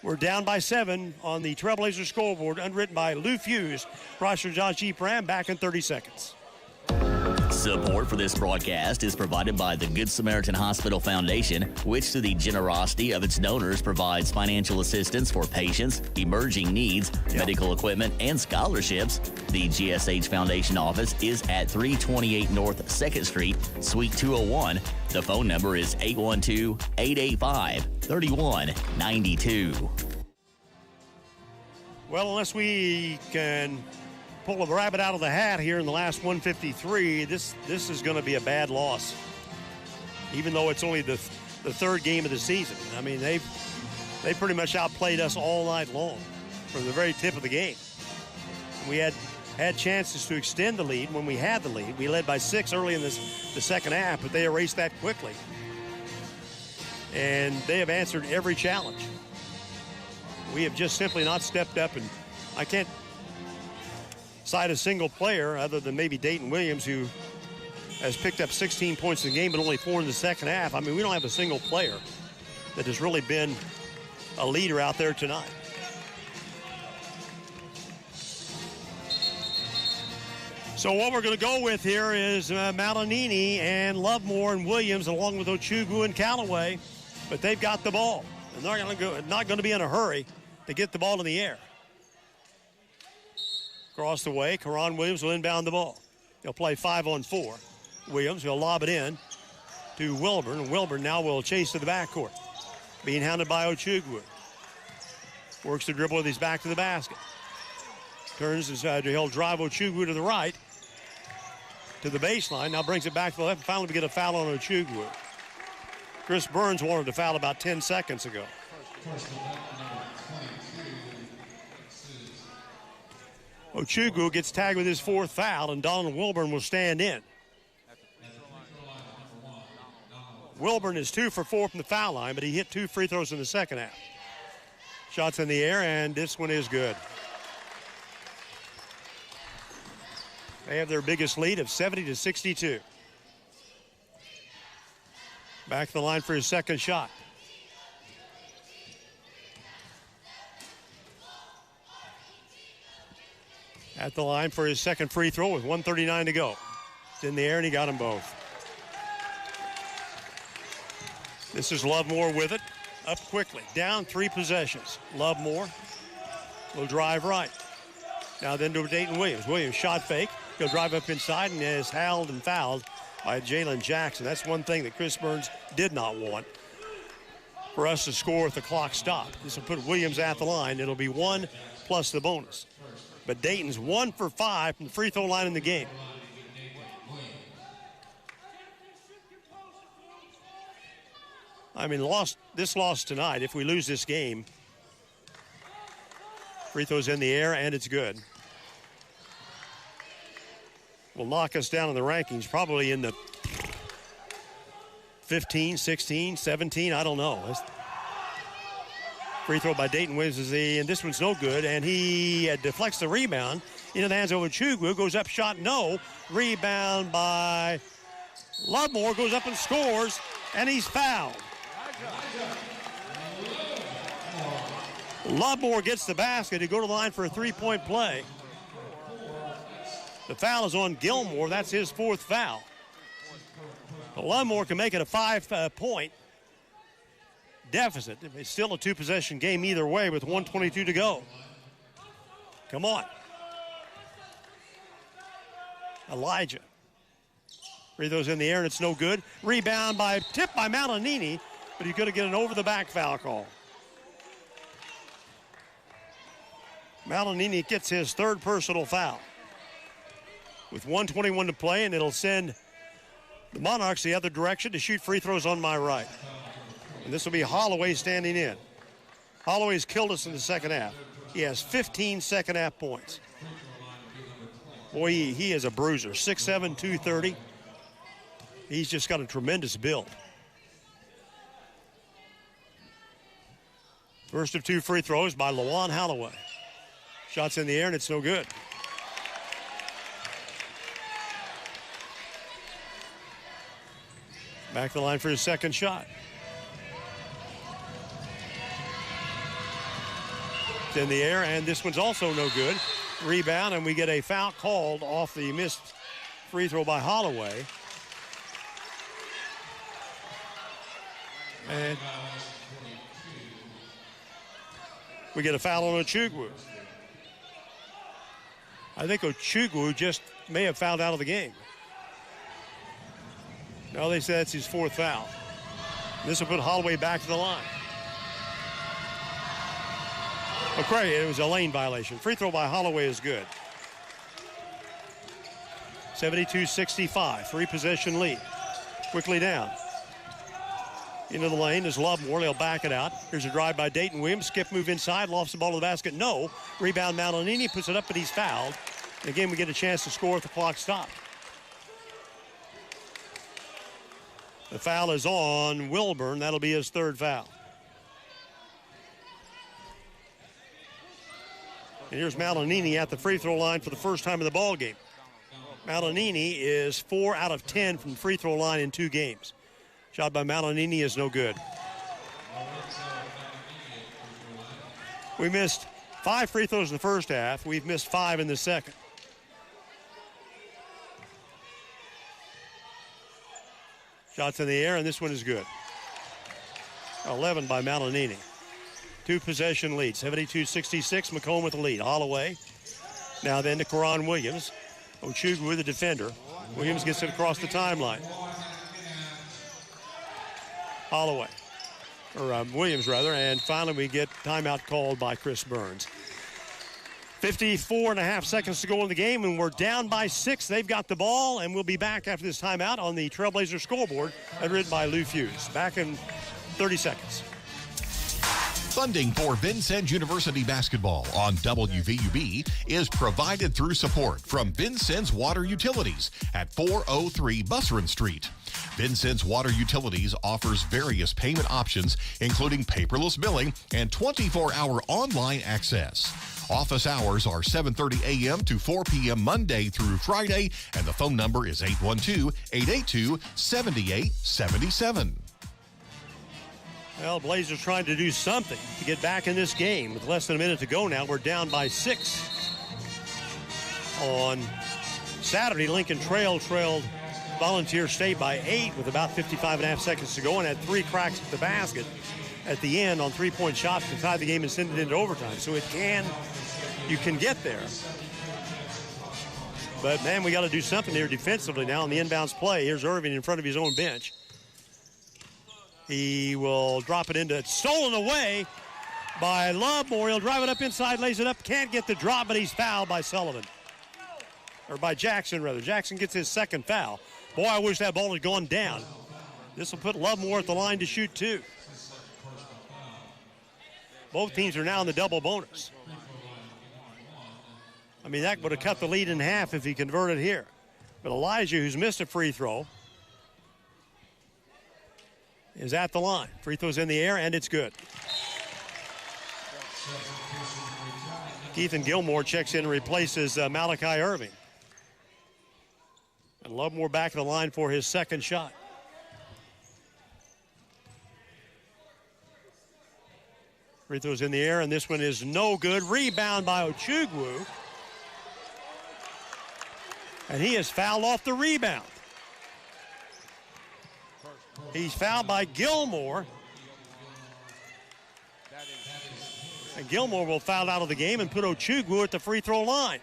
We're down by 7 on the Trailblazer scoreboard, underwritten by Lou Fuse. Roger John G. Pram back in 30 seconds. Support for this broadcast is provided by the Good Samaritan Hospital Foundation, which through the generosity of its donors provides financial assistance for patients, emerging needs, medical equipment, and scholarships. The GSH Foundation office is at 328 North 2nd Street, Suite 201. The phone number is 812-885-3192. Well, unless we can pull a rabbit out of the hat here in the last 153, this is going to be a bad loss, even though it's only the third game of the season. I mean, they pretty much outplayed us all night long from the very tip of the game. We had chances to extend the lead when we had the lead. We led by 6 early in the second half, but they erased that quickly. And they have answered every challenge. We have just simply not stepped up, and I can't cite a single player other than maybe Dayton Williams, who has picked up 16 points in the game but only 4 in the second half. I mean, we don't have a single player that has really been a leader out there tonight. So what we're going to go with here is Malinini and Lovemore and Williams, along with Ochugwu and Callaway, but they've got the ball, and they're not going to be in a hurry to to get the ball in the air. Across the way, Karan Williams will inbound the ball. He'll play 5-on-4. Williams will lob it in to Wilburn, and Wilburn now will chase to the backcourt. Being hounded by Ochugwu. Works the dribble with his back to the basket. Turns inside, he'll drive Ochugwu to the right, to the baseline. Now brings it back to the left, and finally we get a foul on Ochugwu. Chris Burns wanted to foul about 10 seconds ago. Ochugwu gets tagged with his fourth foul, and Donald Wilburn will stand in. Wilburn is 2 for 4 from the foul line, but he hit 2 free throws in the second half. Shots in the air, and this one is good. They have their biggest lead of 70-62. Back to the line for his second shot. At the line for his second free throw with 1:39 to go. It's in the air, and he got them both. This is Lovemore with it. Up quickly. Down 3 possessions. Lovemore will drive right. Now then to Dayton Williams. Williams shot fake. He'll drive up inside and is held and fouled by Jalen Jackson. That's one thing that Chris Burns did not want, for us to score with the clock stopped. This will put Williams at the line. It'll be 1 plus the bonus. But Dayton's 1 for 5 from the free throw line in the game. I mean, this loss tonight, if we lose this game, free throws in the air, and it's good. Will knock us down in the rankings, probably in the 15, 16, 17, I don't know. Free throw by Dayton Williams, and this one's no good, and he deflects the rebound into the hands of Ochugwu. Goes up, shot, no. Rebound by Lovemore, goes up and scores, and he's fouled. Lovemore gets the basket to go to the line for a three-point play. The foul is on Gilmore. That's his fourth foul. But Lovemore can make it a 5-point deficit. It's still a 2-possession game either way with 1:22 to go. Come on. Elijah. Free throws in the air, and it's no good. Rebound tipped by Malinini, but he's going to get an over-the-back foul call. Malinini gets his third personal foul with 1:21 to play, and it'll send the Monarchs the other direction to shoot free throws on my right. And this will be Holloway standing in. Holloway's killed us in the second half. He has 15 second half points. Boy, he is a bruiser. 6'7", 230. He's just got a tremendous build. First of 2 free throws by Lawan Holloway. Shots in the air, and it's no good. Back to the line for his second shot. It's in the air, and this one's also no good. Rebound, and we get a foul called off the missed free throw by Holloway. And we get a foul on Ochugwu. I think Ochugwu just may have fouled out of the game. No, they said that's his fourth foul. This will put Holloway back to the line. Okay, it was a lane violation. Free throw by Holloway is good. 72-65, 3-possession lead. Quickly down. Into the lane is Lovemore. They'll back it out. Here's a drive by Dayton Williams. Skip move inside, lofts the ball to the basket. No. Rebound Malinini, puts it up, but he's fouled. And again, we get a chance to score with the clock stopped. The foul is on Wilburn. That'll be his third foul. And here's Malinini at the free throw line for the first time in the ball game. Malinini is 4 out of 10 from the free throw line in 2 games. Shot by Malinini is no good. We missed 5 free throws in the first half. We've missed 5 in the second. Shots in the air, and this one is good. 11 by Malinini. 2-possession lead. 72-66, Macomb with the lead. Holloway. Now then to Karan Williams. Ochugwu with the defender. Williams gets it across the timeline. Holloway. Or Williams, rather. And finally we get timeout called by Chris Burns. 54.5 seconds to go in the game, and we're down by 6. They've got the ball, and we'll be back after this timeout on the Trailblazer scoreboard, written by Lou Fuse. Back in 30 seconds. Funding for Vincennes University basketball on WVUB is provided through support from Vincennes Water Utilities at 403 Busserin Street. Vincennes Water Utilities offers various payment options, including paperless billing and 24-hour online access. Office hours are 7:30 a.m. to 4 p.m. Monday through Friday, and the phone number is 812-882-7877. Well, Blazers trying to do something to get back in this game. With less than a minute to go now, we're down by 6. On Saturday, Lincoln trailed Volunteer State by 8 with about 55.5 seconds to go and had 3 cracks at the basket at the end on 3-point shots to tie the game and send it into overtime. So you can get there. But, man, we got to do something here defensively now on the inbounds play. Here's Irving in front of his own bench. He will drop it into it. Stolen away by Lovemore. He'll drive it up inside, lays it up. Can't get the drop, but he's fouled by Sullivan. Or by Jackson, rather. Jackson gets his second foul. Boy, I wish that ball had gone down. This will put Lovemore at the line to shoot 2. Both teams are now in the double bonus. I mean, that would have cut the lead in half if he converted here. But Elijah, who's missed a free throw, is at the line. Free throw's in the air, and it's good. Keithan Gilmore checks in and replaces Malachi Irving. And Lovemore back at the line for his second shot. Free throw's in the air, and this one is no good. Rebound by Ochugwu. And he is fouled off the rebound. He's fouled by Gilmore. And Gilmore will foul out of the game and put Ochugwu at the free throw line.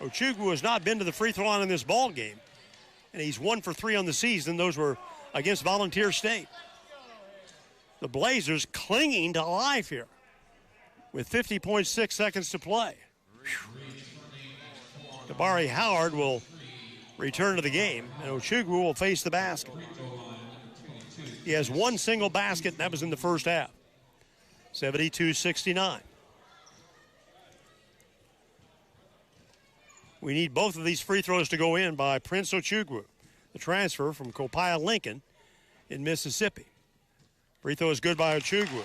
Ochugwu has not been to the free throw line in this ball game. And he's 1 for 3 on the season. Those were against Volunteer State. The Blazers clinging to life here with 50.6 seconds to play. Jabari Howard will return to the game, and Ochugwu will face the basket. He has one single basket, and that was in the first half. 72-69. We need both of these free throws to go in by Prince Ochugwu, the transfer from Copiah Lincoln in Mississippi. Free throw is good by Ochugwu.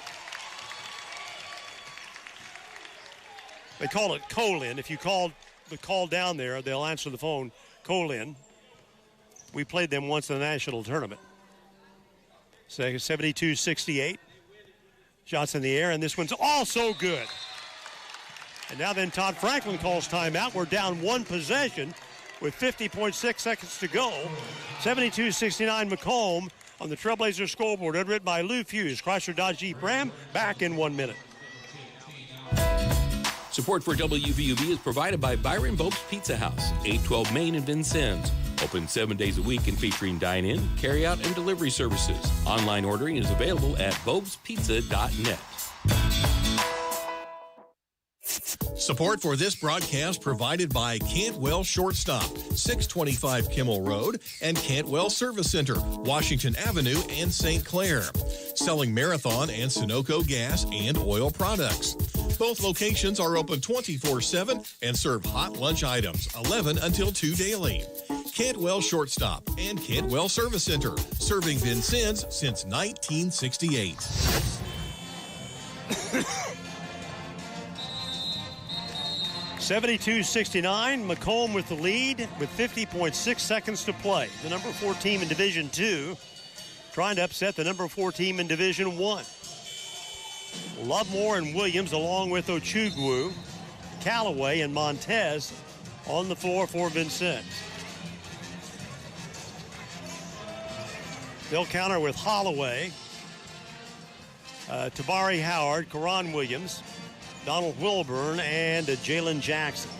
They call it Colin. If you call the call down there, they'll answer the phone. Colin. We played them once in the national tournament. 72-68. Shots in the air, and this one's also good. And now then Todd Franklin calls timeout. We're down 1 possession with 50.6 seconds to go. 72-69 Macomb on the Trailblazer scoreboard. Written by Lou Fuse. Chrysler Dodge Jeep Ram back in 1 minute. Support for WVUB is provided by Byron Bopes Pizza House, 812 Main in Vincennes. Open 7 days a week and featuring dine-in, carry-out, and delivery services. Online ordering is available at bopespizza.net. Support for this broadcast provided by Cantwell Shortstop, 625 Kimmel Road, and Cantwell Service Center, Washington Avenue and St. Clair. Selling Marathon and Sunoco gas and oil products. Both locations are open 24/7 and serve hot lunch items, 11 until 2 daily. Cantwell Shortstop and Cantwell Service Center, serving Vincennes since 1968. 72-69, Macomb with the lead with 50.6 seconds to play. The number 4 team in Division II trying to upset the number 4 team in Division I. Lovemore and Williams along with Ochugwu, Callaway, and Montez on the floor for Vincennes. They'll counter with Holloway. Tabari Howard, Karan Williams, Donald Wilburn, and Jalen Jackson.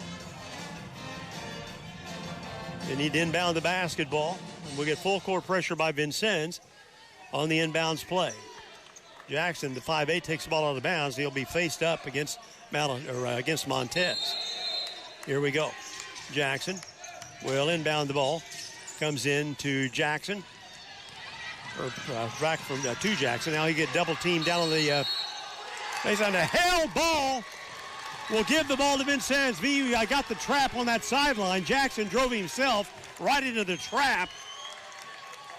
They need to inbound the basketball. And we'll get full court pressure by Vincennes on the inbounds play. Jackson, the 5'8", takes the ball out of bounds. He'll be faced up against Montez. Here we go. Jackson will inbound the ball. Comes in to Jackson. Back from to Jackson. Now he get double teamed down on the baseline. The held ball will give the ball to Vincennes. VU got the trap on that sideline. Jackson drove himself right into the trap.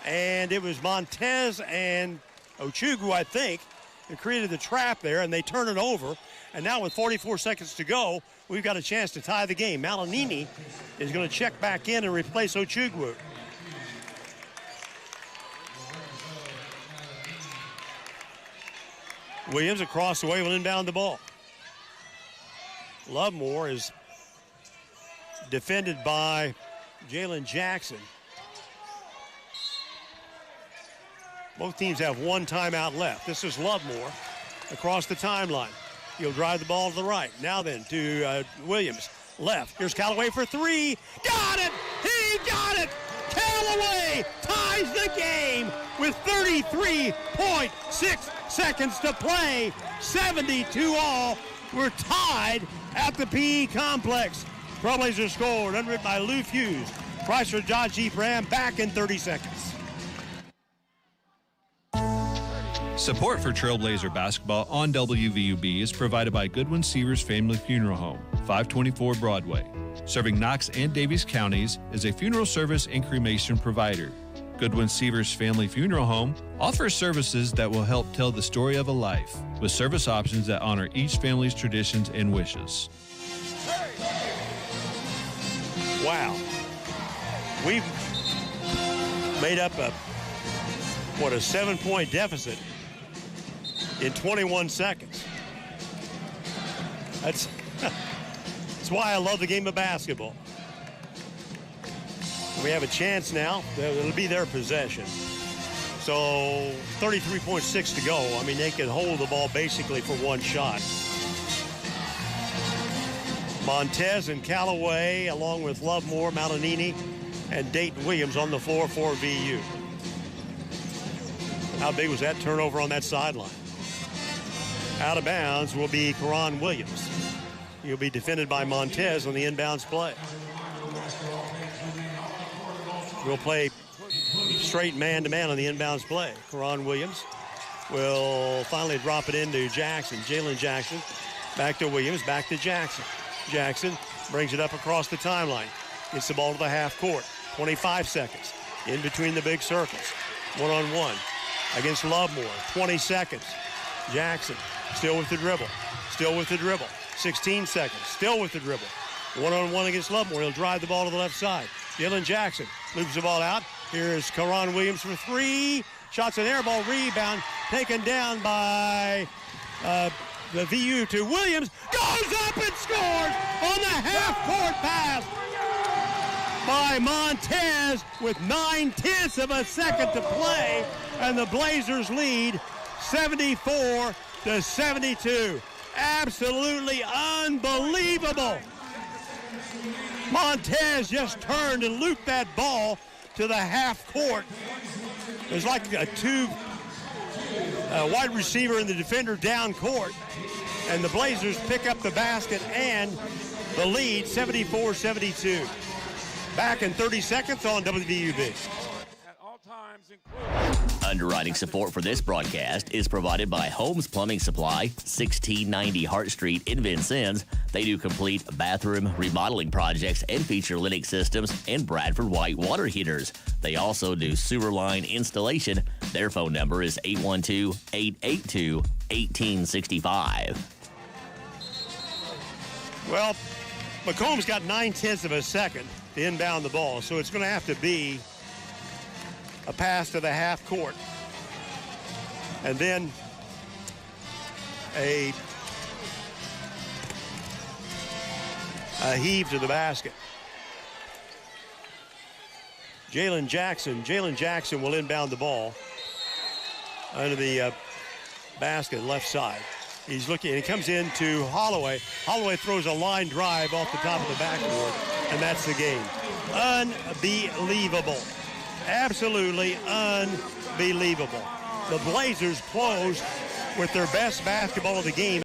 And it was Montez and Ochugu, I think, who created the trap there, and they turn it over. And now with 44 seconds to go, we've got a chance to tie the game. Malinini is going to check back in and replace Ochugu. Williams across the way will inbound the ball. Lovemore is defended by Jalen Jackson. Both teams have one timeout left. This is Lovemore across the timeline. He'll drive the ball to the right. Now then to Williams. Left. Here's Callaway for three. Got it! He got it! Callaway ties the game with 33.6 seconds to play. 72 all. We're tied at the PE complex. Trailblazers scored, underwritten by Lou Hughes. Chrysler Dodge Jeep Ram back in 30 seconds. Support for Trailblazer basketball on WVUB is provided by Goodwin Seavers Family Funeral Home, 524 Broadway. Serving Knox and Davies counties is a funeral service and cremation provider. Goodwin Seavers Family Funeral Home offers services that will help tell the story of a life, with service options that honor each family's traditions and wishes. Wow. We've made up a 7-point deficit in 21 seconds. That's why I love the game of basketball. We have a chance now. It'll be their possession. So 33.6 to go. I mean, they can hold the ball basically for one shot. Montez and Callaway, along with Lovemore, Malinini, and Dayton Williams on the floor for VU. How big was that turnover on that sideline? Out of bounds will be Karan Williams. He'll be defended by Montez on the inbounds play. We'll play straight man-to-man on the inbounds play. Karan Williams will finally drop it into Jackson. Jalen Jackson back to Williams, back to Jackson. Jackson brings it up across the timeline. Gets the ball to the half court. 25 seconds in between the big circles. One-on-one against Lovemore. 20 seconds. Jackson still with the dribble. Still with the dribble. 16 seconds. Still with the dribble. One-on-one against Lovemore. He'll drive the ball to the left side. Dylan Jackson loops the ball out. Here's Karan Williams for three. Shots an air ball rebound. Taken down by the VU to Williams. Goes up and scores on the half-court pass by Montez with 9/10 of a second to play. And the Blazers lead 74-72. Absolutely unbelievable. Montez just turned and looped that ball to the half court. It was like a wide receiver and the defender down court. And the Blazers pick up the basket and the lead, 74-72. Back in 30 seconds on WVUB. Underwriting support for this broadcast is provided by Holmes Plumbing Supply, 1690 Hart Street in Vincennes. They do complete bathroom remodeling projects and feature Lennox systems and Bradford White water heaters. They also do sewer line installation. Their phone number is 812-882-1865. Well, Macomb's got 9/10 of a second to inbound the ball, so it's going to have to be a pass to the half court. And then a heave to the basket. Jalen Jackson will inbound the ball under the basket, left side. He's looking, and he comes into Holloway. Holloway throws a line drive off the top of the backboard, and that's the game. Unbelievable. Absolutely unbelievable. The Blazers closed with their best basketball of the game.